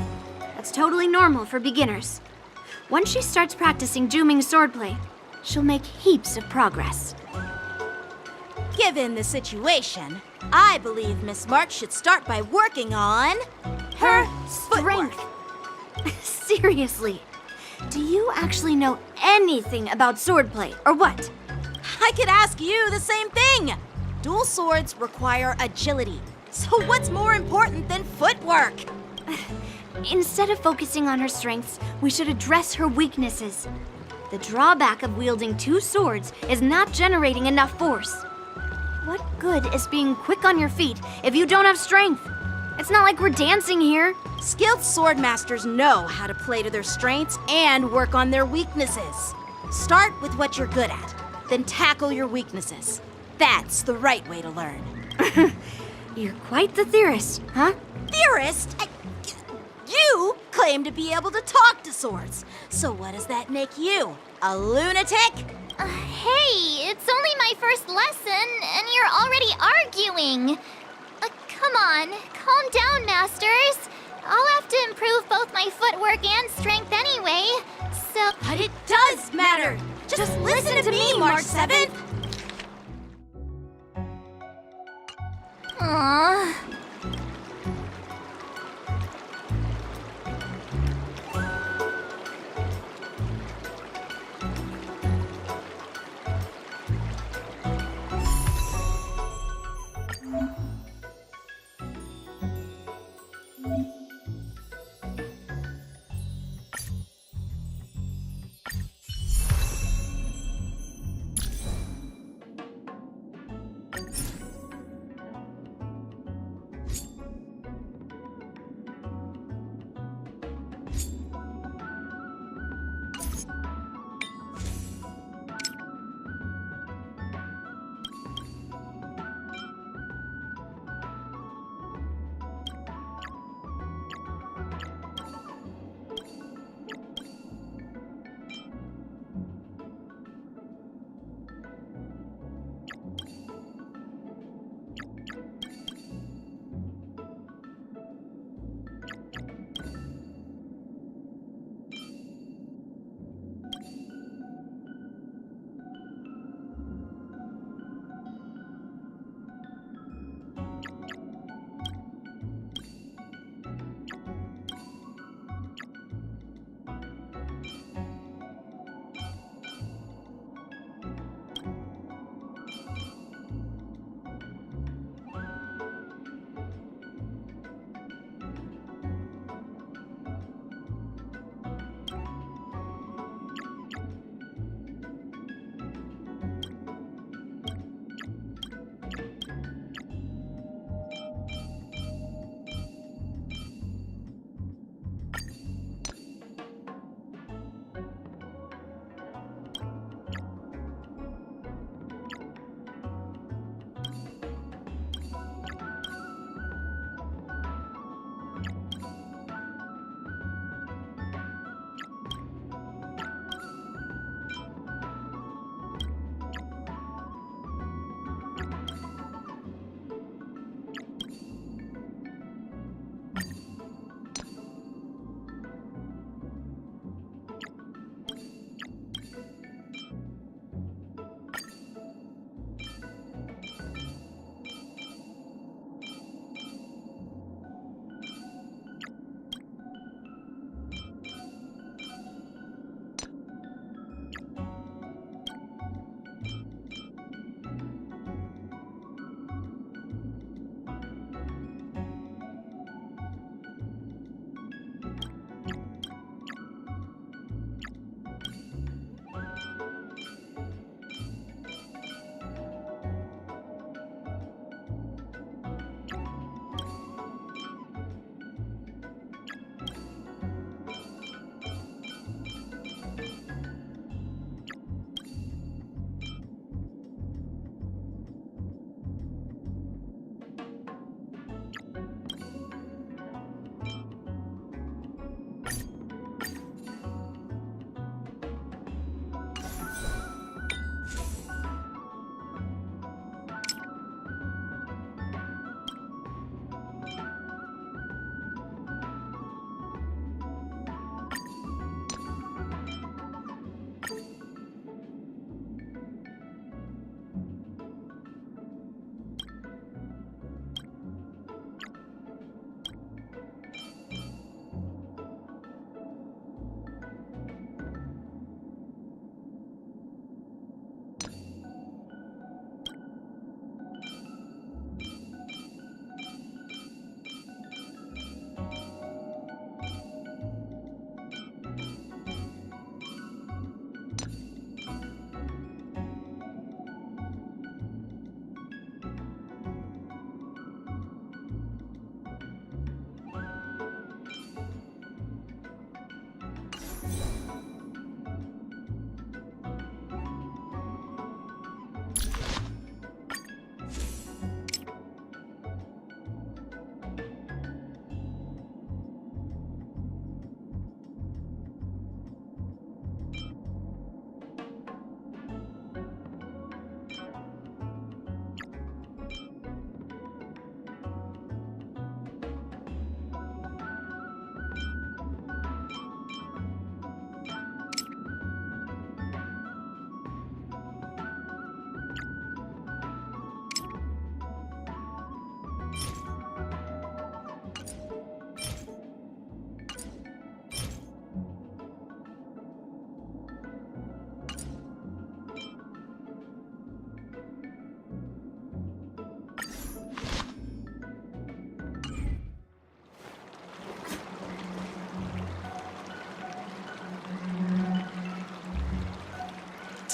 that's totally normal for beginners. Once she starts practicing Juming swordplay, she'll make heaps of progress. Given the situation, I believe Miss March should start by working on her strength. Seriously, do you actually know anything about swordplay, or what? I could ask you the same thing. Dual swords require agility. So what's more important than footwork? Instead of focusing on her strengths, we should address her weaknesses. The drawback of wielding two swords is not generating enough force. What good is being quick on your feet if you don't have strength? It's not like we're dancing here. Skilled sword masters know how to play to their strengths and work on their weaknesses. Start with what you're good at, then tackle your weaknesses. That's the right way to learn. You're quite the theorist, huh? Theorist? You claim to be able to talk to swords. So what does that make you? A lunatic? Hey, it's only my first lesson, and you're already arguing. Come on, calm down, masters. I'll have to improve both my footwork and strength anyway, so... But it does matter. Just listen to me, March 7th. Aww.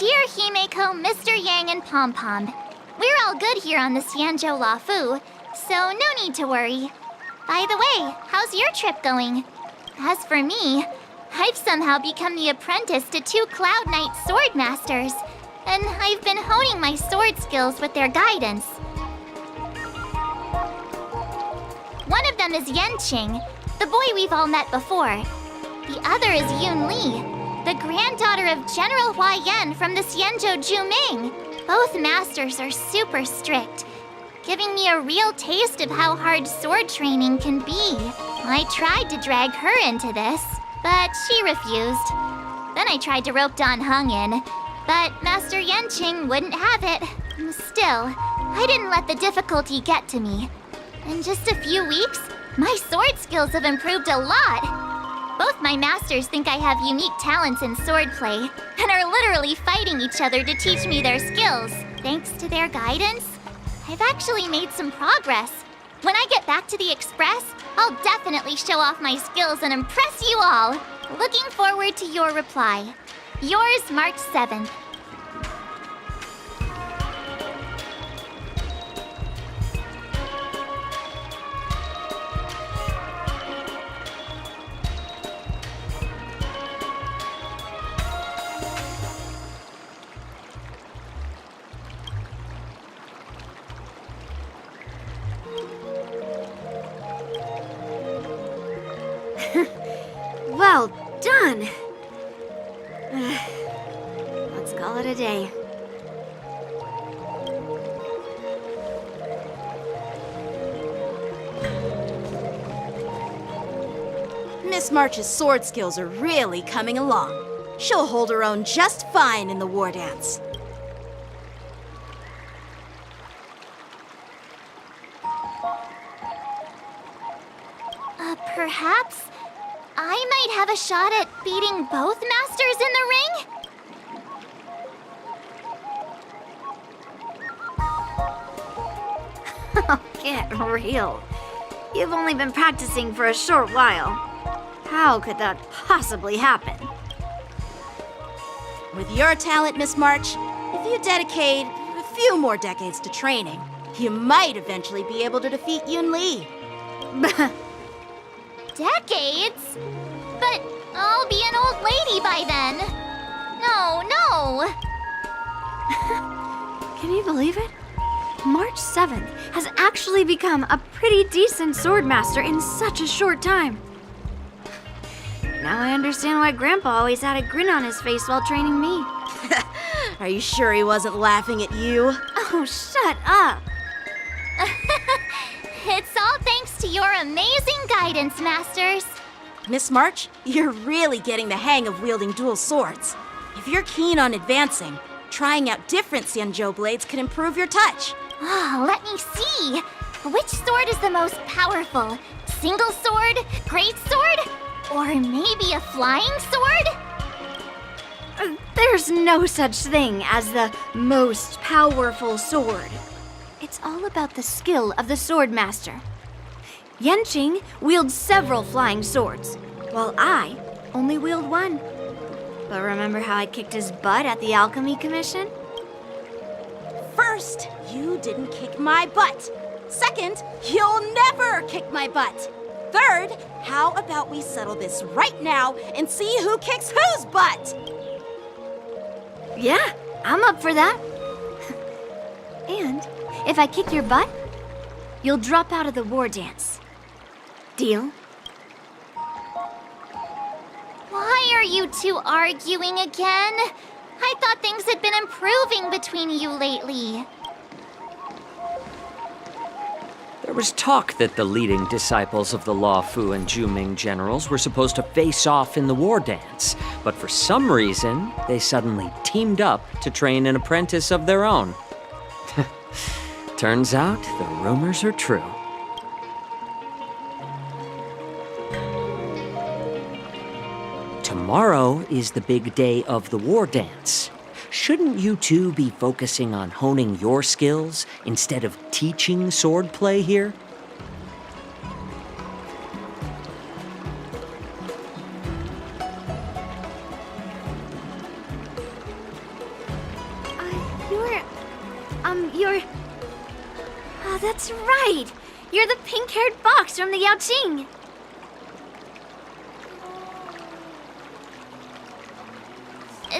Dear Himeko, Mr. Yang, and Pom Pom, we're all good here on the Xianzhou Luofu, so no need to worry. By the way, how's your trip going? As for me, I've somehow become the apprentice to 2 Cloud Knight sword masters, and I've been honing my sword skills with their guidance. One of them is Yanqing, the boy we've all met before. The other is Yun Li, the granddaughter of General Hua Yan from the Xianzhou Juming. Both masters are super strict, giving me a real taste of how hard sword training can be. I tried to drag her into this, but she refused. Then I tried to rope Dan Heng in, but Master Yanqing wouldn't have it. Still, I didn't let the difficulty get to me. In just a few weeks, my sword skills have improved a lot. Both my masters think I have unique talents in swordplay, and are literally fighting each other to teach me their skills. Thanks to their guidance, I've actually made some progress. When I get back to the Express, I'll definitely show off my skills and impress you all. Looking forward to your reply. Yours, March 7th. Well done. Let's call it a day. Miss March's sword skills are really coming along. She'll hold her own just fine in the Wardance. Perhaps I might have a shot at beating both masters in the ring? Get real. You've only been practicing for a short while. How could that possibly happen? With your talent, Miss March, if you dedicate a few more decades to training, you might eventually be able to defeat Yun Li. Decades? But I'll be an old lady by then. No. Can you believe it? March 7th has actually become a pretty decent swordmaster in such a short time. Now I understand why Grandpa always had a grin on his face while training me. Are you sure he wasn't laughing at you? Oh, shut up! It's all thanks to your amazing guidance, Masters. Miss March, you're really getting the hang of wielding dual swords. If you're keen on advancing, trying out different Xianzhou blades could improve your touch. Oh, let me see. Which sword is the most powerful? Single sword? Great sword? Or maybe a flying sword? There's no such thing as the most powerful sword. It's all about the skill of the swordmaster. Yanqing wields several flying swords, while I only wield one. But remember how I kicked his butt at the Alchemy Commission? First, you didn't kick my butt. Second, you'll never kick my butt. Third, how about we settle this right now and see who kicks whose butt? Yeah, I'm up for that. And if I kick your butt, you'll drop out of the Wardance. Deal? Why are you two arguing again? I thought things had been improving between you lately. There was talk that the leading disciples of the Luofu and Juming generals were supposed to face off in the Wardance, but for some reason, they suddenly teamed up to train an apprentice of their own. Turns out, the rumors are true. Tomorrow is the big day of the Wardance. Shouldn't you two be focusing on honing your skills instead of teaching swordplay here? You're... Oh, that's right! You're the pink-haired fox from the Yaoqing!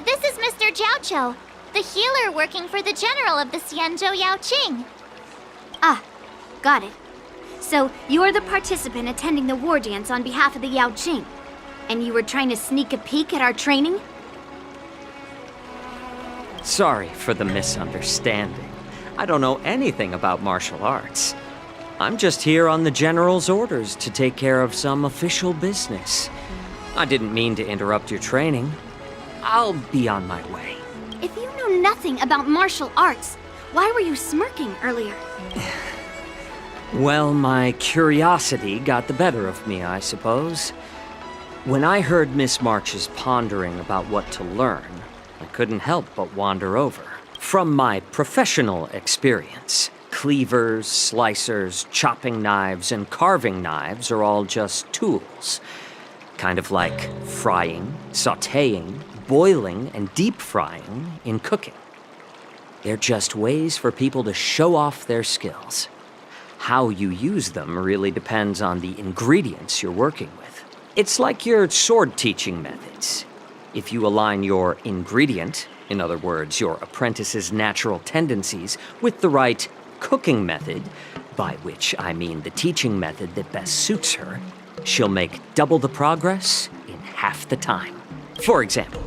This is Mr. Jiaoqiu, the healer working for the general of the Xianzhou Yaoqing. Ah, got it. So, you're the participant attending the war dance on behalf of the Yaoqing. And you were trying to sneak a peek at our training? Sorry for the misunderstanding. I don't know anything about martial arts. I'm just here on the General's orders to take care of some official business. I didn't mean to interrupt your training. I'll be on my way. If you know nothing about martial arts, why were you smirking earlier? Well, my curiosity got the better of me, I suppose. When I heard Miss March's pondering about what to learn, I couldn't help but wander over. From my professional experience, cleavers, slicers, chopping knives, and carving knives are all just tools. Kind of like frying, sautéing, boiling, and deep frying in cooking. They're just ways for people to show off their skills. How you use them really depends on the ingredients you're working with. It's like your sword teaching methods. If you align your ingredient, in other words, your apprentice's natural tendencies, with the right cooking method, by which I mean the teaching method that best suits her, she'll make double the progress in half the time. For example,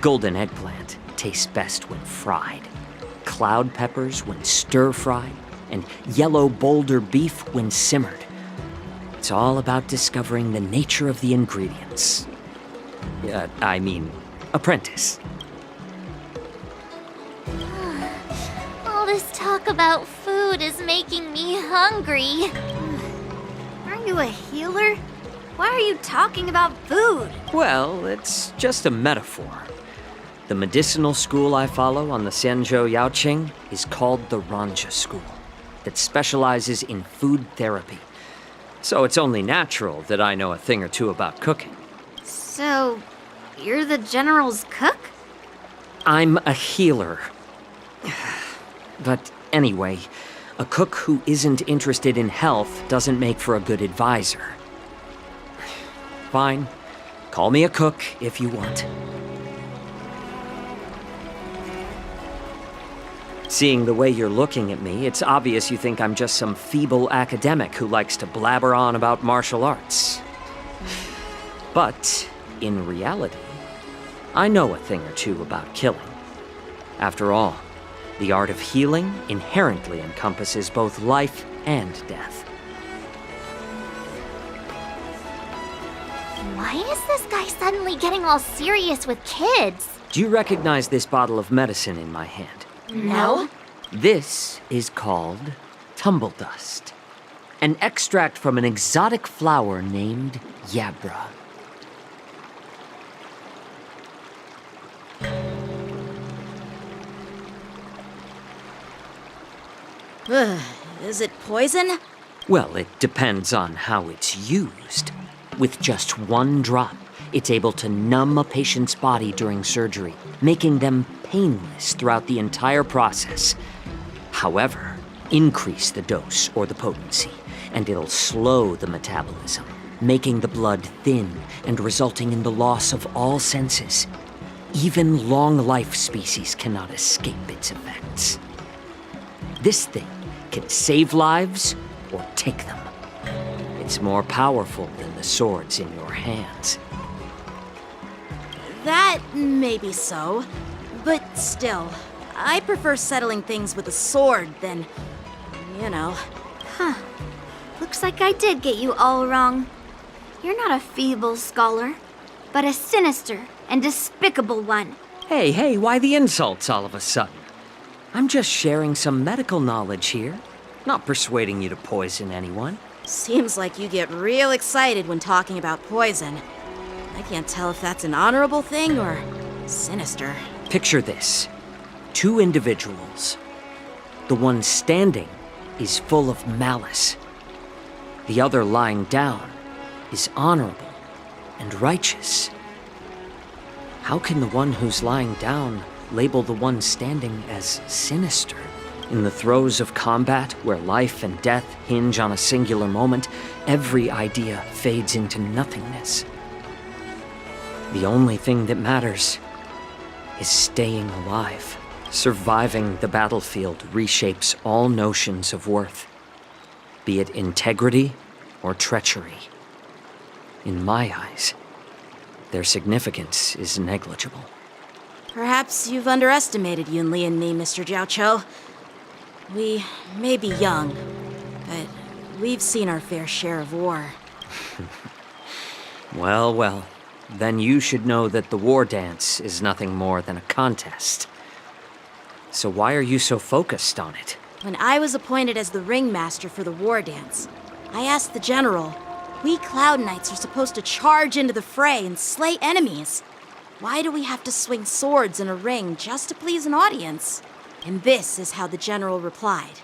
golden eggplant tastes best when fried, cloud peppers when stir-fried, and yellow boulder beef when simmered. It's all about discovering the nature of the ingredients. Apprentice. All this talk about food is making me hungry. Aren't you a healer? Why are you talking about food? Well, it's just a metaphor. The medicinal school I follow on the Xianzhou Yaoqing is called the Ranja School, that specializes in food therapy. So it's only natural that I know a thing or two about cooking. So, you're the general's cook? I'm a healer. But anyway, a cook who isn't interested in health doesn't make for a good advisor. Fine. Call me a cook if you want. Seeing the way you're looking at me, it's obvious you think I'm just some feeble academic who likes to blabber on about martial arts. But, in reality, I know a thing or two about killing. After all, the art of healing inherently encompasses both life and death. Why is this guy suddenly getting all serious with kids? Do you recognize this bottle of medicine in my hand? No. This is called tumble dust, an extract from an exotic flower named Yabra. Is it poison? Well, it depends on how it's used. With just one drop, it's able to numb a patient's body during surgery, making them painless throughout the entire process. However, increase the dose or the potency, and it'll slow the metabolism, making the blood thin and resulting in the loss of all senses. Even long-life species cannot escape its effects. This thing can save lives or take them. It's more powerful than the swords in your hands. That may be so, but still, I prefer settling things with a sword than, you know. Huh. Looks like I did get you all wrong. You're not a feeble scholar, but a sinister and despicable one. Hey, why the insults all of a sudden? I'm just sharing some medical knowledge here, not persuading you to poison anyone. Seems like you get real excited when talking about poison. I can't tell if that's an honorable thing or sinister. Picture this. 2 individuals. The one standing is full of malice. The other lying down is honorable and righteous. How can the one who's lying down label the one standing as sinister? In the throes of combat, where life and death hinge on a singular moment, every idea fades into nothingness. The only thing that matters is staying alive. Surviving the battlefield reshapes all notions of worth, be it integrity or treachery. In my eyes, their significance is negligible. Perhaps you've underestimated Yunli and me, Mr. Xiaoqiu. We may be young, but we've seen our fair share of war. Well, well. Then you should know that the Wardance is nothing more than a contest. So why are you so focused on it? When I was appointed as the ringmaster for the Wardance, I asked the general, we Cloud Knights are supposed to charge into the fray and slay enemies. Why do we have to swing swords in a ring just to please an audience? And this is how the general replied.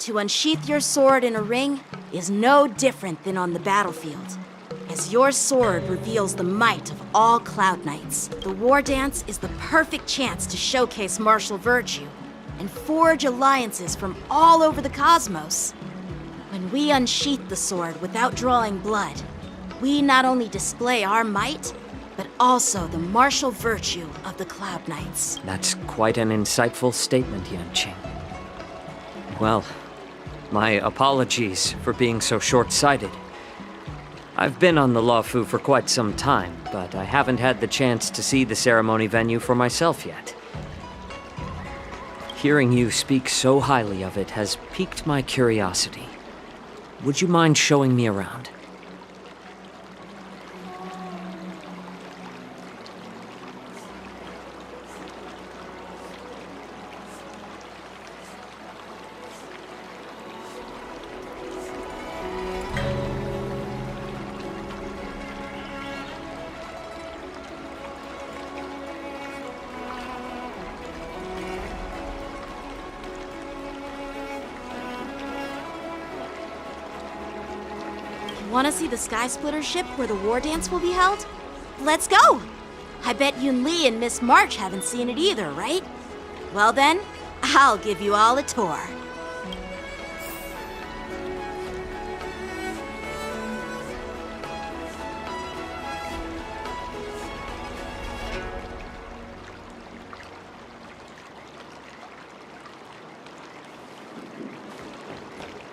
To unsheath your sword in a ring is no different than on the battlefield, as your sword reveals the might of all Cloud Knights. The Wardance is the perfect chance to showcase martial virtue and forge alliances from all over the cosmos. When we unsheath the sword without drawing blood, we not only display our might, but also the martial virtue of the Cloud Knights. That's quite an insightful statement, Yanqing. Well, my apologies for being so short-sighted. I've been on the Luofu for quite some time, but I haven't had the chance to see the ceremony venue for myself yet. Hearing you speak so highly of it has piqued my curiosity. Would you mind showing me around? Want to see the Sky Splitter ship where the Wardance will be held? Let's go! I bet Yunli and Miss March haven't seen it either, right? Well then, I'll give you all a tour.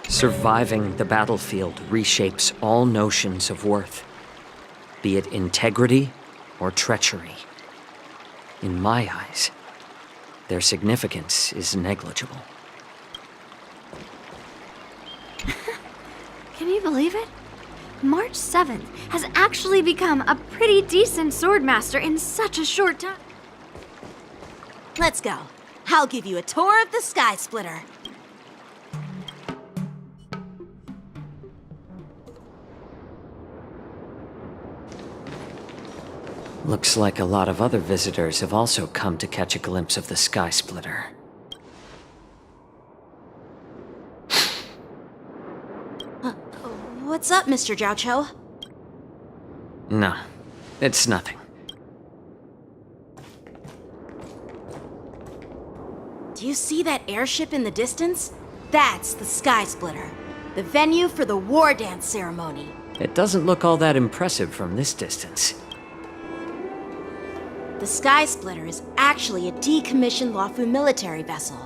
Surviving the battlefield reshapes all notions of worth, be it integrity or treachery. In my eyes, their significance is negligible. Can you believe it? March 7th has actually become a pretty decent swordmaster in such a short time. Let's go. I'll give you a tour of the Sky Splitter. Looks like a lot of other visitors have also come to catch a glimpse of the Sky Splitter. What's up, Mr. Xiaoqiu? No, it's nothing. Do you see that airship in the distance? That's the Sky Splitter, the venue for the Wardance ceremony. It doesn't look all that impressive from this distance. The Sky Splitter is actually a decommissioned Luofu military vessel.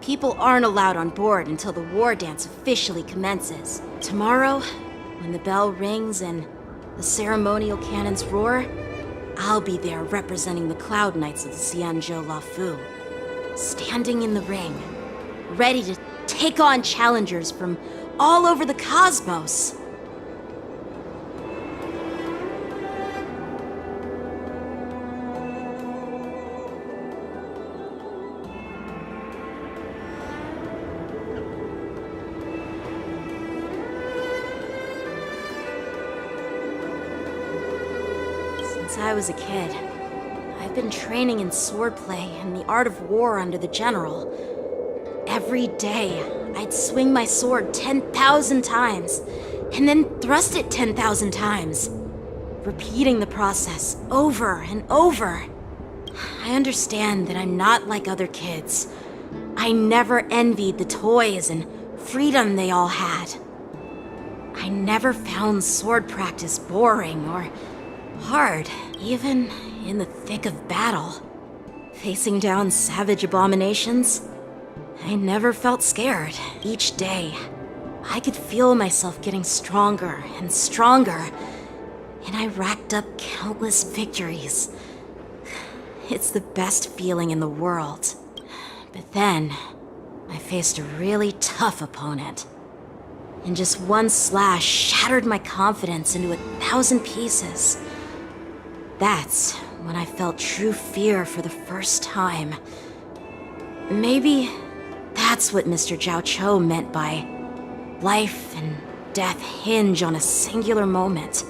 People aren't allowed on board until the Wardance officially commences. Tomorrow, when the bell rings and the ceremonial cannons roar, I'll be there representing the Cloud Knights of the Xianzhou Luofu, standing in the ring, ready to take on challengers from all over the cosmos. Since I was a kid, I've been training in swordplay and the art of war under the general. Every day, I'd swing my sword 10,000 times, and then thrust it 10,000 times, repeating the process over and over. I understand that I'm not like other kids, I never envied the toys and freedom they all had. I never found sword practice boring or hard, even in the thick of battle. Facing down savage abominations, I never felt scared. Each day, I could feel myself getting stronger and stronger, and I racked up countless victories. It's the best feeling in the world. But then, I faced a really tough opponent. And just one slash shattered my confidence into 1,000 pieces. That's when I felt true fear for the first time. Maybe that's what Mr. Xianzhou meant by life and death hinge on a singular moment.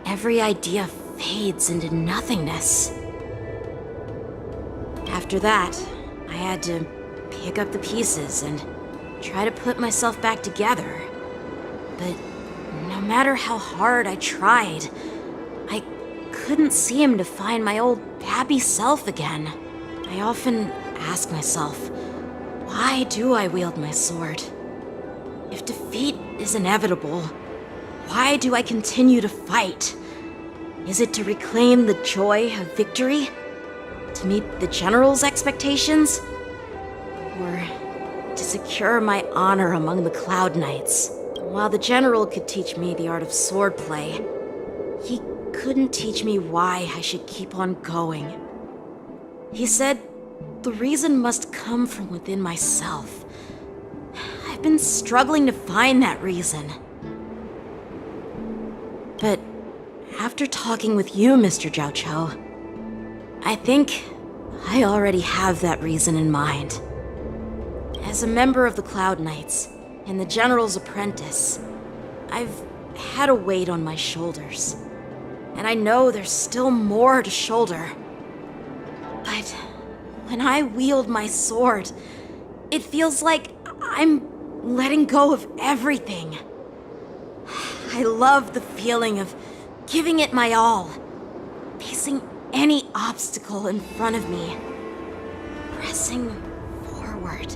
Every idea fades into nothingness. After that, I had to pick up the pieces and try to put myself back together. But no matter how hard I tried, I couldn't seem to find my old happy self again. I often ask myself, why do I wield my sword? If defeat is inevitable, why do I continue to fight? Is it to reclaim the joy of victory? To meet the general's expectations? Or to secure my honor among the Cloud Knights? While the general could teach me the art of swordplay, he couldn't teach me why I should keep on going. He said the reason must come from within myself. I've been struggling to find that reason. But after talking with you, Mr. Xianzhou, I think I already have that reason in mind. As a member of the Cloud Knights and the General's apprentice, I've had a weight on my shoulders. And I know there's still more to shoulder. But when I wield my sword, it feels like I'm letting go of everything. I love the feeling of giving it my all, facing any obstacle in front of me, pressing forward.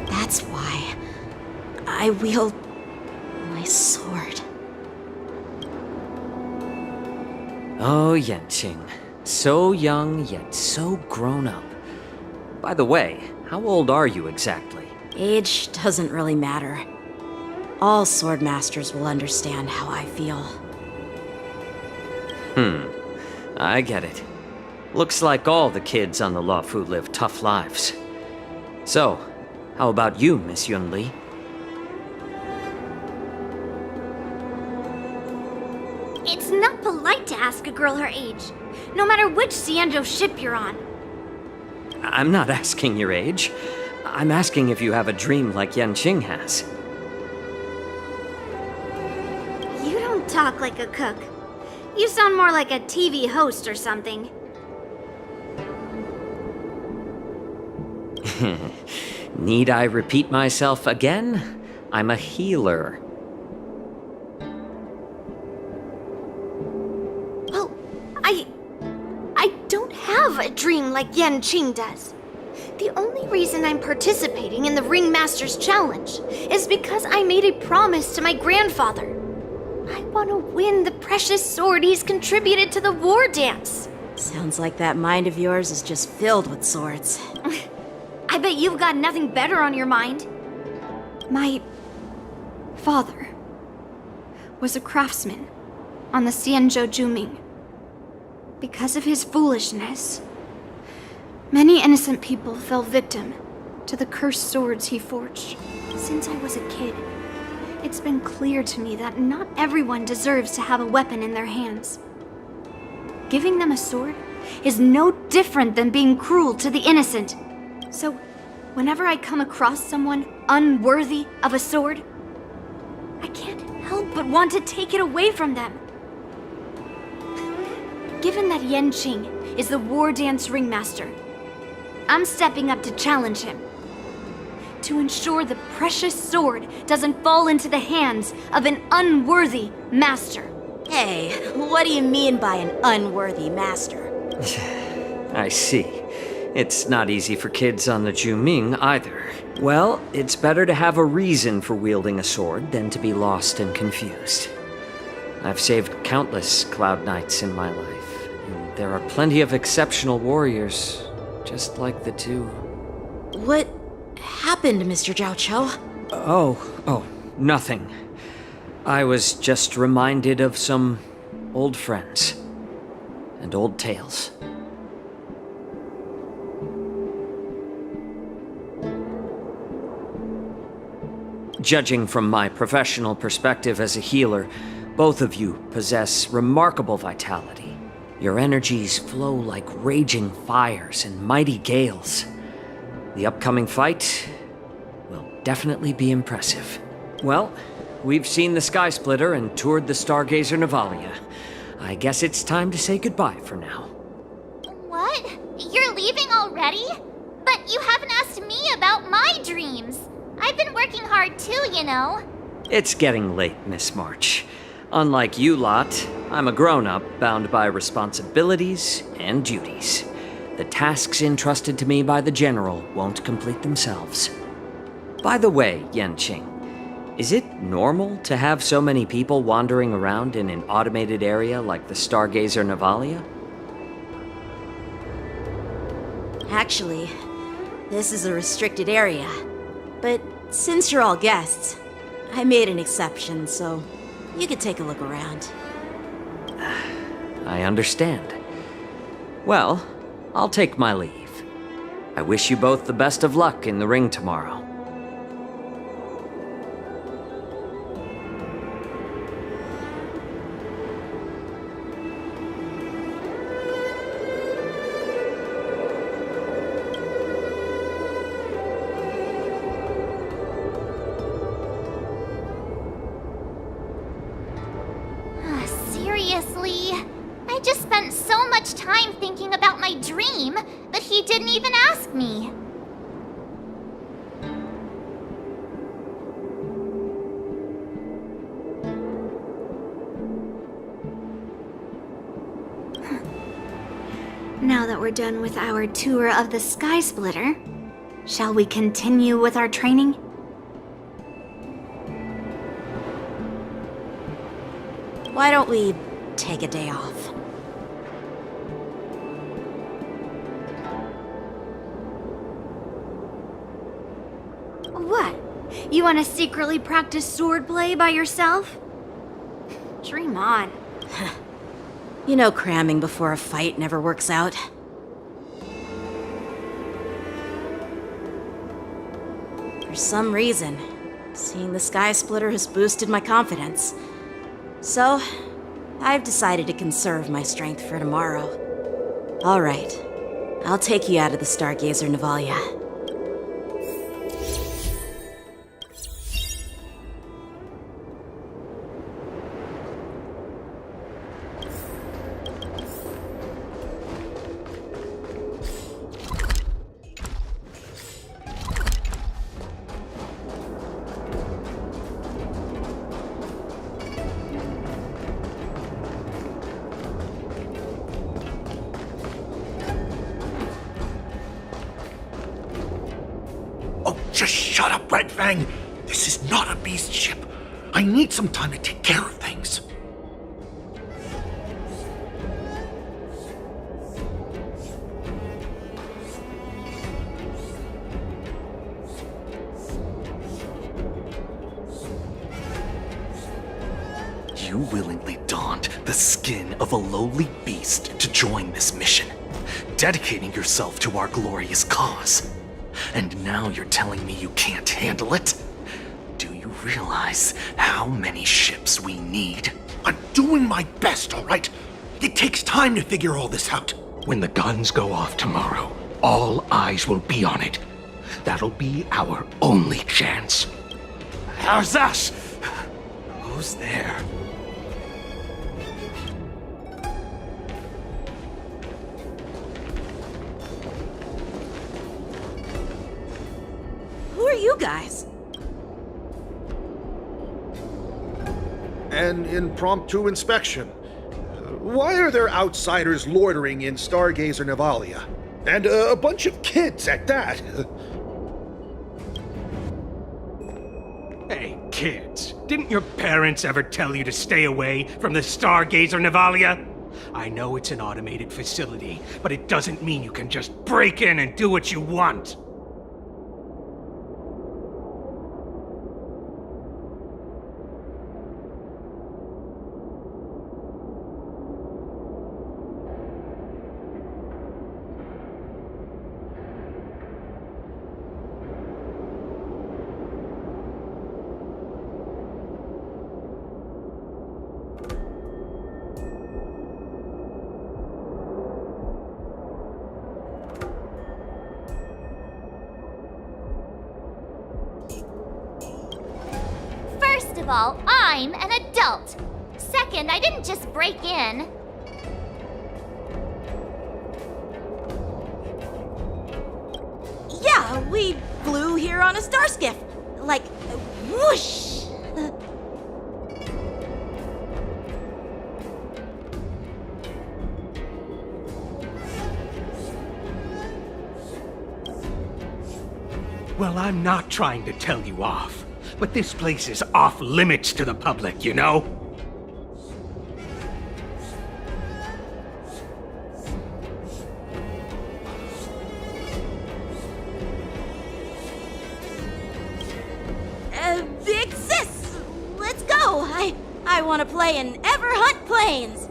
That's why I wield my sword. Oh, Yanqing. So young, yet so grown up. By the way, how old are you exactly? Age doesn't really matter. All sword masters will understand how I feel. I get it. Looks like all the kids on the Luofu live tough lives. So, how about you, Miss Yunli? It's not polite to ask a girl her age, no matter which Xianzhou ship you're on. I'm not asking your age. I'm asking if you have a dream like Yanqing has. You don't talk like a cook. You sound more like a TV host or something. Need I repeat myself again? I'm a healer. Well, I don't have a dream like Yanqing does. The only reason I'm participating in the Ringmaster's Challenge is because I made a promise to my grandfather. I want to win the precious sword he's contributed to the Wardance. Sounds like that mind of yours is just filled with swords. I bet you've got nothing better on your mind. My father was a craftsman on the Xianzhou Juming. Because of his foolishness, many innocent people fell victim to the cursed swords he forged. Since I was a kid, it's been clear to me that not everyone deserves to have a weapon in their hands. Giving them a sword is no different than being cruel to the innocent. So, whenever I come across someone unworthy of a sword, I can't help but want to take it away from them. Given that Yanqing is the Wardance Ringmaster, I'm stepping up to challenge him. To ensure the precious sword doesn't fall into the hands of an unworthy master. Hey, what do you mean by an unworthy master? I see. It's not easy for kids on the Juming either. Well, it's better to have a reason for wielding a sword than to be lost and confused. I've saved countless Cloud Knights in my life, and there are plenty of exceptional warriors, just like the two. What happened, Mr. Zhao Chou? Oh, nothing. I was just reminded of some old friends and old tales. Judging from my professional perspective as a healer, both of you possess remarkable vitality. Your energies flow like raging fires and mighty gales. The upcoming fight will definitely be impressive. Well, we've seen the Sky Splitter and toured the Stargazer Navalia. I guess it's time to say goodbye for now. What? You're leaving already? But you haven't asked me about my dreams. I've been working hard too, you know. It's getting late, Miss March. Unlike you lot, I'm a grown-up bound by responsibilities and duties. The tasks entrusted to me by the General won't complete themselves. By the way, Yanqing, is it normal to have so many people wandering around in an automated area like the Stargazer Navalia? Actually, this is a restricted area. But since you're all guests, I made an exception, so you could take a look around. I understand. Well, I'll take my leave. I wish you both the best of luck in the ring tomorrow. Seriously? I just spent so much time thinking about my dream, but he didn't even ask me. Now that we're done with our tour of the Sky Splitter, shall we continue with our training? Why don't we take a day off? What? You want to secretly practice swordplay by yourself? Dream on. You know cramming before a fight never works out. For some reason, seeing the Sky Splitter has boosted my confidence. So, I've decided to conserve my strength for tomorrow. All right, I'll take you out of the Stargazer Navalia. Just shut up, Red Fang! This is not a beast ship. I need some time to take care of things. You willingly donned the skin of a lowly beast to join this mission, dedicating yourself to our glorious cause. And now you're telling me you can't handle it? Do you realize how many ships we need? I'm doing my best, all right? It takes time to figure all this out. When the guns go off tomorrow, all eyes will be on it. That'll be our only chance. How's that? Who's there? Who are you guys? An impromptu inspection. Why are there outsiders loitering in Stargazer Navalia? And a bunch of kids at that. Hey, kids, didn't your parents ever tell you to stay away from the Stargazer, Navalia? I know it's an automated facility, but it doesn't mean you can just break in and do what you want. First of all, I'm an adult. Second, I didn't just break in. Yeah, we flew here on a star skiff. Like, whoosh! Well, I'm not trying to tell you off, but this place is off limits to the public, you know? Big sis, let's go. I want to play in Ever Hunt Planes.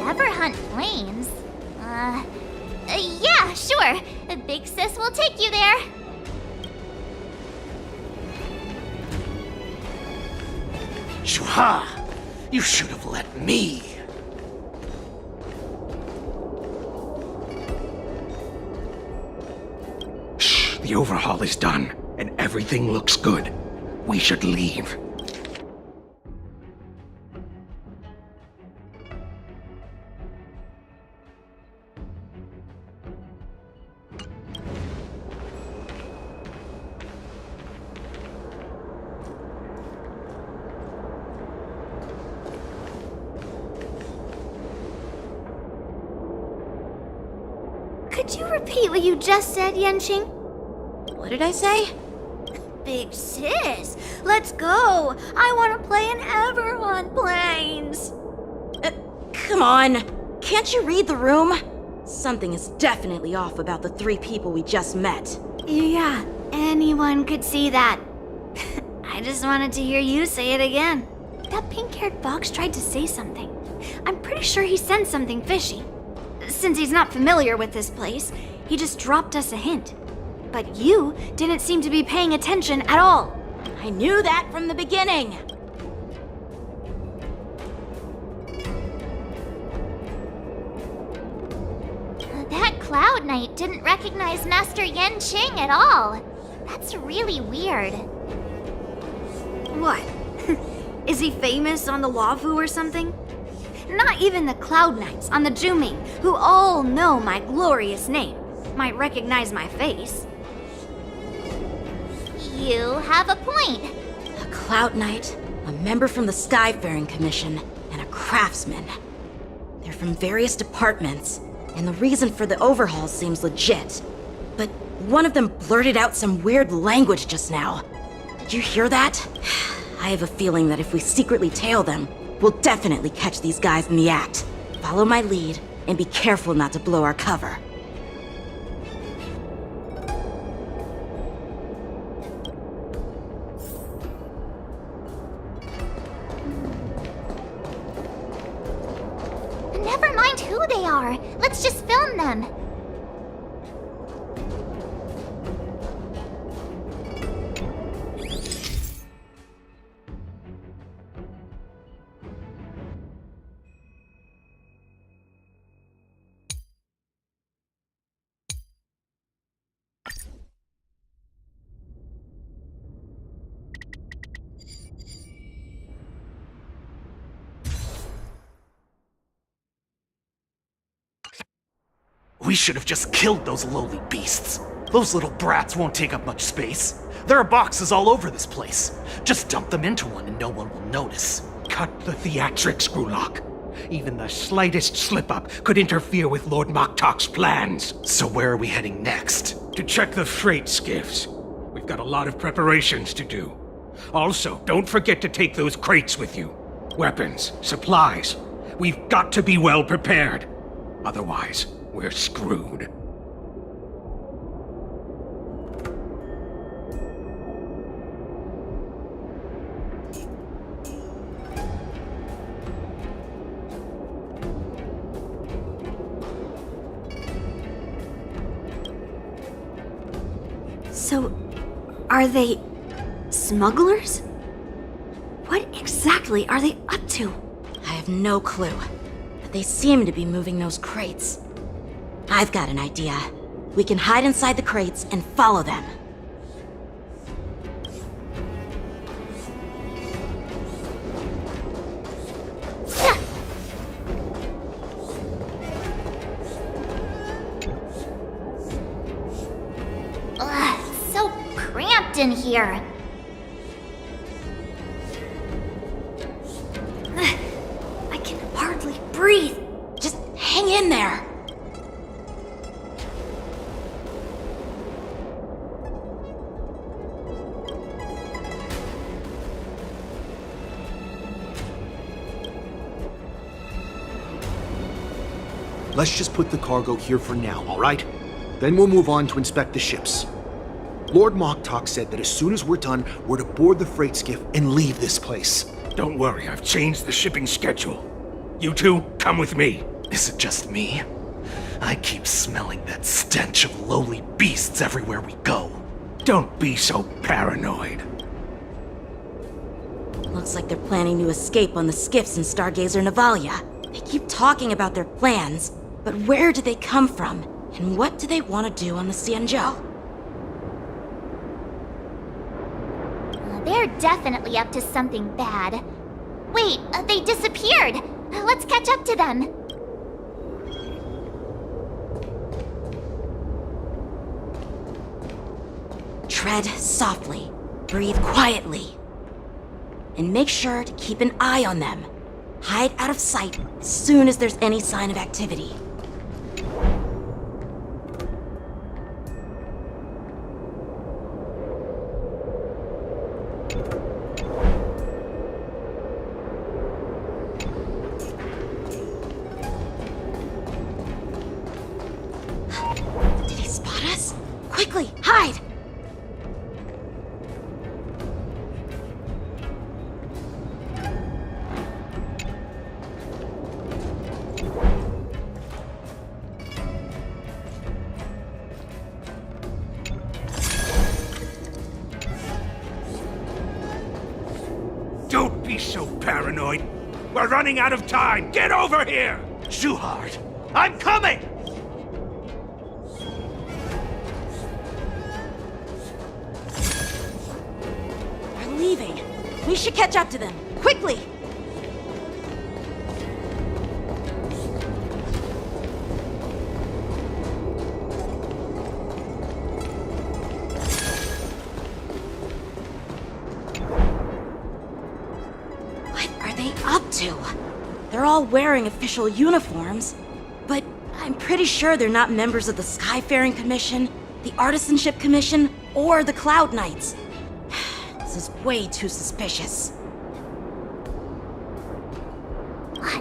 Ever hunt planes? Yeah, sure. Big Sis will take you there. Shuha! You should have let me. Shh, the overhaul is done, and everything looks good. We should leave. Could you repeat what you just said, Yanqing? What did I say? Big sis, let's go. I want to play in Ever Hunt Planes. Come on. Can't you read the room? Something is definitely off about the 3 people we just met. Yeah, anyone could see that. I just wanted to hear you say it again. That pink-haired fox tried to say something. I'm pretty sure he sensed something fishy. Since he's not familiar with this place, he just dropped us a hint. But you didn't seem to be paying attention at all. I knew that from the beginning. That Cloud Knight didn't recognize Master Yanqing at all. That's really weird. What? Is he famous on the Luofu or something? Not even the Cloud Knights on the Juming, who all know my glorious name, might recognize my face. You have a point. A Cloud Knight, a member from the Skyfaring Commission, and a craftsman. They're from various departments, and the reason for the overhaul seems legit. But one of them blurted out some weird language just now. Did you hear that? I have a feeling that if we secretly tail them, we'll definitely catch these guys in the act. Follow my lead, and be careful not to blow our cover. Never mind who they are. Let's just film them. We should have just killed those lowly beasts. Those little brats won't take up much space. There are boxes all over this place. Just dump them into one and no one will notice. Cut the theatrics, Grulok. Even the slightest slip-up could interfere with Lord Moktok's plans. So where are we heading next? To check the freight skiffs. We've got a lot of preparations to do. Also, don't forget to take those crates with you. Weapons, supplies. We've got to be well prepared. Otherwise, we're screwed. So, are they smugglers? What exactly are they up to? I have no clue, but they seem to be moving those crates. I've got an idea. We can hide inside the crates and follow them. Ugh, so cramped in here. I can hardly breathe. Just hang in there. Let's just put the cargo here for now, all right? Then we'll move on to inspect the ships. Lord Moktok said that as soon as we're done, we're to board the freight skiff and leave this place. Don't worry, I've changed the shipping schedule. You two, come with me. Is it just me? I keep smelling that stench of lowly beasts everywhere we go. Don't be so paranoid. Looks like they're planning to escape on the skiffs in Stargazer Navalia. They keep talking about their plans, but where do they come from? And what do they want to do on the Xianzhou? They're definitely up to something bad. Wait, they disappeared! Let's catch up to them. Tread softly, breathe quietly, and make sure to keep an eye on them. Hide out of sight as soon as there's any sign of activity. Did he spot us? Quickly, hide! Don't be so paranoid. We're running out of time. Get over here! Shuhard, I'm coming! They're leaving. We should catch up to them. Quickly! Up to? They're all wearing official uniforms, but I'm pretty sure they're not members of the Skyfaring Commission, the Artisanship Commission, or the Cloud Knights. This is way too suspicious.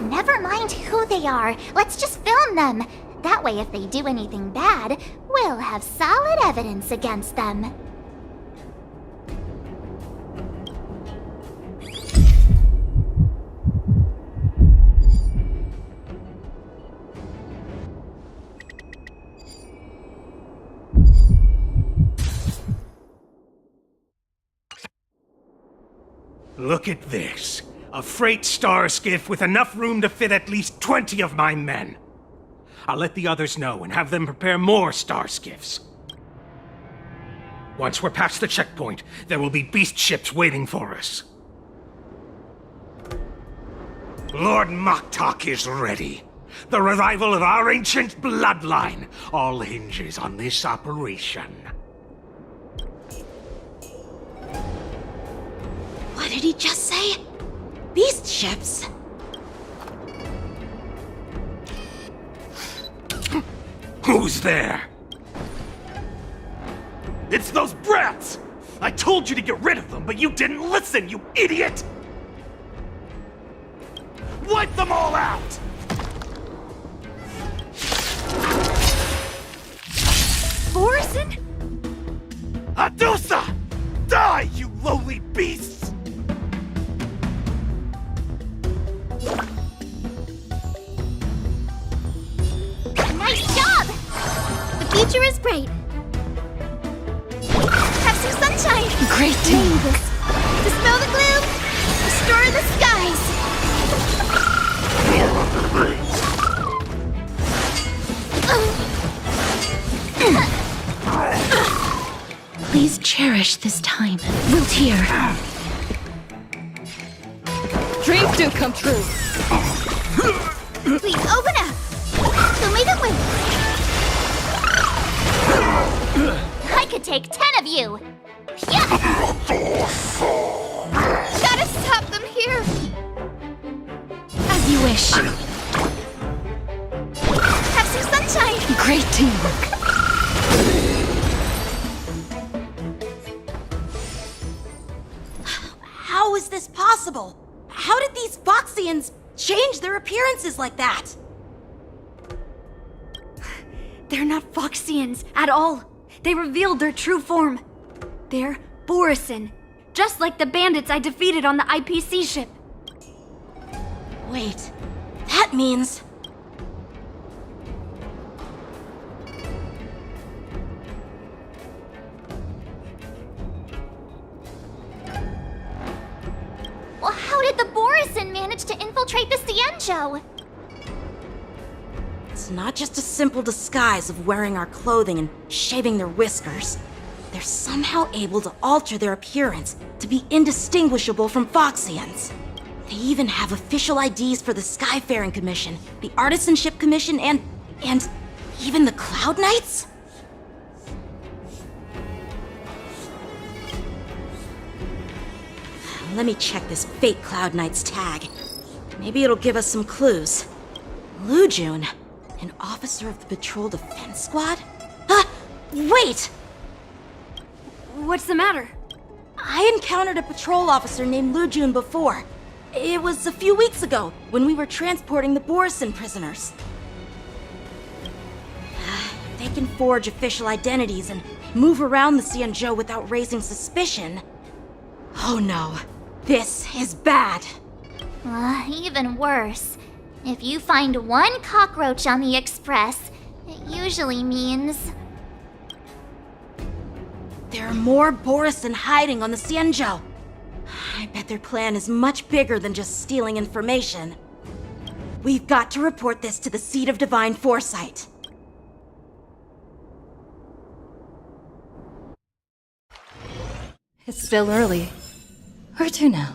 Never mind who they are. Let's just film them. That way, if they do anything bad, we'll have solid evidence against them. Look at this. A freight star skiff with enough room to fit at least 20 of my men. I'll let the others know and have them prepare more star skiffs. Once we're past the checkpoint, there will be beast ships waiting for us. Lord Moktok is ready. The revival of our ancient bloodline all hinges on this operation. What did he just say? Beast ships? Who's there? It's those brats! I told you to get rid of them, but you didn't listen, you idiot! Wipe them all out! Borison? Adusa! Die, you lowly beasts! Nice job! The future is bright. Have some sunshine! Great teamwork. Dispel the gloom! Restore the skies! Please cherish this time. We'll tear. Dreams do come true. Please open up! Show me the way! I could take 10 of you! Gotta stop them here! As you wish. Have some sunshine! Great teamwork. How is this possible? How did these Foxians change their appearances like that? They're not Foxians at all. They revealed their true form. They're Borison, just like the bandits I defeated on the IPC ship. Wait, that means... Well, how did the Borison manage to infiltrate the Xianzhou? It's not just a simple disguise of wearing our clothing and shaving their whiskers. They're somehow able to alter their appearance to be indistinguishable from Foxians. They even have official IDs for the Skyfaring Commission, the Artisanship Commission, and even the Cloud Knights? Let me check this fake Cloud Knight's tag. Maybe it'll give us some clues. Lujun, an officer of the Patrol Defense Squad? Wait! What's the matter? I encountered a patrol officer named Lujun before. It was a few weeks ago, when we were transporting the Borison prisoners. They can forge official identities and move around the Xianzhou without raising suspicion. Oh no, this is bad. Even worse. If you find one cockroach on the Express, it usually means... There are more Borison hiding on the Xianzhou. I bet their plan is much bigger than just stealing information. We've got to report this to the Seat of Divine Foresight. It's still early. Where to now?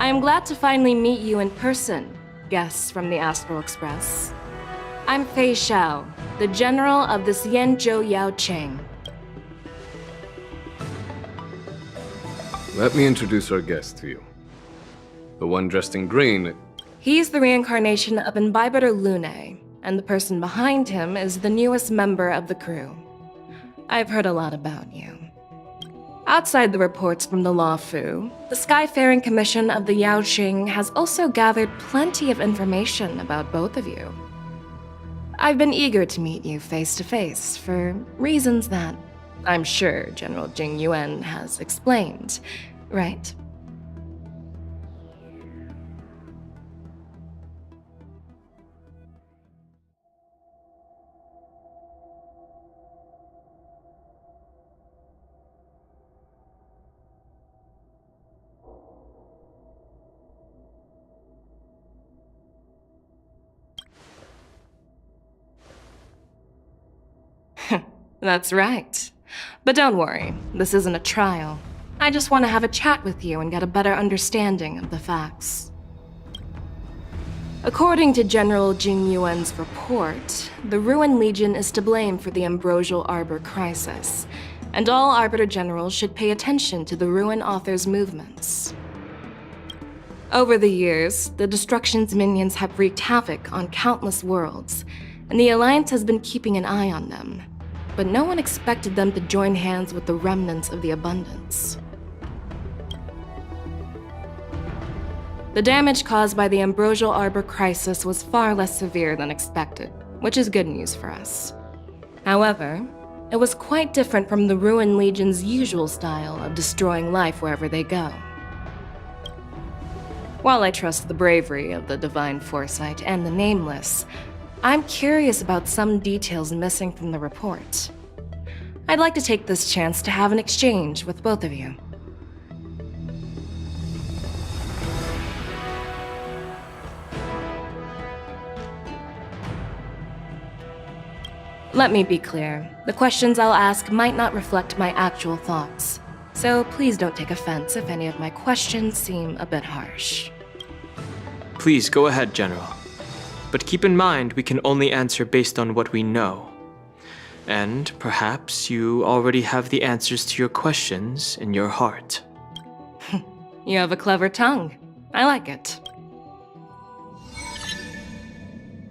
I am glad to finally meet you in person, guests from the Astral Express. I'm Fei Xiao, the general of the Xianzhou Luofu. Let me introduce our guest to you. The one dressed in green. He's the reincarnation of Imbibitor Lune, and the person behind him is the newest member of the crew. I've heard a lot about you. Outside the reports from the Luofu, the Skyfaring Commission of the Yaoqing has also gathered plenty of information about both of you. I've been eager to meet you face to face for reasons that I'm sure General Jing Yuan has explained, right? That's right. But don't worry, this isn't a trial. I just want to have a chat with you and get a better understanding of the facts. According to General Jing Yuan's report, the Ruin Legion is to blame for the Ambrosial Arbor crisis, and all Arbiter Generals should pay attention to the Ruin Author's movements. Over the years, the Destruction's minions have wreaked havoc on countless worlds, and the Alliance has been keeping an eye on them. But no one expected them to join hands with the remnants of the Abundance. The damage caused by the Ambrosial Arbor crisis was far less severe than expected, which is good news for us. However, it was quite different from the Ruin Legion's usual style of destroying life wherever they go. While I trust the bravery of the Divine Foresight and the Nameless, I'm curious about some details missing from the report. I'd like to take this chance to have an exchange with both of you. Let me be clear. The questions I'll ask might not reflect my actual thoughts, so please don't take offense if any of my questions seem a bit harsh. Please go ahead, General. But keep in mind, we can only answer based on what we know. And perhaps you already have the answers to your questions in your heart. You have a clever tongue. I like it.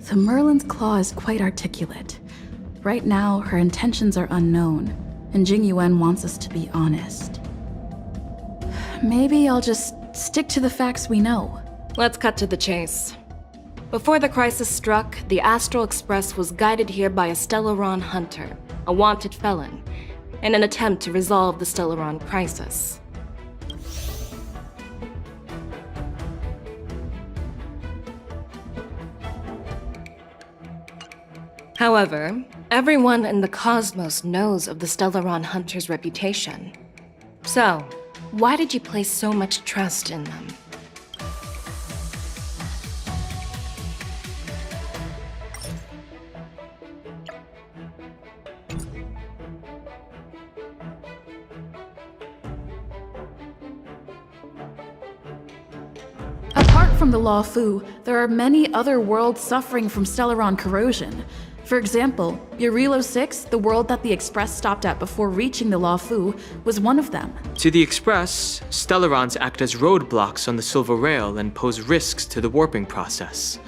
The Merlin's claw is quite articulate. Right now, her intentions are unknown, and Jing Yuan wants us to be honest. Maybe I'll just stick to the facts we know. Let's cut to the chase. Before the crisis struck, the Astral Express was guided here by a Stellaron hunter, a wanted felon, in an attempt to resolve the Stellaron crisis. However, everyone in the cosmos knows of the Stellaron hunter's reputation. So, why did you place so much trust in them? Apart from the Luofu, there are many other worlds suffering from Stellaron corrosion. For example, Urilo 6, the world that the Express stopped at before reaching the Luofu, was one of them. To the Express, Stellarons act as roadblocks on the Silver Rail and pose risks to the warping process.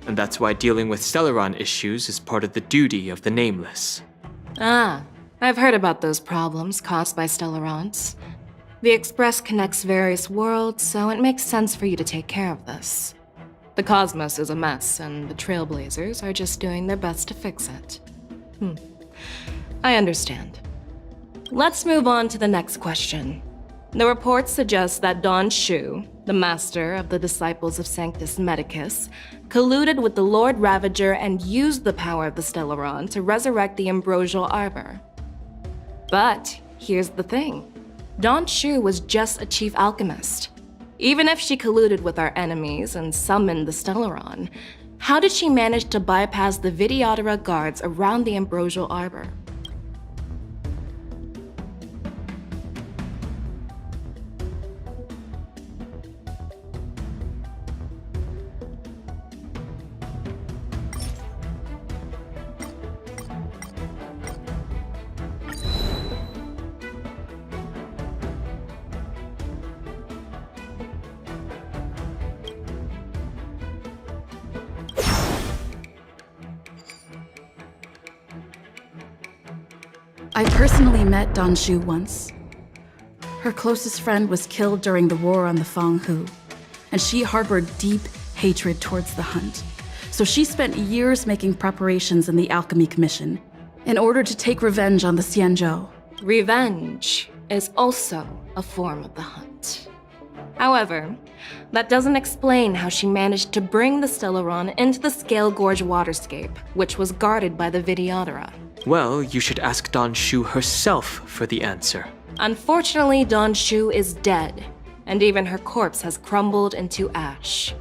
And that's why dealing with Stellaron issues is part of the duty of the Nameless. Ah, I've heard about those problems caused by Stellarons. The Express connects various worlds, so it makes sense for you to take care of this. The cosmos is a mess, and the Trailblazers are just doing their best to fix it. I understand. Let's move on to the next question. The reports suggest that Don Shu, the master of the disciples of Sanctus Medicus, colluded with the Lord Ravager and used the power of the Stellaron to resurrect the Ambrosial Arbor. But here's the thing. Don Shu was just a chief alchemist. Even if she colluded with our enemies and summoned the Stellaron, how did she manage to bypass the Videodora guards around the Ambrosial Arbor? I personally met Don Shu once. Her closest friend was killed during the war on the Fanghu, and she harbored deep hatred towards the hunt. So she spent years making preparations in the Alchemy Commission in order to take revenge on the Xianzhou. Revenge is also a form of the hunt. However, that doesn't explain how she managed to bring the Stellaron into the Scale Gorge waterscape, which was guarded by the Videodora. Well, you should ask Don Shu herself for the answer. Unfortunately, Don Shu is dead, and even her corpse has crumbled into ash.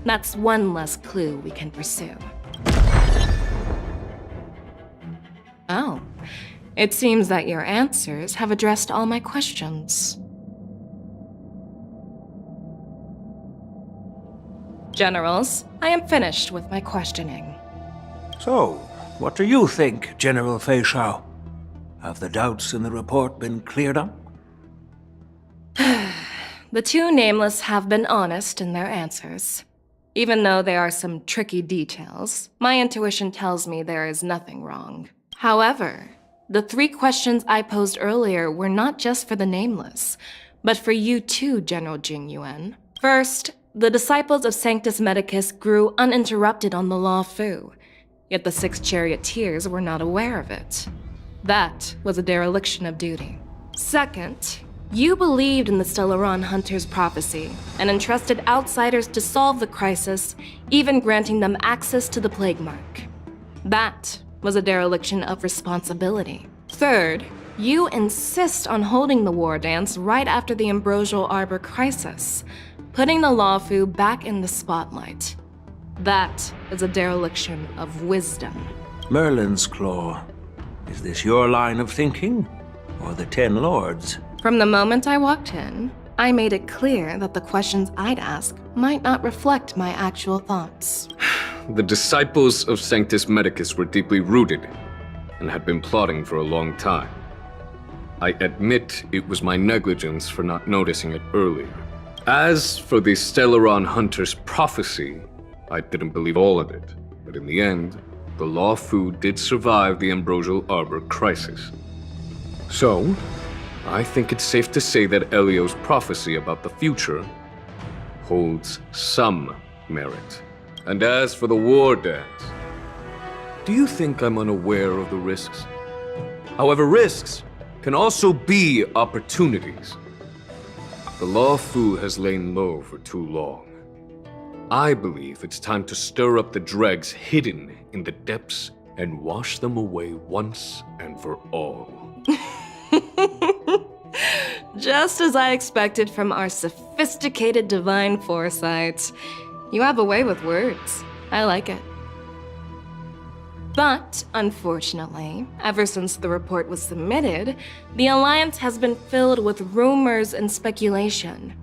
That's one less clue we can pursue. Oh, it seems that your answers have addressed all my questions. Generals, I am finished with my questioning. So, what do you think, General Fei Shao? Have the doubts in the report been cleared up? The two nameless have been honest in their answers. Even though there are some tricky details, my intuition tells me there is nothing wrong. However, the 3 questions I posed earlier were not just for the nameless, but for you too, General Jing Yuan. First, the disciples of Sanctus Medicus grew uninterrupted on the Luofu, yet the 6 charioteers were not aware of it. That was a dereliction of duty. Second, you believed in the Stellaron Hunter's prophecy and entrusted outsiders to solve the crisis, even granting them access to the Plague Mark. That was a dereliction of responsibility. Third, you insist on holding the Wardance right after the Ambrosial Arbor crisis, putting the Luofu back in the spotlight. That is a dereliction of wisdom. Merlin's Claw. Is this your line of thinking, or the 10 Lords? From the moment I walked in, I made it clear that the questions I'd ask might not reflect my actual thoughts. The disciples of Sanctus Medicus were deeply rooted and had been plotting for a long time. I admit it was my negligence for not noticing it earlier. As for the Stellaron Hunter's prophecy, I didn't believe all of it, but in the end, the Luofu did survive the Ambrosial Arbor crisis. So, I think it's safe to say that Elio's prophecy about the future holds some merit. And as for the Wardance, do you think I'm unaware of the risks? However, risks can also be opportunities. The Luofu has lain low for too long. I believe it's time to stir up the dregs hidden in the depths and wash them away once and for all. Just as I expected from our sophisticated divine foresight. You have a way with words. I like it. But, unfortunately, ever since the report was submitted, the Alliance has been filled with rumors and speculation.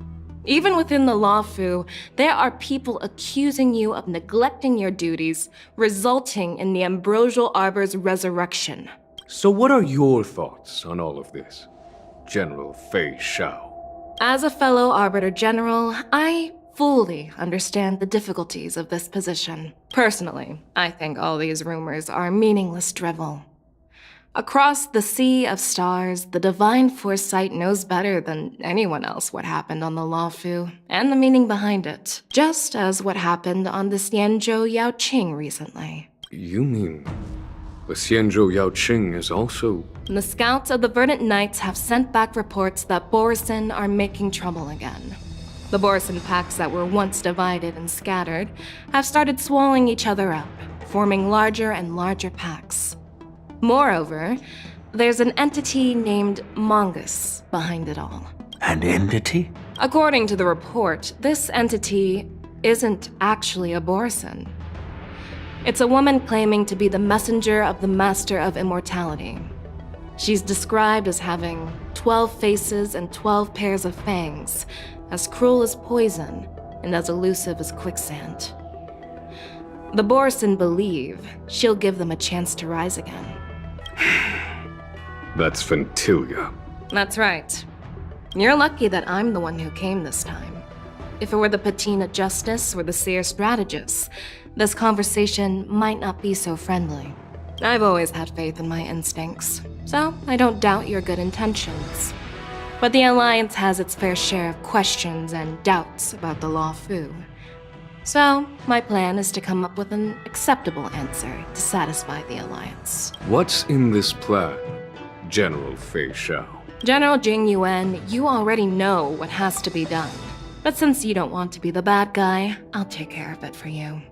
Even within the Luofu, there are people accusing you of neglecting your duties, resulting in the Ambrosial Arbor's resurrection. So what are your thoughts on all of this, General Fei Shao? As a fellow Arbiter General, I fully understand the difficulties of this position. Personally, I think all these rumors are meaningless drivel. Across the sea of stars, the divine foresight knows better than anyone else what happened on the Luofu and the meaning behind it, just as what happened on the Xianzhou Yaoqing recently. You mean the Xianzhou Yaoqing is also... The scouts of the Verdant Knights have sent back reports that Borisin are making trouble again. The Borisin packs that were once divided and scattered have started swallowing each other up, forming larger and larger packs. Moreover, there's an entity named Mongus behind it all. An entity? According to the report, this entity isn't actually a Borisin. It's a woman claiming to be the messenger of the Master of Immortality. She's described as having 12 faces and 12 pairs of fangs, as cruel as poison and as elusive as quicksand. The Borisin believe she'll give them a chance to rise again. That's Ventilia. That's right. You're lucky that I'm the one who came this time. If it were the Patina Justice or the Seer Strategist, this conversation might not be so friendly. I've always had faith in my instincts, so I don't doubt your good intentions. But the Alliance has its fair share of questions and doubts about the Luofu. So, my plan is to come up with an acceptable answer to satisfy the Alliance. What's in this plan, General Fei Xiao? General Jing Yuan, you already know what has to be done. But since you don't want to be the bad guy, I'll take care of it for you.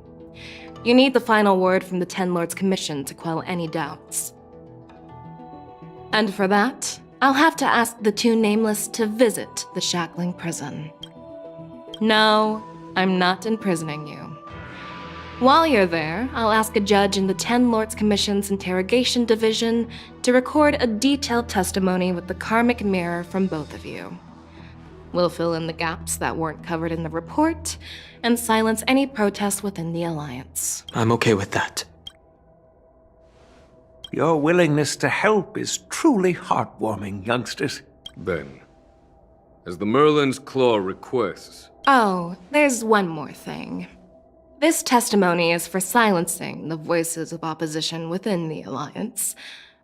You need the final word from the Ten Lords Commission to quell any doubts. And for that, I'll have to ask the two Nameless to visit the shackling prison. No, I'm not imprisoning you. While you're there, I'll ask a judge in the Ten Lords Commission's Interrogation Division to record a detailed testimony with the karmic mirror from both of you. We'll fill in the gaps that weren't covered in the report, and silence any protest within the Alliance. I'm okay with that. Your willingness to help is truly heartwarming, youngsters. Then, as the Merlin's Claw requests... Oh, there's one more thing. This testimony is for silencing the voices of opposition within the Alliance,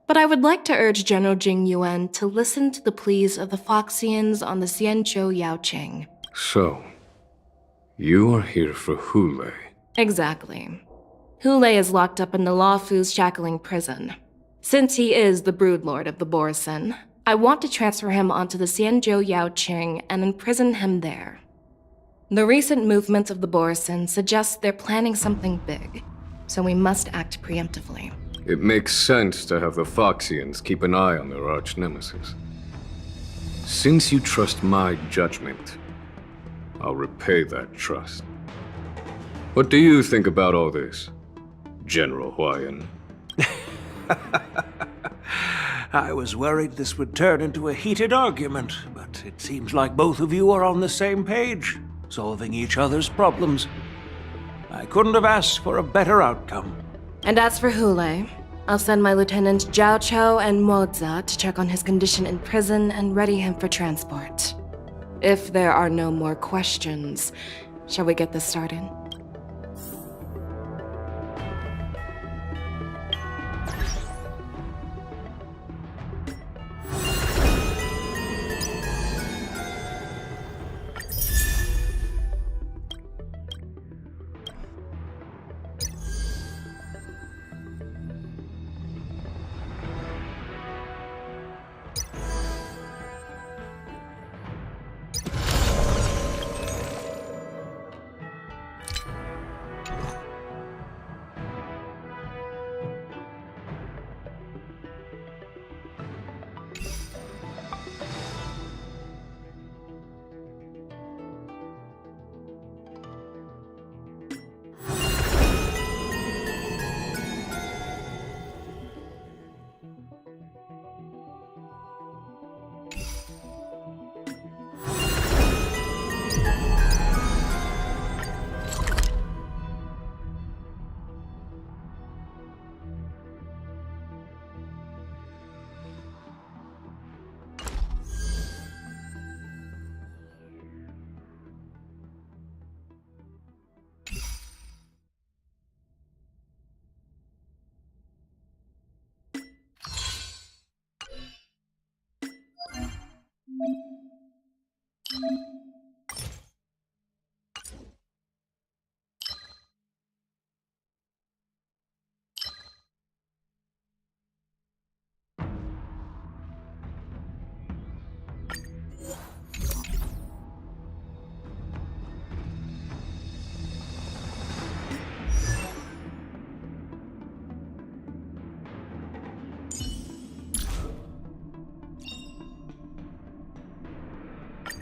but I would like to urge General Jing Yuan to listen to the pleas of the Foxians on the Xianzhou Yaoqing. So, you are here for Hule. Exactly. Hule is locked up in the Luofu's shackling prison. Since he is the broodlord of the Borson, I want to transfer him onto the Xianzhou Yaoqing and imprison him there. The recent movements of the Borson suggest they're planning something big, so we must act preemptively. It makes sense to have the Foxians keep an eye on their arch-nemesis. Since you trust my judgment, I'll repay that trust. What do you think about all this, General Huayan? I was worried this would turn into a heated argument, but it seems like both of you are on the same page, solving each other's problems. I couldn't have asked for a better outcome. And as for Hule, I'll send my lieutenants Zhao Chou and Moza to check on his condition in prison and ready him for transport. If there are no more questions, shall we get this started?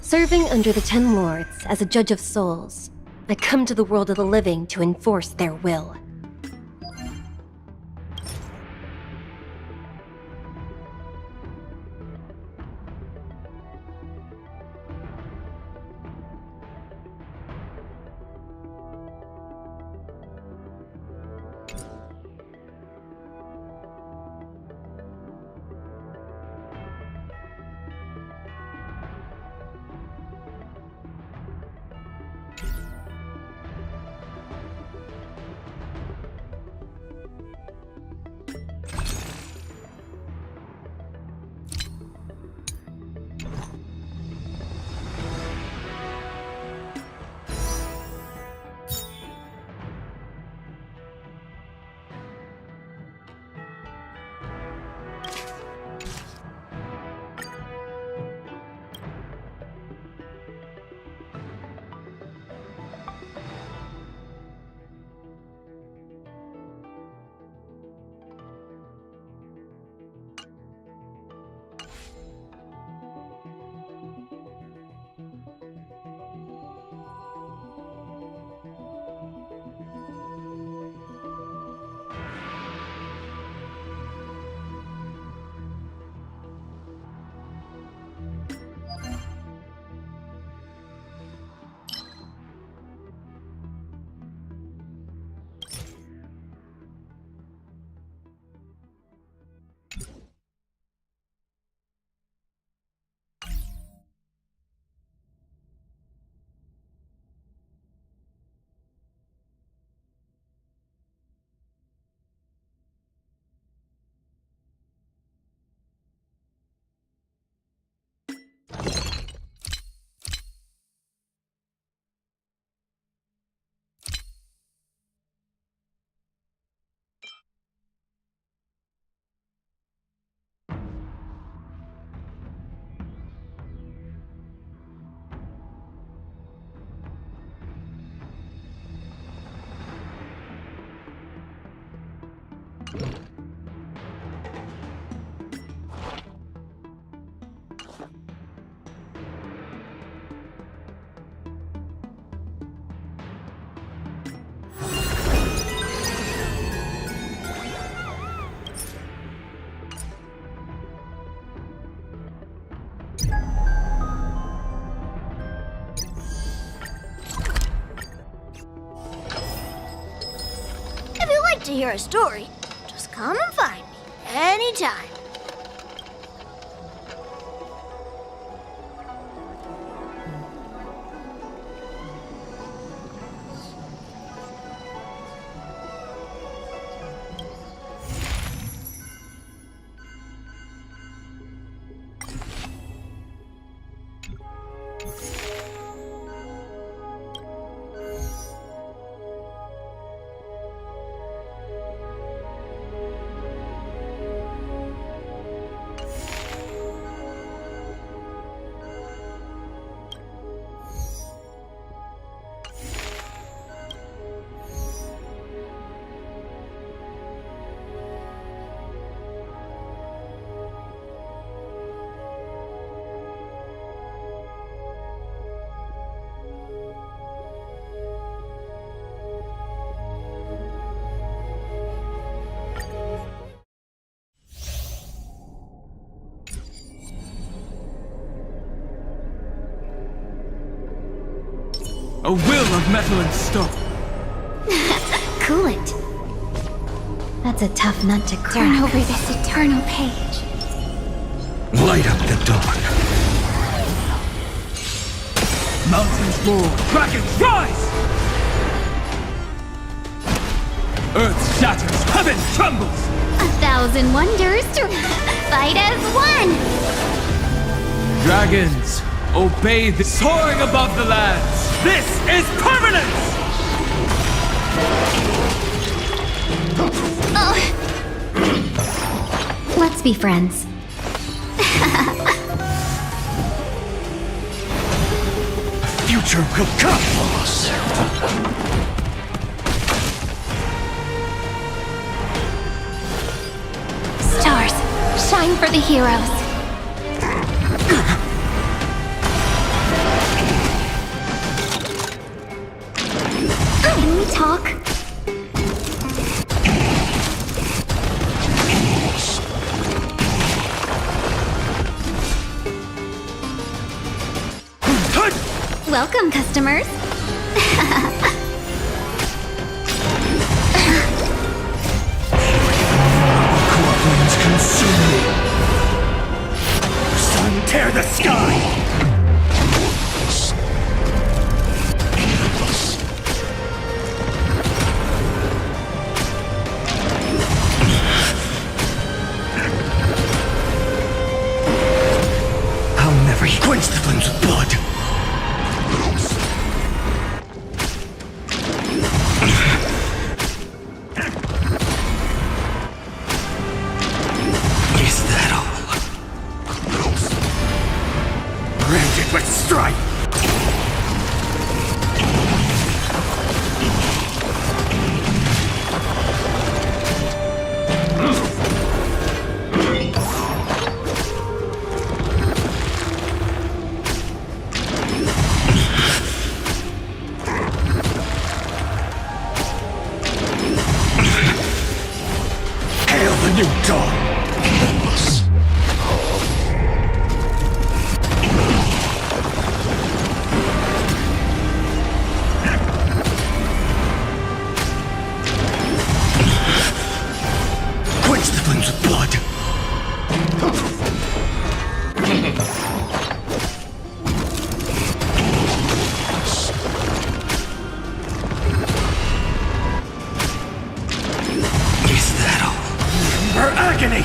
Serving under the Ten Lords as a judge of souls, I come to the world of the living to enforce their will. to hear a story, just come and find me anytime. A will of metal and stone. Cool it. That's a tough nut to crack. Turn over this eternal page. Light up the dawn. Mountains roar, dragons rise! Earth shatters, heaven trembles! 1,000 wonders to fight as one! Dragons, obey the soaring above the lands! This is permanence! Oh. Let's be friends. Future will come! Stars, shine for the heroes. Can we talk? Welcome, customers. Corpulence consume me. Sun, tear the sky! I'll never quench the flames with blood. Is that all? Branded with strife! Hail the new dawn! Quench the flames with blood! Is that all? Her agony!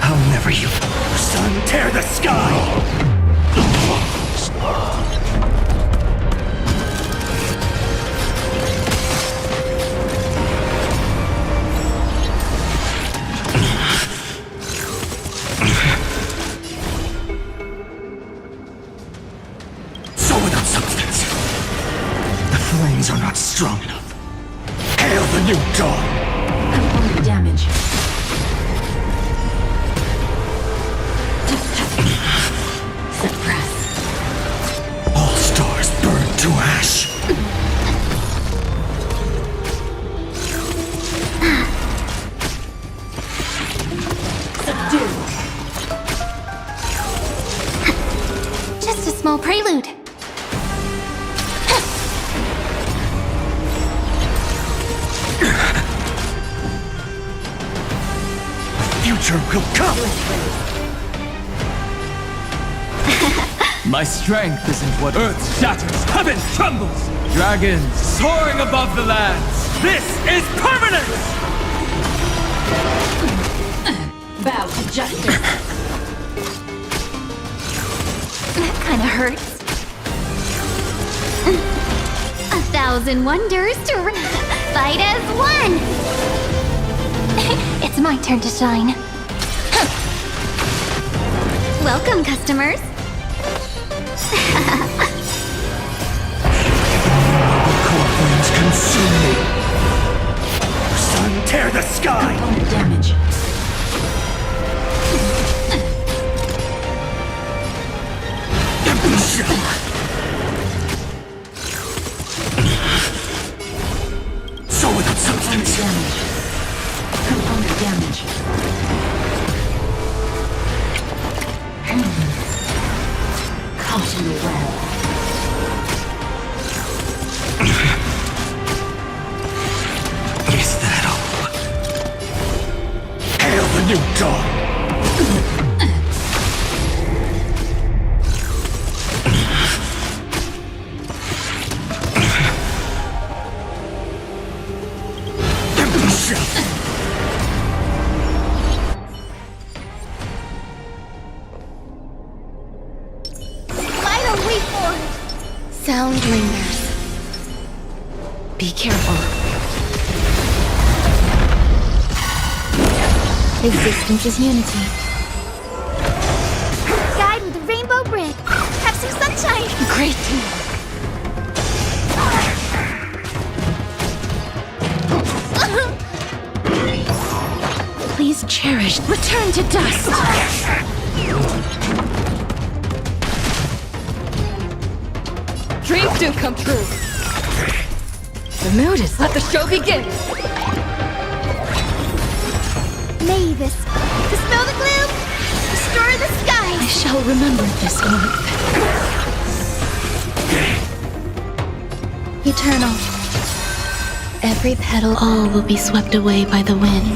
I'll never you. Sun, tear the sky! So without substance, the flames are not strong enough. Hail the new dawn! Component damage. Suppress. All stars burn to ash. future will come! My strength isn't what earth shatters, heaven trembles! Dragons soaring above the lands! This is permanent! Bow to justice. That kind of hurts. 1,000 wonders to fight as one! It's my turn to shine. Welcome, customers. Flames consume me! Sun, tear the sky! Component damage. So without substance! Component damage. Caught in the web. Is that all? Hail the new dawn! Vital reform! Sound lingers. Be careful. Existence is unity. Guide with the rainbow bridge. Have some sunshine. Great team. Please cherish. Return to dust. Dreams do come true. The mood is. Let the show begin. May this dispel the gloom, restore the sky. I shall remember this warmth. Eternal. Every petal, all will be swept away by the wind.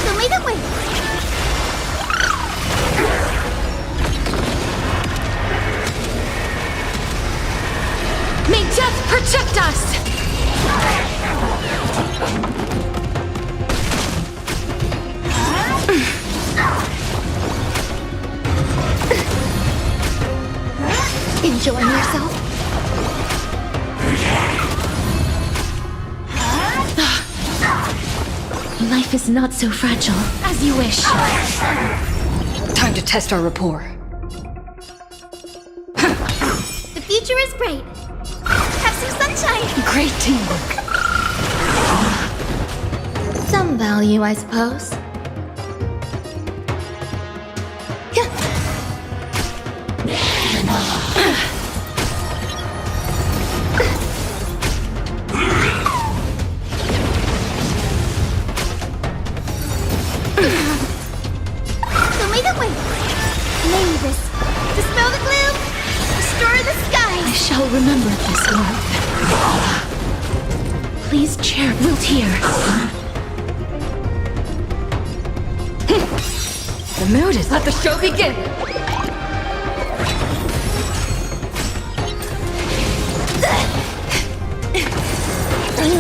Show me the way. May death protect us! Enjoying yourself? Life is not so fragile. As you wish. Time to test our rapport. The future is bright. Have some sunshine. Great teamwork. Some value, I suppose. Show me the way. May this dispel the gloom, restore the sky. I shall remember this warmth. Please chair wilt here. The mood is. Let the show begin.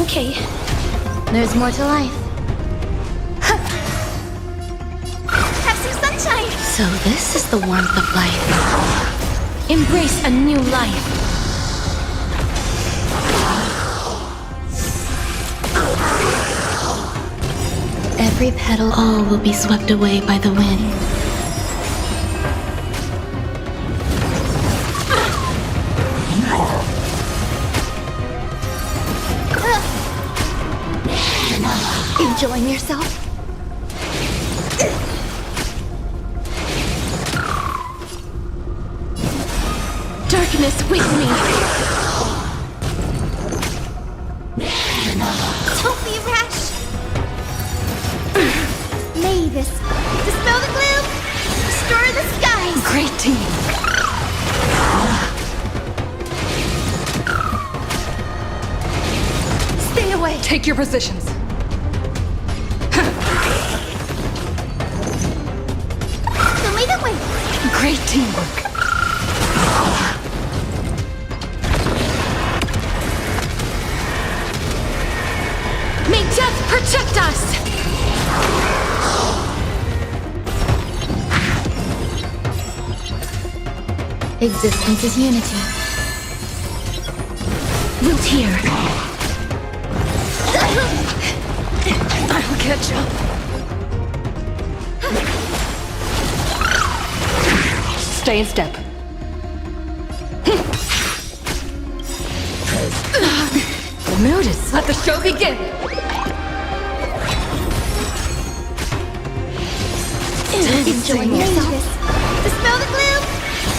Okay. There's more to life. Have some sunshine. So this is the warmth of life. Embrace a new life. Every petal, all will be swept away by the wind. Enjoying yourself? Darkness with me. Don't be rash. May this dispel the gloom, restore the sky. Great team. Take your positions. Don't lead the way! Great teamwork. May death protect us! Existence is unity. Root here. I'll catch up. Stay in step. The mood is... Let the show begin! Enjoying yourself? Dispel the gloom!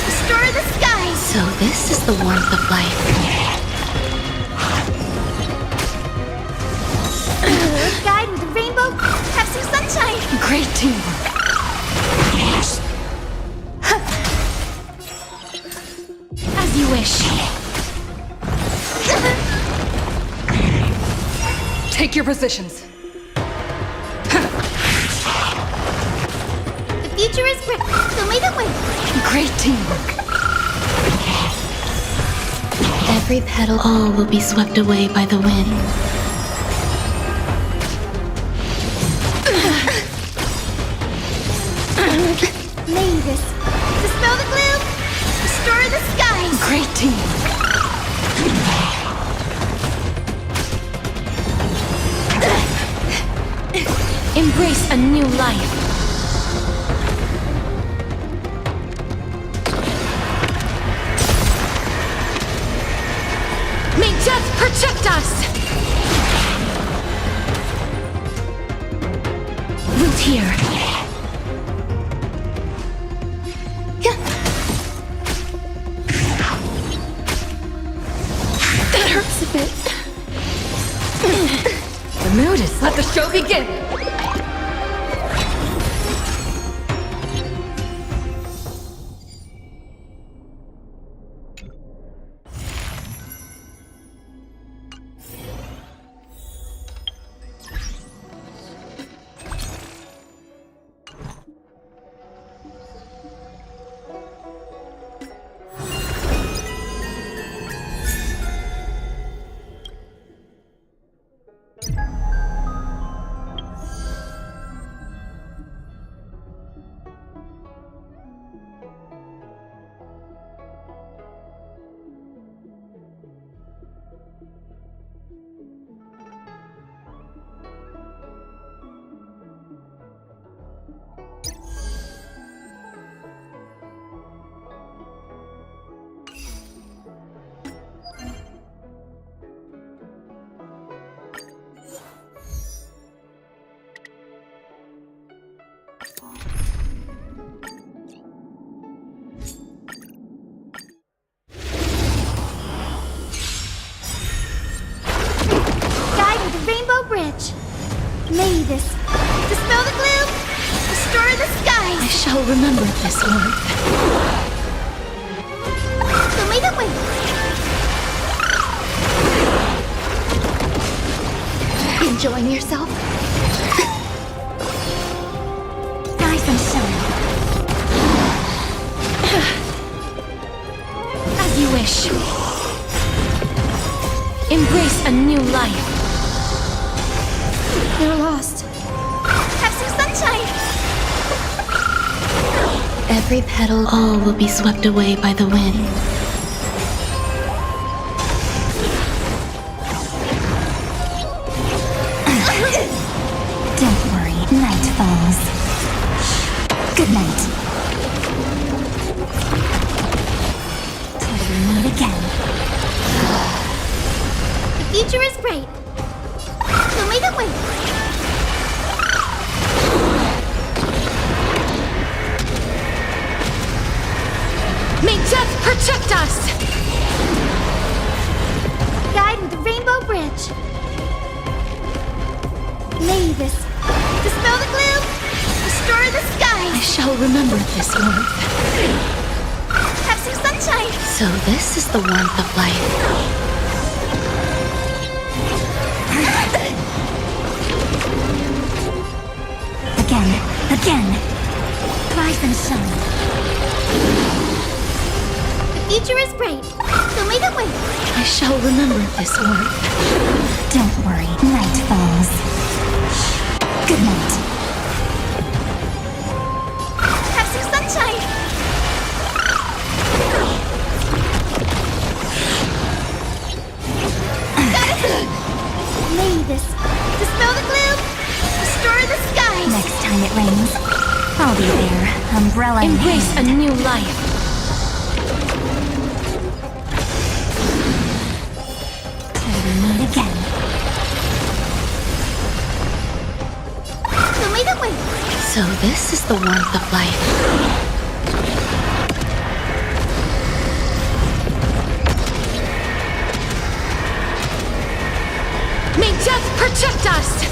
Restore the skies! So this is the warmth of life. Guide with the rainbow! Have some sunshine! Great teamwork. As you wish. Take your positions. The future is bright, so lead the way! Great teamwork. Every petal, all will be swept away by the wind. Mavis, dispel the gloom! Restore the skies! Great teamwork. Embrace a new life. May death protect us! Root here. That hurts a bit. The mood is... Let the show begin! Bridge. Mavis, dispel the gloom, restore the skies. I shall remember this warmth. So lead the way. Enjoying yourself? Nice and shiny. As you wish. Embrace a new life. You're lost. Have some sunshine. Every petal, all will be swept away by the wind. Don't worry, night falls. Good night. Till we meet again. The future is bright. So lead the way. May death protect us! Guide with the Rainbow Bridge. Mavis, dispel the gloom, restore the skies. I shall remember this warmth. Have some sunshine. So this is the warmth of life. Again. Rise and shine. The future is bright, so may the way. I shall remember this warmth. Don't worry, night falls. Good night. Have some sunshine. May this dispel the gloom, restore the skies. Next time it rains, I'll be there, umbrella in Embrace hand. a new life. Till we meet again. So may the way. So this is the warmth of life. May death protect us!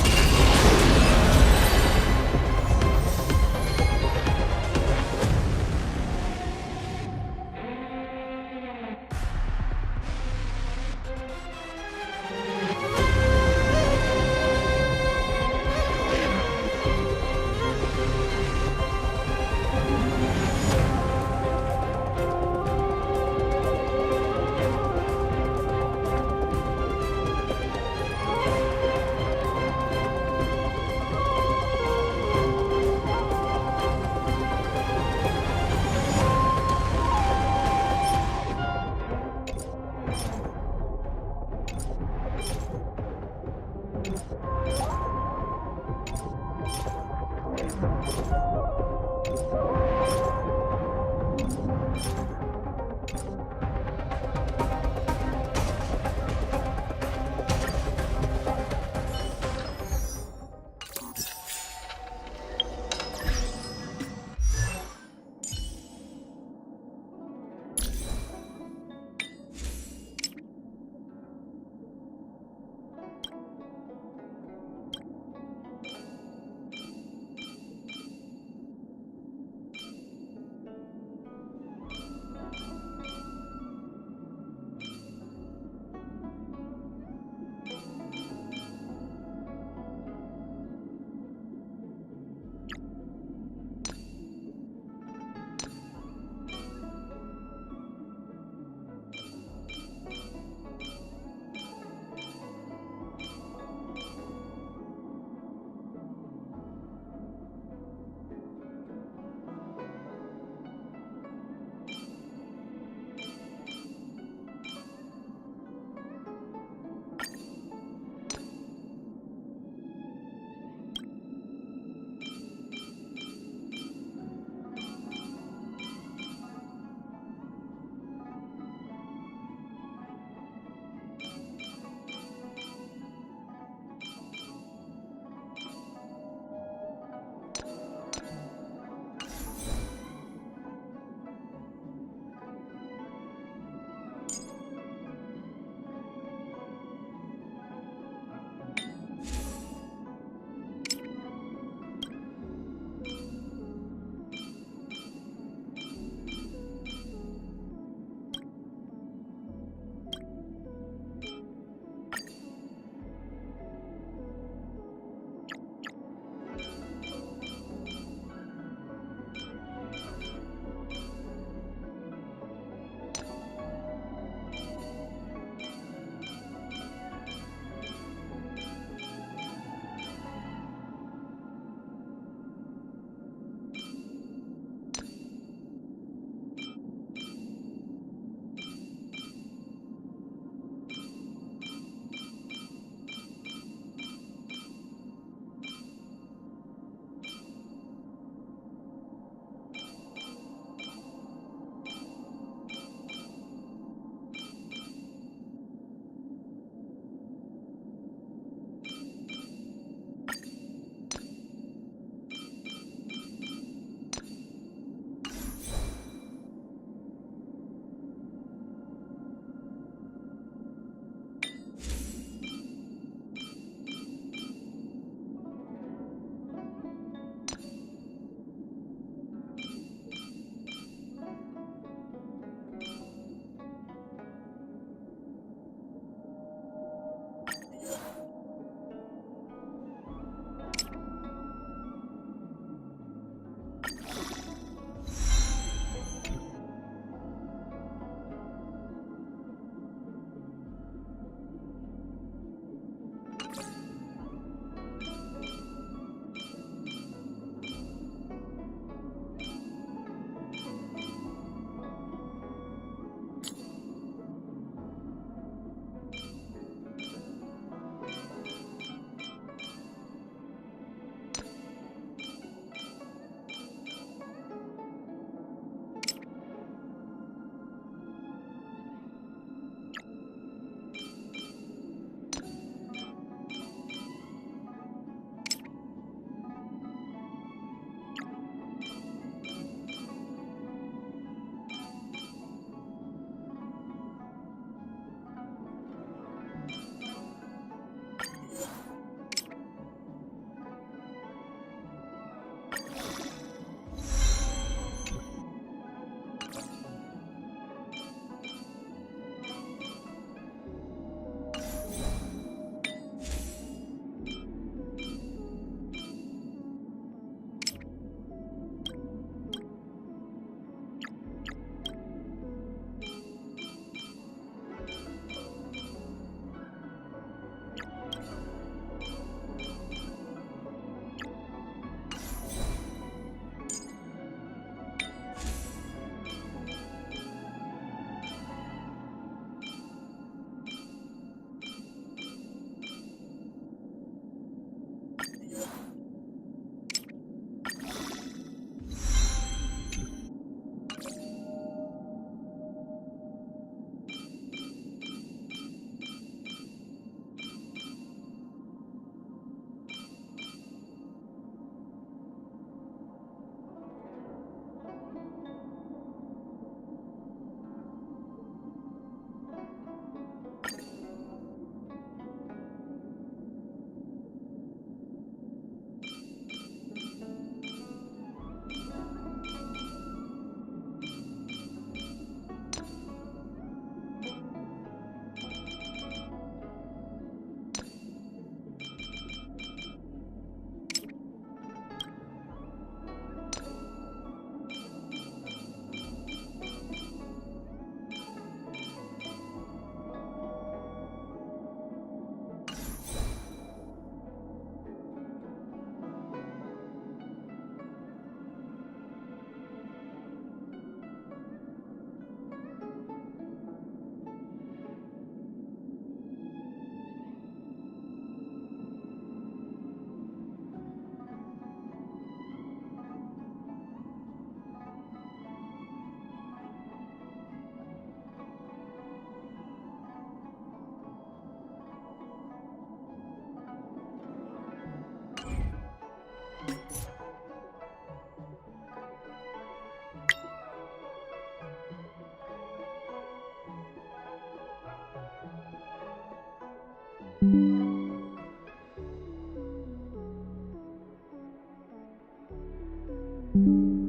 you.